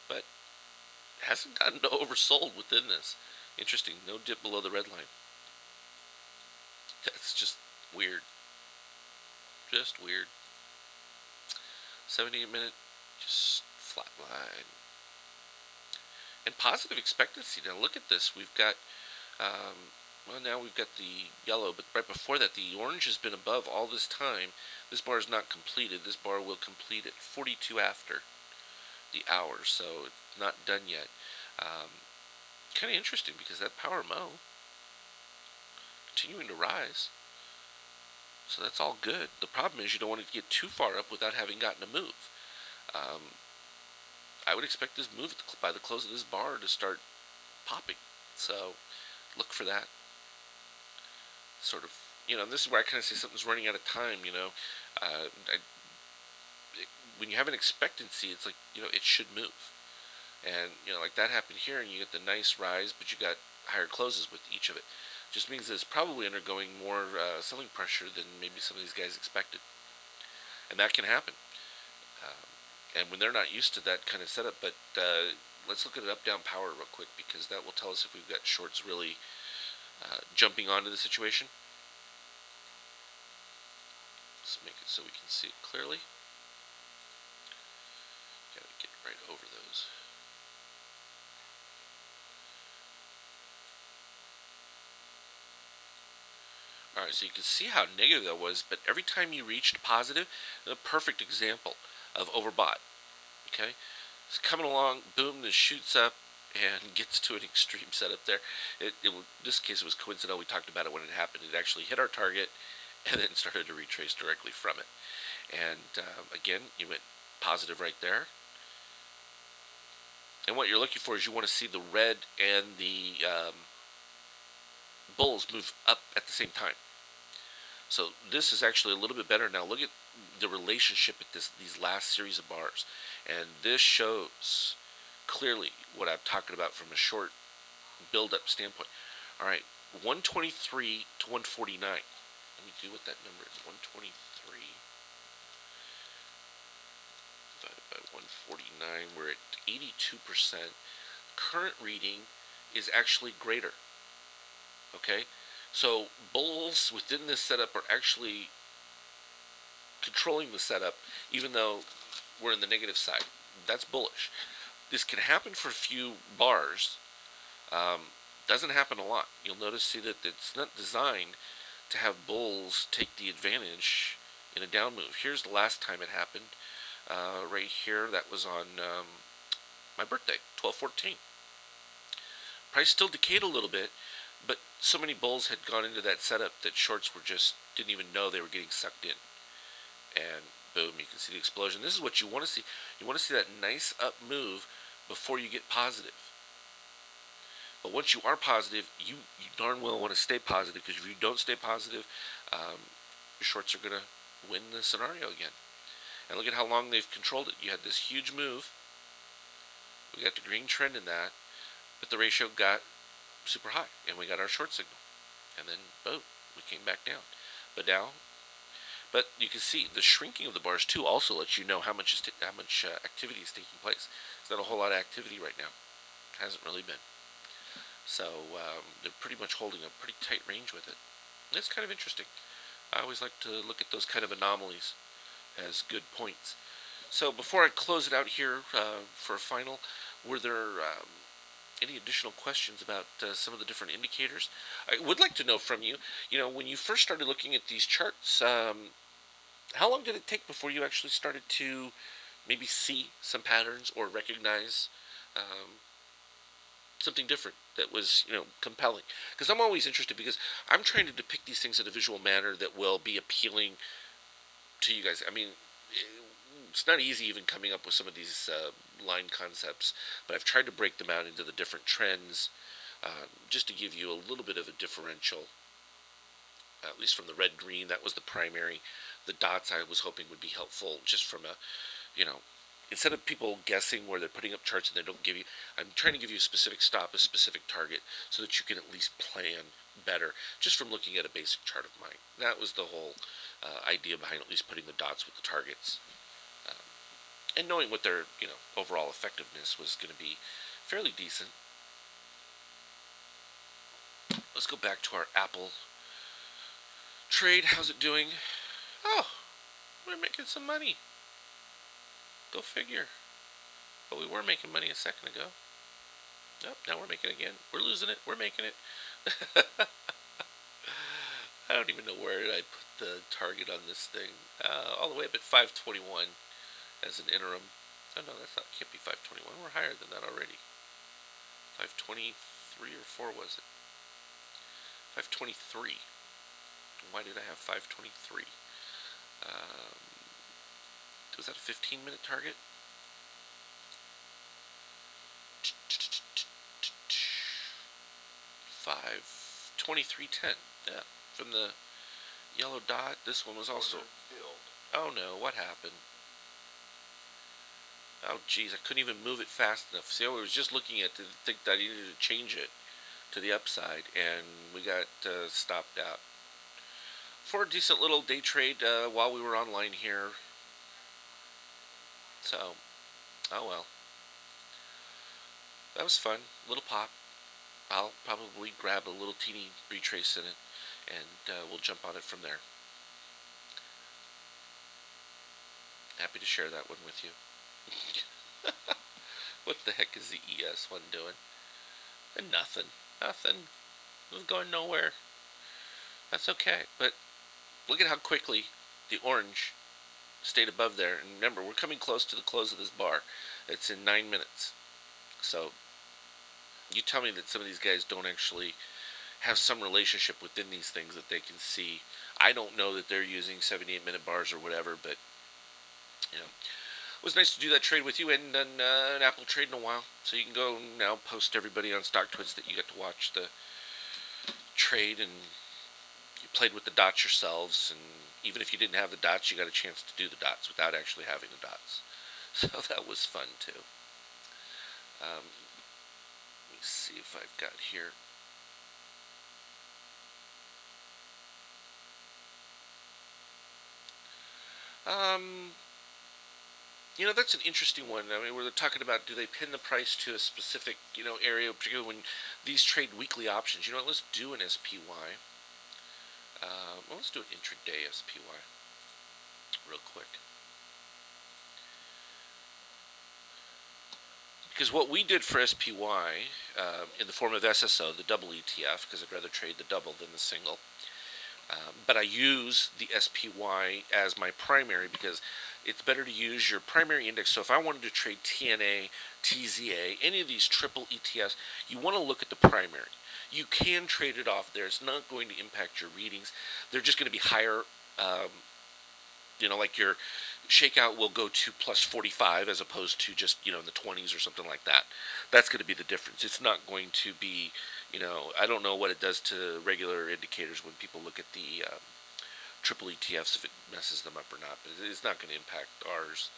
but it hasn't gotten oversold within this. Interesting, no dip below the red line. That's just weird. Just weird. 78-minute, just flat line. And positive expectancy. Now look at this. We've got now we've got the yellow, but right before that, the orange has been above all this time. This bar is not completed. This bar will complete at 42 after the hour, so it's not done yet. Kind of interesting because that power mo continuing to rise. So that's all good. The problem is you don't want it to get too far up without having gotten a move. I would expect this move by the close of this bar to start popping. So look for that. Sort of, this is where I kind of say something's running out of time. When you have an expectancy, it's like, it should move. And, like that happened here, and you get the nice rise, but you got higher closes with each of it. Just means that it's probably undergoing more selling pressure than maybe some of these guys expected. And that can happen. And when they're not used to that kind of setup, but let's look at it up-down power real quick, because that will tell us if we've got shorts really jumping onto the situation. Let's make it so we can see it clearly. Gotta get right over those. Alright, so you can see how negative that was, but every time you reached positive, a perfect example of overbought. Okay? It's coming along, boom, this shoots up and gets to an extreme setup there. In this case, it was coincidental. We talked about it when it happened. It actually hit our target and then started to retrace directly from it. And again, you went positive right there. And what you're looking for is you want to see the red and the bulls move up at the same time. So this is actually a little bit better. Now look at the relationship at these last series of bars. And this shows clearly what I'm talking about from a short build-up standpoint. All right, 123 to 149. Let me do what that number is. 123 divided by 149. We're at 82%. Current reading is actually greater. Okay, so bulls within this setup are actually controlling the setup, even though we're in the negative side. That's bullish. This can happen for a few bars. Um, doesn't happen a lot. You'll notice, see, that it's not designed to have bulls take the advantage in a down move. Here's the last time it happened. Right here, that was on my birthday, 12/14. Price still decayed a little bit, but so many bulls had gone into that setup that shorts were just didn't even know they were getting sucked in. And boom, you can see the explosion. This is what you want to see. You want to see that nice up move before you get positive. But once you are positive, you darn well want to stay positive, because if you don't stay positive, your shorts are going to win the scenario again. And look at how long they've controlled it. You had this huge move. We got the green trend in that, but the ratio got super high, and we got our short signal. And then, boom, we came back down. But you can see the shrinking of the bars too also lets you know how much activity is taking place. There's not a whole lot of activity right now. Hasn't really been. So they're pretty much holding a pretty tight range with it. It's kind of interesting. I always like to look at those kind of anomalies as good points. So before I close it out here for a final, were there any additional questions about some of the different indicators? I would like to know from you, when you first started looking at these charts, how long did it take before you actually started to maybe see some patterns or recognize something different that was, compelling? Because I'm always interested, because I'm trying to depict these things in a visual manner that will be appealing to you guys. I mean, it's not easy even coming up with some of these line concepts, but I've tried to break them out into the different trends, just to give you a little bit of a differential, at least from the red-green. That was the primary. The dots I was hoping would be helpful, just from a, instead of people guessing where they're putting up charts and they don't give you, I'm trying to give you a specific stop, a specific target, so that you can at least plan better, just from looking at a basic chart of mine. That was the whole idea behind at least putting the dots with the targets. And knowing what their, overall effectiveness was going to be fairly decent. Let's go back to our Apple trade. How's it doing? Oh, we're making some money. Go figure. But we were making money a second ago. Nope, now we're making it again. We're losing it. We're making it. I don't even know where I put the target on this thing. All the way up at 521 as an interim. Oh no, that's not. Can't be 521. We're higher than that already. 523 or 4 was it? 523. Why did I have 523? Was that a 15-minute target? 523.10. Yeah, from the yellow dot. This one was also. Oh no, what happened? Oh geez, I couldn't even move it fast enough. See, I was just looking at it to think that I needed to change it to the upside, and we got stopped out. For a decent little day trade while we were online here. So, oh well. That was fun. Little pop. I'll probably grab a little teeny retrace in it, and we'll jump on it from there. Happy to share that one with you. What the heck is the ES one doing? Nothing. Nothing. It was going nowhere. That's okay. But look at how quickly the orange stayed above there. And remember, we're coming close to the close of this bar. It's in 9 minutes. So you tell me that some of these guys don't actually have some relationship within these things that they can see. I don't know that they're using 78-minute bars or whatever, but it was nice to do that trade with you. And done an Apple trade in a while, so you can go now post everybody on StockTwits that you got to watch the trade, and you played with the dots yourselves. And even if you didn't have the dots, you got a chance to do the dots without actually having the dots. So that was fun too. Let me see if I've got here. That's an interesting one. I mean, we're talking about, do they pin the price to a specific, area, particularly when these trade weekly options. Let's do an SPY. Let's do an intraday SPY. real quick. Because what we did for SPY in the form of SSO, the double ETF, because I'd rather trade the double than the single. But I use the SPY as my primary because it's better to use your primary index. So if I wanted to trade TNA, TZA, any of these triple ETFs, you want to look at the primary. You can trade it off there. It's not going to impact your readings. They're just going to be higher. Like your shakeout will go to plus 45 as opposed to just, in the 20s or something like that. That's going to be the difference. It's not going to be, I don't know what it does to regular indicators when people look at the triple ETFs, if it messes them up or not, but it's not going to impact ours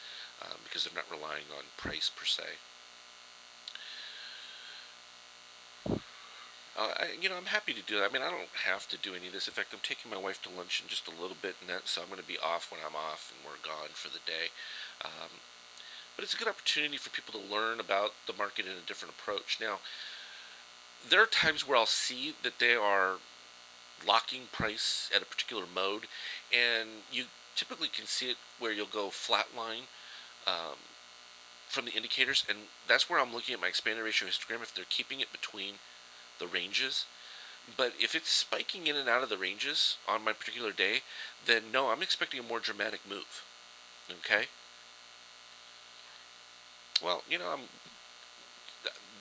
because they're not relying on price per se. I'm happy to do that. I mean, I don't have to do any of this. In fact, I'm taking my wife to lunch in just a little bit, so I'm going to be off when I'm off, and we're gone for the day. But it's a good opportunity for people to learn about the market in a different approach. Now, there are times where I'll see that they are locking price at a particular mode, and you typically can see it where you'll go flatline from the indicators, and that's where I'm looking at my expanded ratio histogram if they're keeping it between the ranges. But if it's spiking in and out of the ranges on my particular day, then no, I'm expecting a more dramatic move. Okay? Well,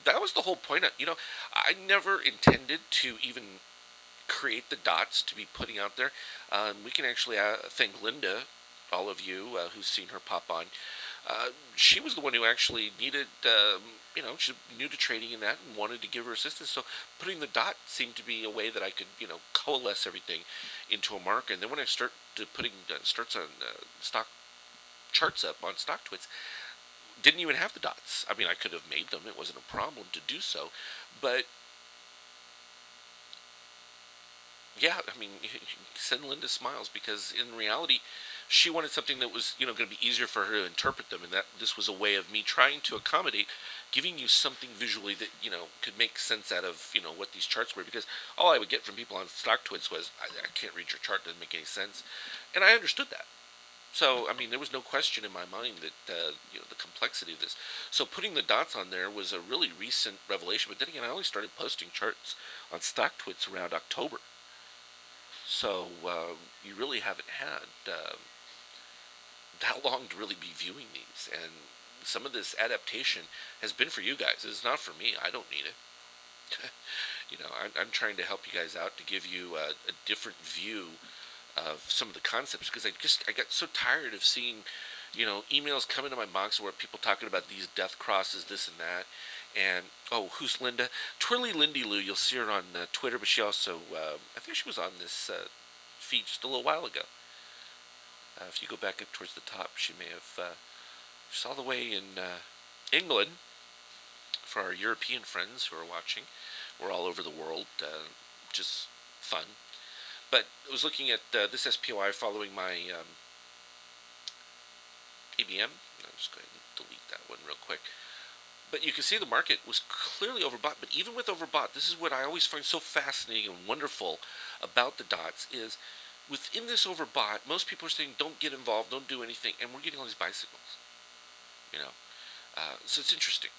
that was the whole point of, I never intended to even create the dots to be putting out there. We can actually thank Linda, all of you who's seen her pop on. She was the one who actually needed, she's new to trading in that and wanted to give her assistance. So putting the dot seemed to be a way that I could, coalesce everything into a marker. And then when I start to putting starts on stock charts up on StockTwits, didn't even have the dots. I mean, I could have made them. It wasn't a problem to do so. But yeah, I mean, send Linda smiles because in reality, she wanted something that was, going to be easier for her to interpret them, and that this was a way of me trying to accommodate, giving you something visually that, could make sense out of, what these charts were, because all I would get from people on StockTwits was, I can't read your chart, doesn't make any sense, and I understood that. So, I mean, there was no question in my mind that, the complexity of this. So putting the dots on there was a really recent revelation, but then again, I only started posting charts on StockTwits around October. So you really haven't had that long to really be viewing these, and some of this adaptation has been for you guys. It's not for me. I don't need it. I'm trying to help you guys out to give you a different view of some of the concepts because I got so tired of seeing emails come into my box where people talking about these death crosses, this and that. And, who's Linda? Twirly Lindy Lou, you'll see her on Twitter, but she also, I think she was on this feed just a little while ago. If you go back up towards the top, she may have, she's all the way in England. For our European friends who are watching, we're all over the world, just fun. But I was looking at this SPY following my ABM. I'm just going to delete that one real quick. But you can see the market was clearly overbought. But even with overbought, this is what I always find so fascinating and wonderful about the dots is within this overbought, most people are saying don't get involved, don't do anything, and we're getting all these buy signals. So it's interesting.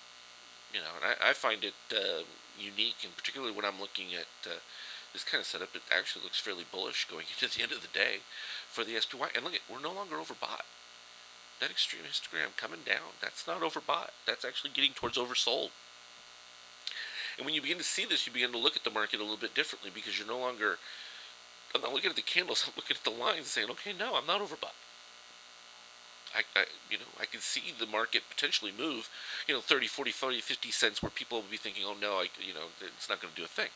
And I find it unique, and particularly when I'm looking at this kind of setup, it actually looks fairly bullish going into the end of the day for the SPY. And look, we're no longer overbought. That extreme histogram coming down, that's not overbought. That's actually getting towards oversold. And when you begin to see this, you begin to look at the market a little bit differently because you're no longer, I'm not looking at the candles, I'm looking at the lines and saying, okay, no, I'm not overbought. I can see the market potentially move, 30, 40, 40, 50 cents where people will be thinking, oh no, it's not going to do a thing.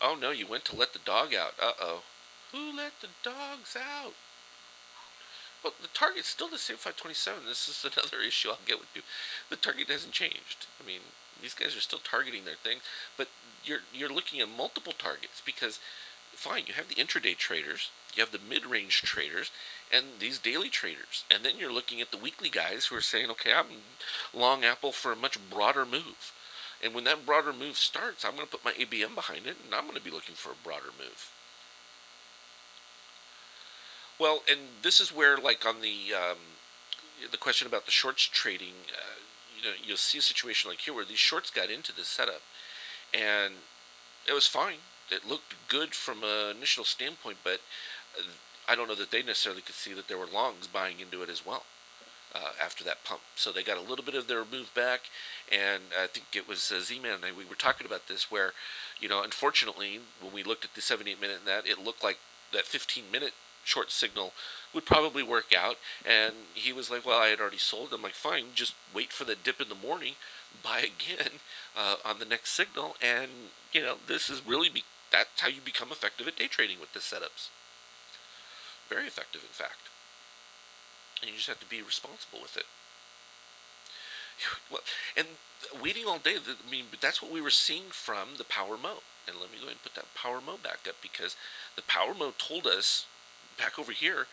Oh no, you went to let the dog out. Uh-oh. Who let the dogs out? Well, the target's still the same 527. This is another issue I'll get with you. The target hasn't changed. I mean, these guys are still targeting their thing, but you're looking at multiple targets because, fine, you have the intraday traders, you have the mid-range traders, and these daily traders. And then you're looking at the weekly guys who are saying, okay, I'm long Apple for a much broader move. And when that broader move starts, I'm going to put my ABM behind it, and I'm going to be looking for a broader move. Well, and this is where, like, on the question about the shorts trading, you'll see a situation like here where these shorts got into this setup, and it was fine. It looked good from an initial standpoint, but uh, I don't know that they necessarily could see that there were longs buying into it as well after that pump. So they got a little bit of their move back, and I think it was Z-Man and I, we were talking about this where, unfortunately, when we looked at the 78-minute and that, it looked like that 15-minute short signal would probably work out, and he was like, well, I had already sold. I'm like, fine, just wait for the dip in the morning, buy again on the next signal, and, this is really, that's how you become effective at day trading with the setups. Very effective, in fact. And you just have to be responsible with it. Well, and waiting all day, I mean, that's what we were seeing from the Power Mo. And let me go ahead and put that Power Mo back up, because the Power Mo told us back over here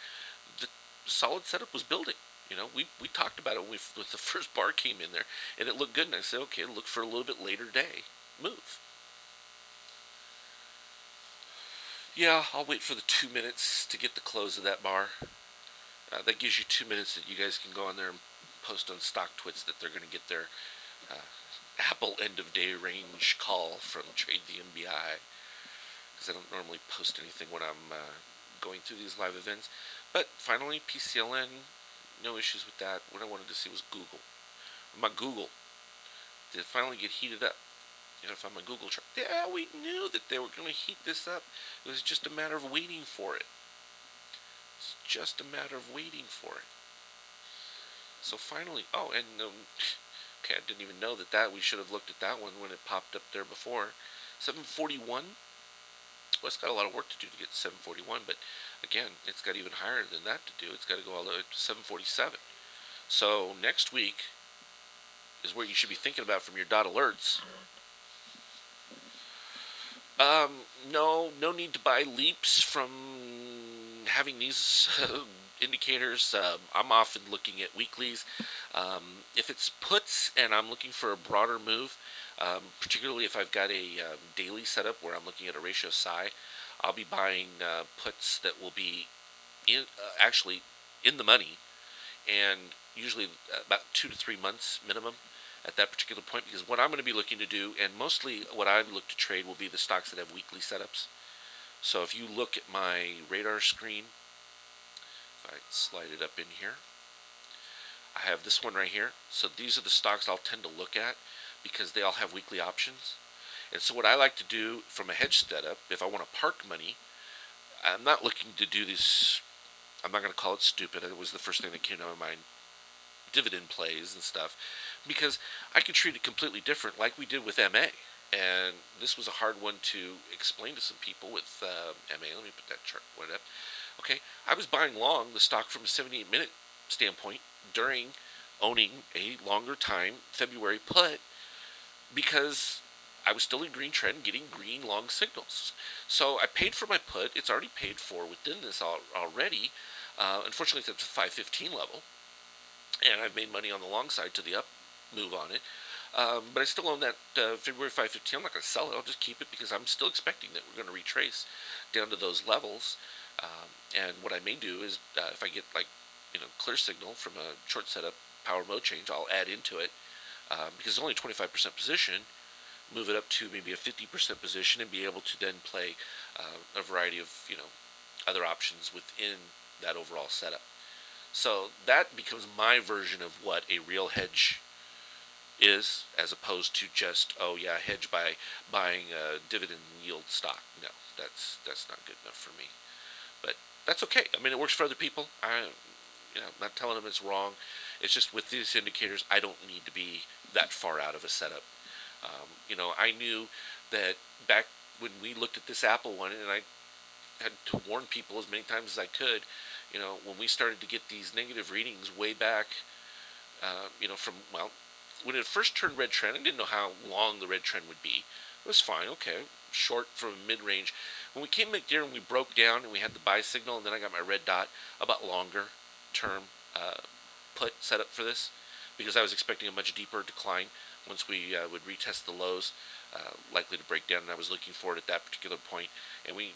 the solid setup was building. We talked about it when the first bar came in there, and it looked good. And I said, okay, look for a little bit later day move. Yeah, I'll wait for the 2 minutes to get the close of that bar. That gives you 2 minutes that you guys can go on there and post on stock twits that they're going to get their uh, Apple end of day range call from Trade the MBI, because I don't normally post anything when I'm going through these live events. But finally, PCLN, no issues with that. What I wanted to see was Google. My Google did it finally get heated up. If I'm a Google chart, yeah, we knew that they were going to heat this up. It was just a matter of waiting for it. It's just a matter of waiting for it. So finally, oh, and okay, I didn't even know that we should have looked at that one when it popped up there before. 741. Well, it's got a lot of work to do to get to 741, but again, it's got even higher than that to do. It's got to go all the way up to 747. So next week is where you should be thinking about from your dot alerts. No need to buy leaps from having these indicators. I'm often looking at weeklies. If it's puts and I'm looking for a broader move, particularly if I've got a daily setup where I'm looking at a ratio psi, I'll be buying puts that will be actually in the money, and usually about 2 to 3 months minimum at that particular point, because what I'm going to be looking to do, and mostly what I look to trade, will be the stocks that have weekly setups. So if you look at my radar screen, if I slide it up in here, I have this one right here. So these are the stocks I'll tend to look at because they all have weekly options. And so what I like to do from a hedge setup, if I want to park money, I'm not looking to do this, I'm not going to call it stupid. It was the first thing that came to my mind. Dividend plays and stuff, because I can treat it completely different, like we did with MA. And this was a hard one to explain to some people with MA. Let me put that chart one up. Okay, I was buying long the stock from a 78-minute standpoint during owning a longer time February put, because I was still in green trend, getting green long signals. So I paid for my put. It's already paid for within this already. Unfortunately, it's at the 515 level, and I've made money on the long side to the up move on it. But I still own that February 515. I'm not going to sell it. I'll just keep it because I'm still expecting that we're going to retrace down to those levels. And what I may do is, if I get clear signal from a short setup power mode change, I'll add into it, because it's only 25% position. Move it up to maybe a 50% position and be able to then play a variety of other options within that overall setup. So that becomes my version of what a real hedge is, as opposed to just, oh yeah, hedge by buying a dividend yield stock. No, that's not good enough for me. But that's okay. I mean, it works for other people. I'm not telling them it's wrong. It's just with these indicators, I don't need to be that far out of a setup. I knew that back when we looked at this Apple one, and I had to warn people as many times as I could, when we started to get these negative readings way back, when it first turned red trend, I didn't know how long the red trend would be. It was fine, okay, short from mid-range. When we came back here and we broke down and we had the buy signal, and then I got my red dot about longer term put set up for this, because I was expecting a much deeper decline once we would retest the lows, likely to break down, and I was looking for it at that particular point. And we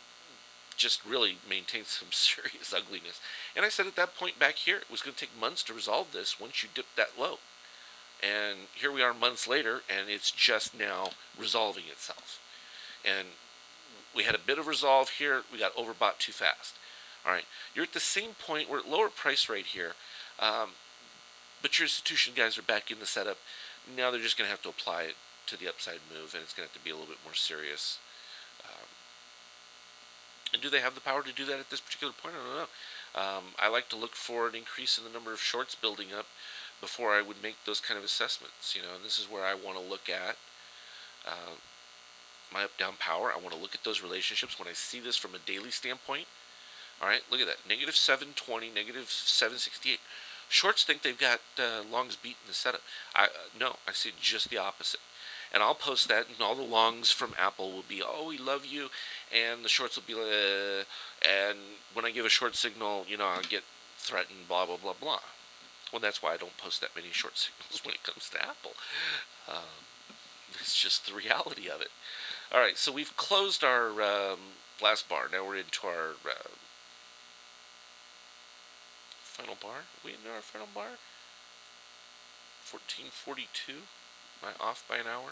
just really maintained some serious ugliness. And I said at that point back here, it was going to take months to resolve this once you dip that low. And here we are months later, and it's just now resolving itself. And we had a bit of resolve here. We got overbought too fast. All right, you're at the same point. We're at lower price right here, um, but your institution guys are back in the setup. Now they're just going to have to apply it to the upside move, and it's going to have to be a little bit more serious. Um, and do they have the power to do that at this particular point? I don't know. I like to look for an increase in the number of shorts building up before I would make those kind of assessments. And this is where I want to look at uh, my up-down power. I want to look at those relationships when I see this from a daily standpoint. All right, look at that. Negative 720, negative 768. Shorts think they've got longs beat in the setup. No, I see just the opposite. And I'll post that, and all the longs from Apple will be, oh, we love you, and the shorts will be, and when I give a short signal, I'll get threatened, blah, blah, blah, blah. Well, that's why I don't post that many short signals when it comes to Apple. It's just the reality of it. All right, so we've closed our last bar. Now we're into our final bar. Are we into our final bar? 1442. Am I off by an hour?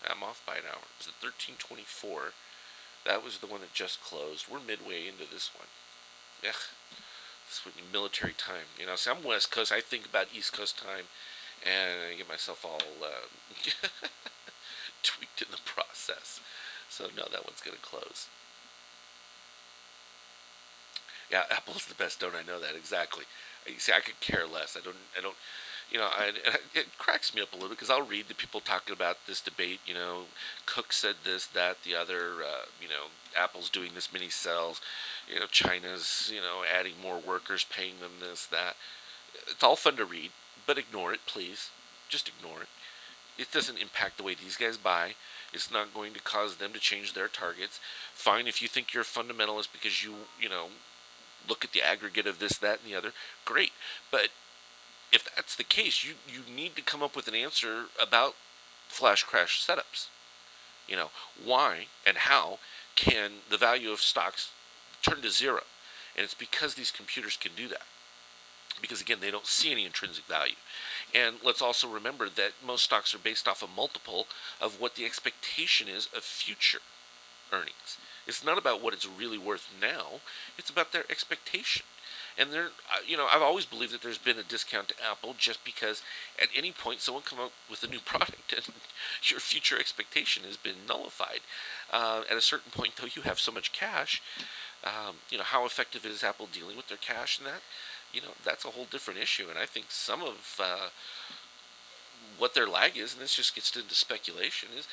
I'm off by an hour. It was at 1324. That was the one that just closed. We're midway into this one. Ugh. This would be military time. See, I'm West Coast. I think about East Coast time, and I get myself all tweaked in the process. So no, that one's going to close. Yeah, Apple's the best. Don't I know that exactly? You see, I could care less. I don't. It cracks me up a little because I'll read the people talking about this debate. Cook said this, that, the other. Apple's doing this many cells. China's adding more workers, paying them this, that. It's all fun to read, but ignore it, please. Just ignore it. It doesn't impact the way these guys buy. It's not going to cause them to change their targets. Fine if you think you're a fundamentalist because you look at the aggregate of this, that, and the other. Great, but if that's the case, you need to come up with an answer about flash crash setups. Why and how can the value of stocks turn to zero? And it's because these computers can do that. Because again, they don't see any intrinsic value. And let's also remember that most stocks are based off a multiple of what the expectation is of future earnings. It's not about what it's really worth now. It's about their expectation. And I've always believed that there's been a discount to Apple just because at any point someone come up with a new product and your future expectation has been nullified. At a certain point, though, you have so much cash. How effective is Apple dealing with their cash and that? That's a whole different issue. And I think some of what their lag is, and this just gets into speculation, is,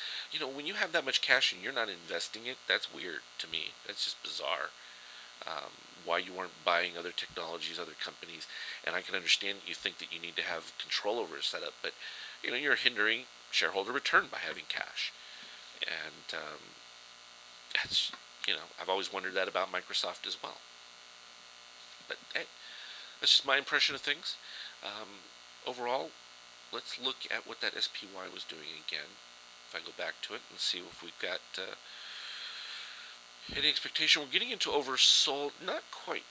when you have that much cash and you're not investing it, that's weird to me. That's just bizarre. Why you aren't buying other technologies, other companies, and I can understand that you think that you need to have control over a setup, but you're hindering shareholder return by having cash, and that's I've always wondered that about Microsoft as well. But hey, that's just my impression of things. Overall, let's look at what that SPY was doing again. If I go back to it and see if we've got any expectation. We're getting into oversold. Not quite.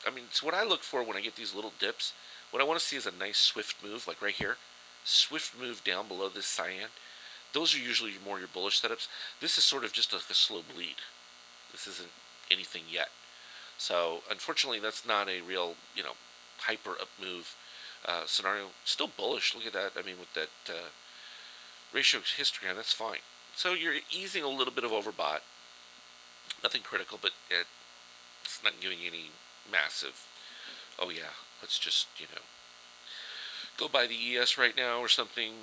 It's what I look for when I get these little dips. What I want to see is a nice swift move, like right here. Swift move down below this cyan. Those are usually more your bullish setups. This is sort of just like a slow bleed. This isn't anything yet. So, unfortunately, that's not a real, hyper up move scenario. Still bullish. Look at that. With that ratio histogram, that's fine. So you're easing a little bit of overbought. Nothing critical, but it's not giving any massive, oh yeah, let's just, go buy the ES right now or something.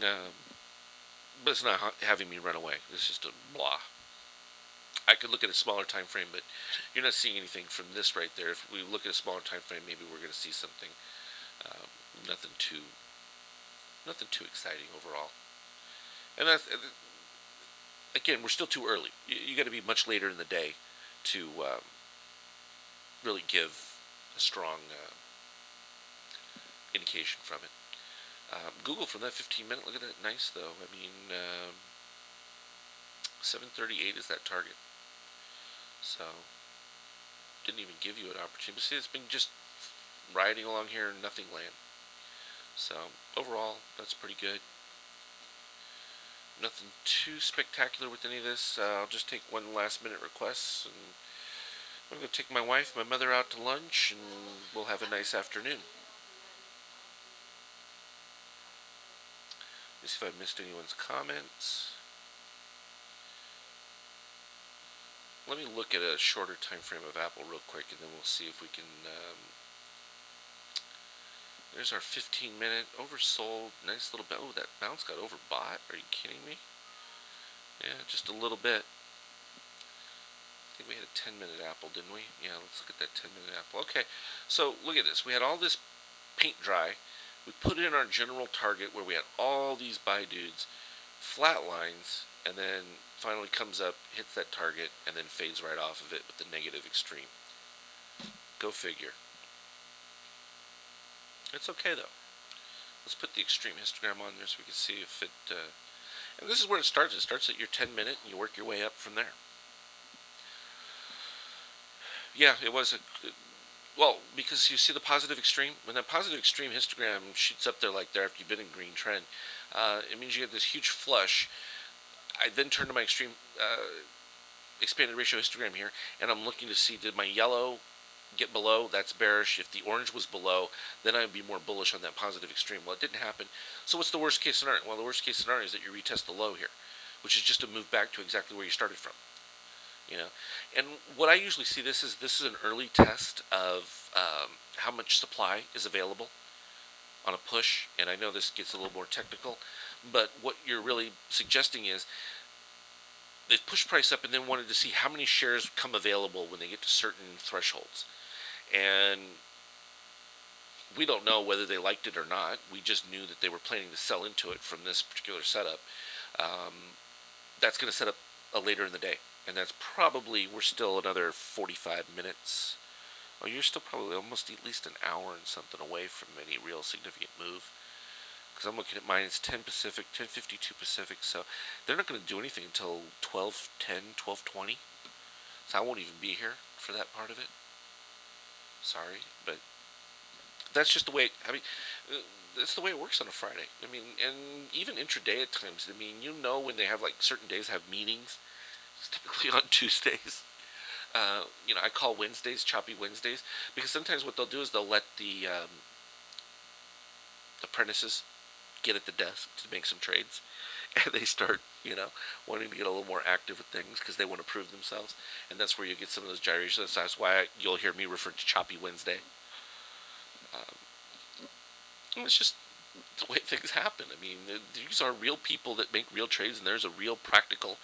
But it's not having me run away. It's just a blah. I could look at a smaller time frame, but you're not seeing anything from this right there. If we look at a smaller time frame, maybe we're going to see something. Nothing too exciting overall. And that's, again, we're still too early. You got to be much later in the day to really give a strong indication from it. Google from that 15-minute, look at that, nice though. 738 is that target. So didn't even give you an opportunity. But see, it's been just riding along here, nothing land. So overall, that's pretty good. Nothing too spectacular with any of this. I'll just take one last minute request, and I'm going to take my wife, my mother out to lunch, and we'll have a nice afternoon. Let's see if I missed anyone's comments. Let me look at a shorter time frame of Apple real quick, and then we'll see if we can. There's our 15-minute oversold. Nice little bounce. Oh, that bounce got overbought. Are you kidding me? Yeah, just a little bit. I think we had a 10-minute Apple, didn't we? Yeah, let's look at that 10-minute Apple. Okay, so look at this. We had all this paint dry. We put it in our general target where we had all these buy dudes, flat lines, and then finally comes up, hits that target, and then fades right off of it with the negative extreme. Go figure. It's okay though. Let's put the extreme histogram on there so we can see if it. And this is where it starts. It starts at your 10-minute, and you work your way up from there. Yeah, it was a. Well, because you see the positive extreme, when that positive extreme histogram shoots up there like there after you've been in green trend, it means you get this huge flush. I then turn to my extreme expanded ratio histogram here, and I'm looking to see, did my yellow get below? That's bearish. If the orange was below, then I'd be more bullish on that positive extreme. Well, it didn't happen. So what's the worst case scenario? Well, the worst case scenario is that you retest the low here, which is just to move back to exactly where you started from. You know, and what I usually see, this is an early test of how much supply is available on a push. And I know this gets a little more technical, but what you're really suggesting is they've pushed price up and then wanted to see how many shares come available when they get to certain thresholds. And we don't know whether they liked it or not. We just knew that they were planning to sell into it from this particular setup. That's going to set up a later in the day. And that's probably, we're still another 45 minutes. Oh, you're still probably almost at least an hour and something away from any real significant move. Because I'm looking at mine, it's 10 Pacific, 10:52 Pacific, so they're not going to do anything until 12:10, 12:20. So I won't even be here for that part of it. Sorry, but that's just the way, that's the way it works on a Friday. I mean, and even intraday at times, I mean, you know when they have like certain days have meetings, it's typically on Tuesdays. I call Wednesdays choppy Wednesdays because sometimes what they'll do is they'll let the apprentices get at the desk to make some trades, and they start, wanting to get a little more active with things because they want to prove themselves, and that's where you get some of those gyrations. That's why you'll hear me refer to choppy Wednesday. It's just the way things happen. I mean, these are real people that make real trades, and there's a real practical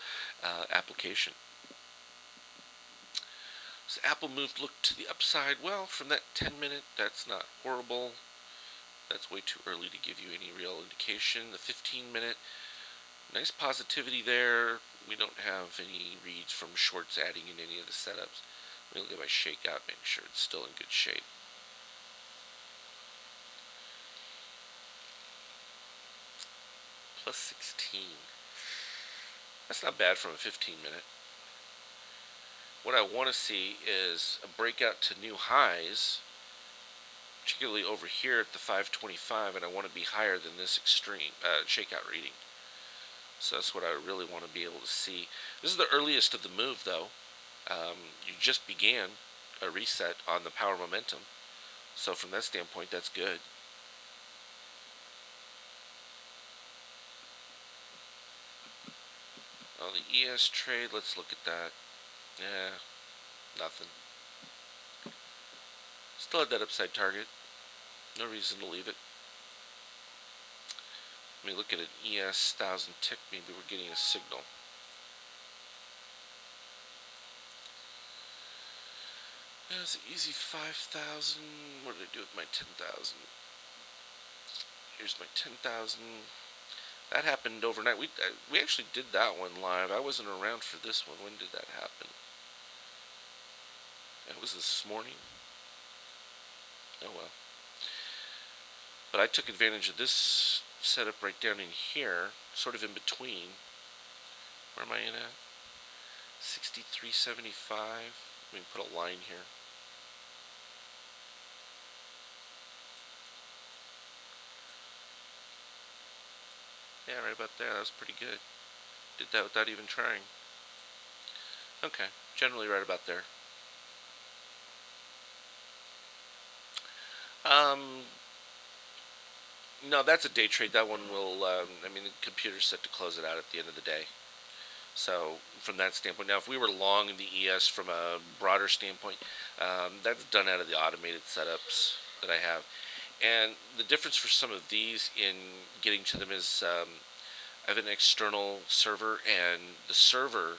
application. So Apple moved, look to the upside. Well, from that 10-minute, that's not horrible. That's way too early to give you any real indication. The 15-minute, nice positivity there. We don't have any reads from shorts adding in any of the setups. Let me look at my shakeout, make sure it's still in good shape. Plus 16. That's not bad from a 15-minute. What I want to see is a breakout to new highs, particularly over here at the 525, and I want to be higher than this extreme shakeout reading. So that's what I really want to be able to see. This is the earliest of the move, though. You just began a reset on the power momentum, so from that standpoint, that's good. On the ES trade, let's look at that. Yeah, nothing. Still had that upside target. No reason to leave it. Let me look at an ES 1000 tick. Maybe we're getting a signal. There's an easy 5,000. What did I do with my 10,000? Here's my 10,000. That happened overnight. We actually did that one live. I wasn't around for this one. When did that happen? It was this morning. Oh well. But I took advantage of this setup right down in here, sort of in between. Where am I in at? 63.75. Let me put a line here. Yeah, right about there. That was pretty good. Did that without even trying. Okay, generally right about there. Um, no, that's a day trade. That one will. I mean, the computer's set to close it out at the end of the day. So from that standpoint, now if we were long in the ES from a broader standpoint, that's done out of the automated setups that I have. And the difference for some of these in getting to them is I have an external server, and the server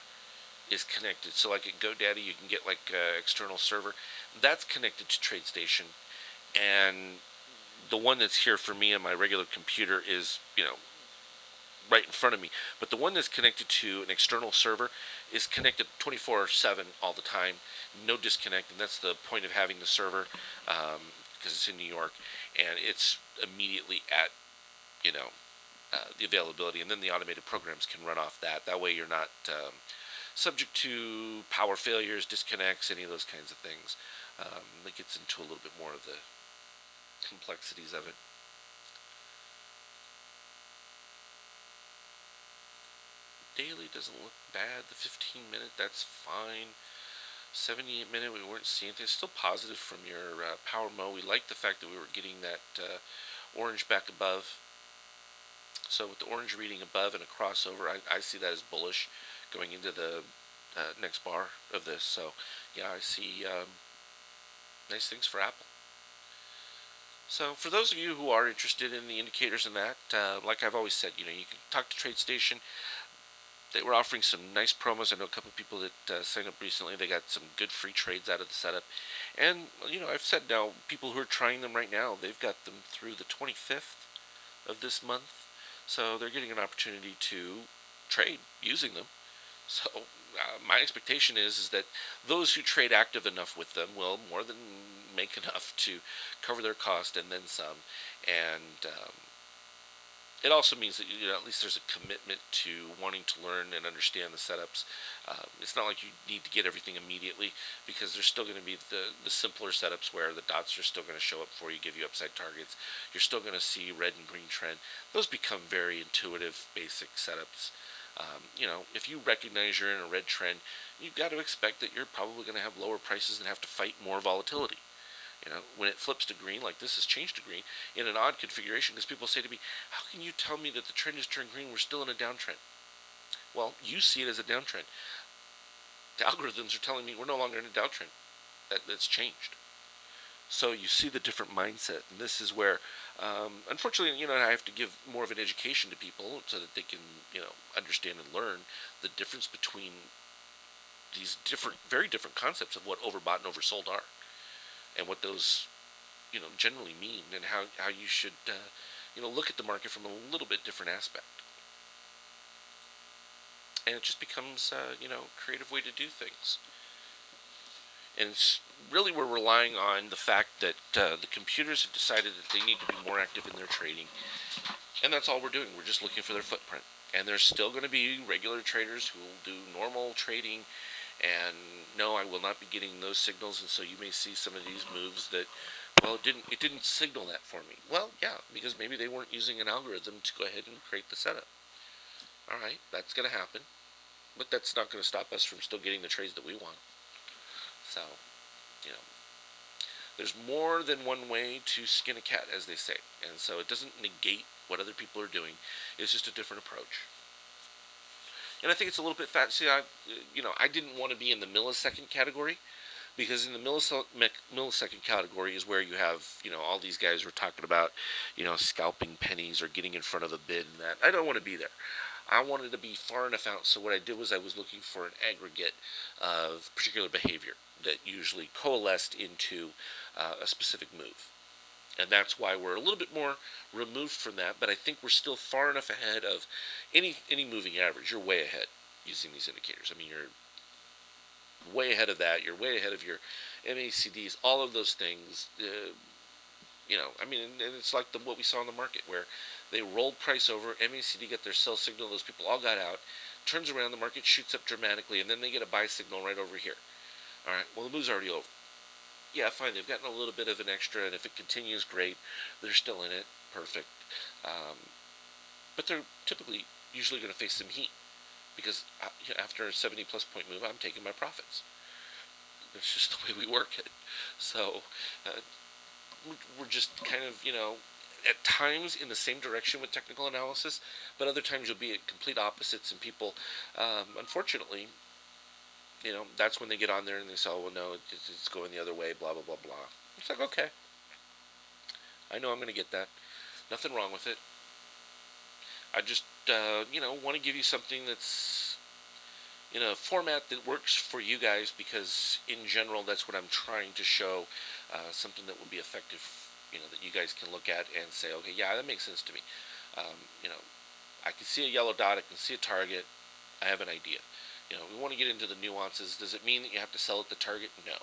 is connected. So like at GoDaddy, you can get like an external server that's connected to TradeStation, and the one that's here for me on my regular computer is right in front of me. But the one that's connected to an external server is connected 24/7 all the time, no disconnect, and that's the point of having the server because it's in New York, and it's immediately at you know the availability, and then the automated programs can run off that. That way, you're not subject to power failures, disconnects, any of those kinds of things. It gets into a little bit more of the complexities of it. Daily doesn't look bad. The 15-minute, that's fine. 78-minute, we weren't seeing anything. Still positive from your power mo. We liked the fact that we were getting that orange back above. So with the orange reading above and a crossover, I see that as bullish going into the next bar of this. So yeah, I see nice things for Apple. So for those of you who are interested in the indicators and that, like I've always said, you can talk to TradeStation. They were offering some nice promos. I know a couple of people that signed up recently. They got some good free trades out of the setup. And, I've said now, people who are trying them right now, they've got them through the 25th of this month. So they're getting an opportunity to trade using them. So my expectation is that those who trade active enough with them will more than make enough to cover their cost and then some. And it also means that at least there's a commitment to wanting to learn and understand the setups. It's not like you need to get everything immediately because there's still going to be the simpler setups where the dots are still going to show up for you, give you upside targets. You're still going to see red and green trend. Those become very intuitive, basic setups. If you recognize you're in a red trend, you've got to expect that you're probably going to have lower prices and have to fight more volatility. When it flips to green, like this has changed to green, in an odd configuration, because people say to me, how can you tell me that the trend has turned green? We're still in a downtrend. Well, you see it as a downtrend. The algorithms are telling me we're no longer in a downtrend. That's changed. So you see the different mindset, and this is where, unfortunately, I have to give more of an education to people so that they can, understand and learn the difference between these very different concepts of what overbought and oversold are, and what those generally mean, and how you should look at the market from a little bit different aspect. And it just becomes creative way to do things. And it's really we're relying on the fact that the computers have decided that they need to be more active in their trading, and that's all we're doing. We're just looking for their footprint. And there's still going to be regular traders who will do normal trading, and no, I will not be getting those signals. And so you may see some of these moves that, well, it didn't signal that for me. Well, yeah, because maybe they weren't using an algorithm to go ahead and create the setup. All right, that's going to happen, but that's not going to stop us from still getting the trades that we want. So, you know, there's more than one way to skin a cat, as they say, and so it doesn't negate what other people are doing. It's just a different approach. And I think it's a little bit fat. See, I didn't want to be in the millisecond category, because in the millisecond category is where you have all these guys who are talking about scalping pennies or getting in front of a bid and that. I don't want to be there. I wanted to be far enough out, so what I did was I was looking for an aggregate of particular behavior that usually coalesced into a specific move. And that's why we're a little bit more removed from that, but I think we're still far enough ahead of any moving average. You're way ahead using these indicators. I mean, you're way ahead of that. You're way ahead of your MACDs, all of those things. And it's like what we saw in the market where they rolled price over, MACD got their sell signal, those people all got out, turns around, the market shoots up dramatically, and then they get a buy signal right over here. All right, well, the move's already over. Yeah, fine, they've gotten a little bit of an extra, and if it continues, great. They're still in it, perfect. Um, but they're typically usually going to face some heat because after a 70 plus point move, I'm taking my profits. It's just the way we work it. So uh, we're just kind of, at times in the same direction with technical analysis, but other times you'll be at complete opposites, and people, unfortunately, that's when they get on there and they say, oh, well, no, it's going the other way, blah, blah, blah, blah. It's like, okay, I know I'm going to get that. Nothing wrong with it. I just, want to give you something that's in a format that works for you guys because, in general, that's what I'm trying to show. Something that will be effective, that you guys can look at and say, okay, yeah, that makes sense to me. Um, you know, I can see a yellow dot, I can see a target, I have an idea. We want to get into the nuances. Does it mean that you have to sell at the target? No.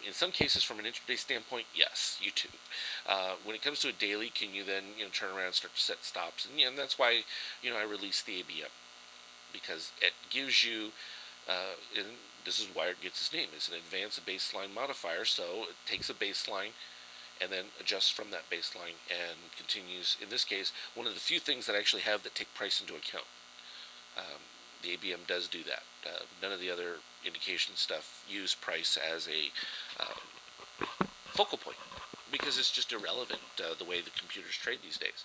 In some cases, from an intraday standpoint, yes, you do. When it comes to a daily, can you then turn around and start to set stops? And that's why I released the ABM, because it gives you, and this is why it gets its name. It's an advanced baseline modifier, so it takes a baseline and then adjusts from that baseline and continues. In this case, one of the few things that I actually have that take price into account. The ABM does do that. None of the other indication stuff use price as a focal point because it's just irrelevant the way the computers trade these days.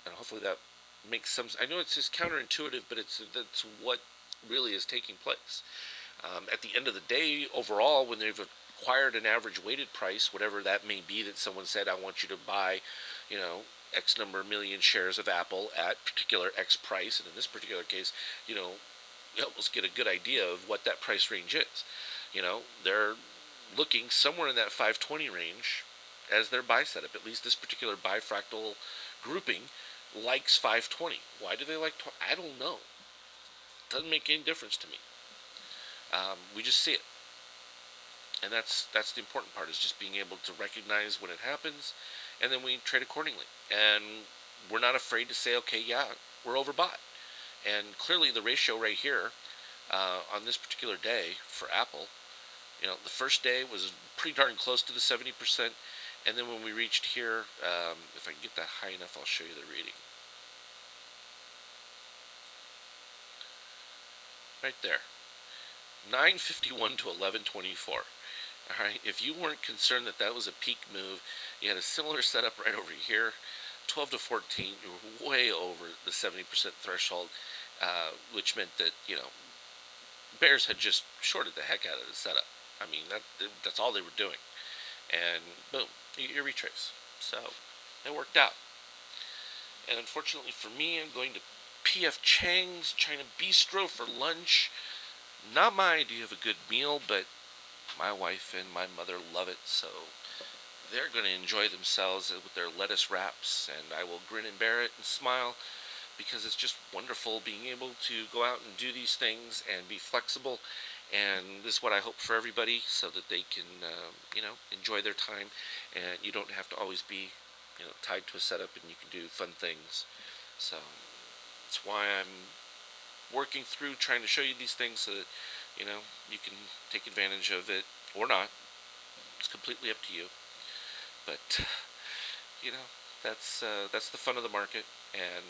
And hopefully that makes some. I know it's just counterintuitive, but that's what really is taking place. At the end of the day, overall, when they've acquired an average weighted price, whatever that may be, that someone said, I want you to buy, X number of million shares of Apple at particular X price, and in this particular case, you almost get a good idea of what that price range is. They're looking somewhere in that 520 range as their buy setup. At least this particular bifractal grouping likes 520. Why do they like? I don't know. It doesn't make any difference to me. We just see it, and that's the important part, is just being able to recognize when it happens, and then we trade accordingly. And we're not afraid to say, okay, yeah, we're overbought. And clearly the ratio right here on this particular day for Apple, the first day was pretty darn close to the 70%. And then when we reached here, if I can get that high enough, I'll show you the reading. Right there. 951 to 1124. All right, if you weren't concerned that that was a peak move, you had a similar setup right over here. 12 to 14, you were way over the 70% threshold, which meant that, bears had just shorted the heck out of the setup. I mean, that's all they were doing. And boom, you retrace. So it worked out. And unfortunately for me, I'm going to P.F. Chang's China Bistro for lunch. Not my idea of a good meal, but my wife and my mother love it, so they're going to enjoy themselves with their lettuce wraps, and I will grin and bear it and smile, because it's just wonderful being able to go out and do these things and be flexible. And this is what I hope for everybody, so that they can, enjoy their time, and you don't have to always be, tied to a setup, and you can do fun things. So that's why I'm working through trying to show you these things, so that you can take advantage of it or not. It's completely up to you. But that's the fun of the market, and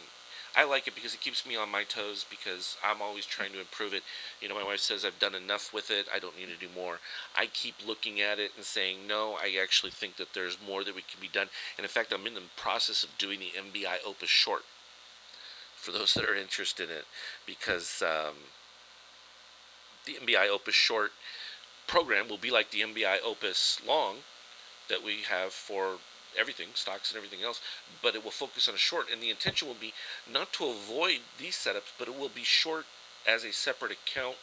I like it because it keeps me on my toes, because I'm always trying to improve it. My wife says I've done enough with it, I don't need to do more. I keep looking at it and saying, no, I actually think that there's more that we can be done. And in fact, I'm in the process of doing the MBI Opus short, for those that are interested in it, because the MBI Opus short program will be like the MBI Opus long that we have for everything, stocks and everything else, but it will focus on a short, and the intention will be not to avoid these setups, but it will be short as a separate account,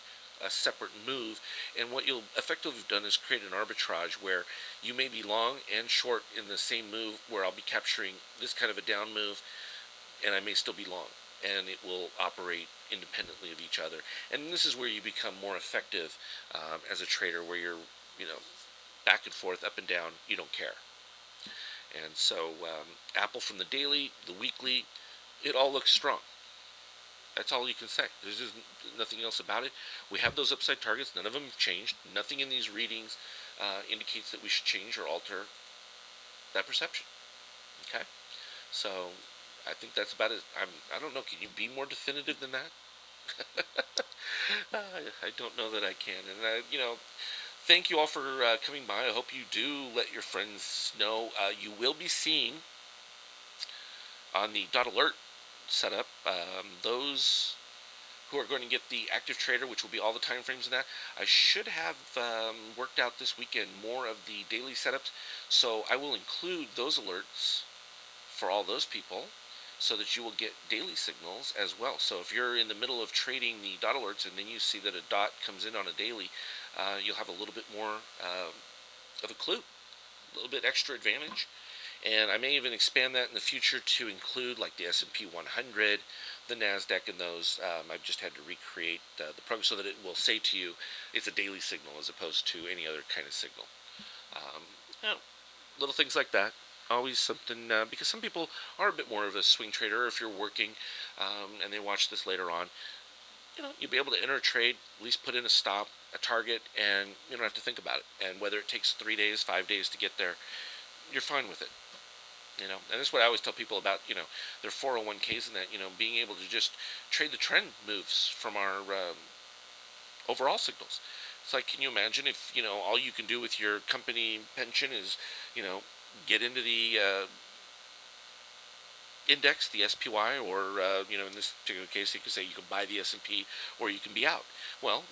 a separate move. And what you'll effectively have done is create an arbitrage where you may be long and short in the same move, where I'll be capturing this kind of a down move, and I may still be long, and it will operate independently of each other. And this is where you become more effective as a trader, where you're, back and forth, up and down, you don't care. And so Apple, from the daily, the weekly, it all looks strong. That's all you can say. There's just nothing else about it. We have those upside targets. None of them have changed. Nothing in these readings indicates that we should change or alter that perception. Okay? So I think that's about it. I don't know. Can you be more definitive than that? I don't know that I can. And thank you all for coming by. I hope you do let your friends know. You will be seeing on the dot alert setup those who are going to get the active trader, which will be all the time frames in that. I should have worked out this weekend more of the daily setups, so I will include those alerts for all those people so that you will get daily signals as well. So if you're in the middle of trading the dot alerts and then you see that a dot comes in on a daily, you'll have a little bit more of a clue, a little bit extra advantage. And I may even expand that in the future to include like the S&P 100, the NASDAQ, and those. I've just had to recreate the program so that it will say to you it's a daily signal as opposed to any other kind of signal. Um, you know, little things like that. Always something, because some people are a bit more of a swing trader. If you're working and they watch this later on, you'll be able to enter a trade, at least put in a stop, a target, and you don't have to think about it. And whether it takes 3 days, 5 days to get there, you're fine with it. And that's what I always tell people about, their 401ks and that, being able to just trade the trend moves from our overall signals. It's like, can you imagine if, all you can do with your company pension is, get into the index, the SPY, or, in this particular case, you could say you can buy the S&P or you can be out. Well,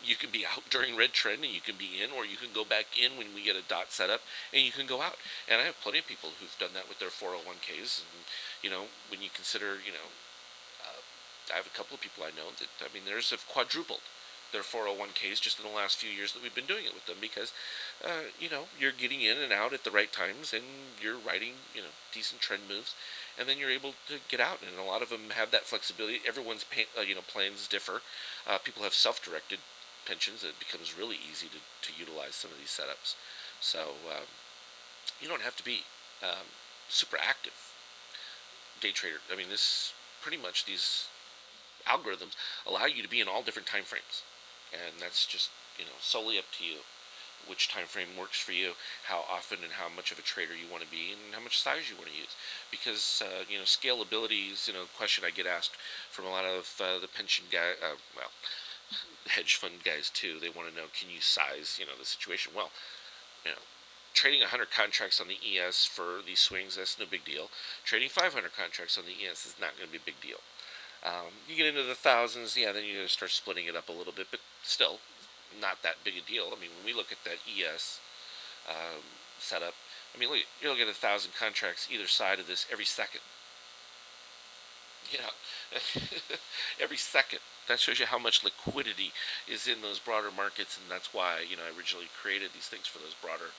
you can be out during red trend and you can be in, or you can go back in when we get a dot set up and you can go out. And I have plenty of people who've done that with their 401ks. And, when you consider, I have a couple of people I know that, theirs have quadrupled their 401ks just in the last few years that we've been doing it with them because, you're getting in and out at the right times and you're writing, decent trend moves, and then you're able to get out. And a lot of them have that flexibility. Everyone's plans differ. People have self-directed pensions. It becomes really easy to utilize some of these setups. So you don't have to be super active day trader. This pretty much these algorithms allow you to be in all different time frames, and that's just solely up to you which time frame works for you, how often and how much of a trader you want to be, and how much size you want to use. Because scalability is a question I get asked from a lot of the pension guy, hedge fund guys too. They want to know, can you size the situation? Well, you know, trading 100 contracts on the ES for these swings, that's no big deal. Trading 500 contracts on the ES is not going to be a big deal. You get into the thousands, yeah, then you got to start splitting it up a little bit, but still, not that big a deal. When we look at that ES setup, look, you'll get 1,000 contracts either side of this every second. Every second. That shows you how much liquidity is in those broader markets, and that's why I originally created these things for those broader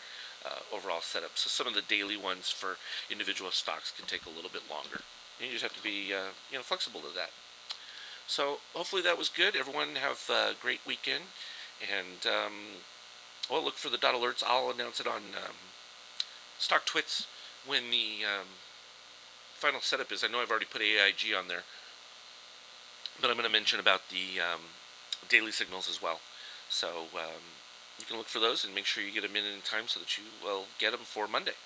overall setups. So some of the daily ones for individual stocks can take a little bit longer. And you just have to be flexible to that. So hopefully that was good. Everyone have a great weekend, and look for the dot alerts. I'll announce it on Stock Twits when the final setup is. I know I've already put AIG on there, but I'm going to mention about the daily signals as well. So you can look for those and make sure you get them in time so that you will get them for Monday.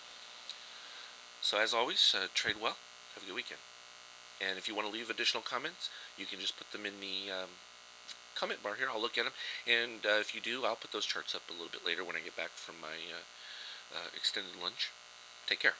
So as always, trade well. Have a good weekend. And if you want to leave additional comments, you can just put them in the comment bar here. I'll look at them. And if you do, I'll put those charts up a little bit later when I get back from my extended lunch. Take care.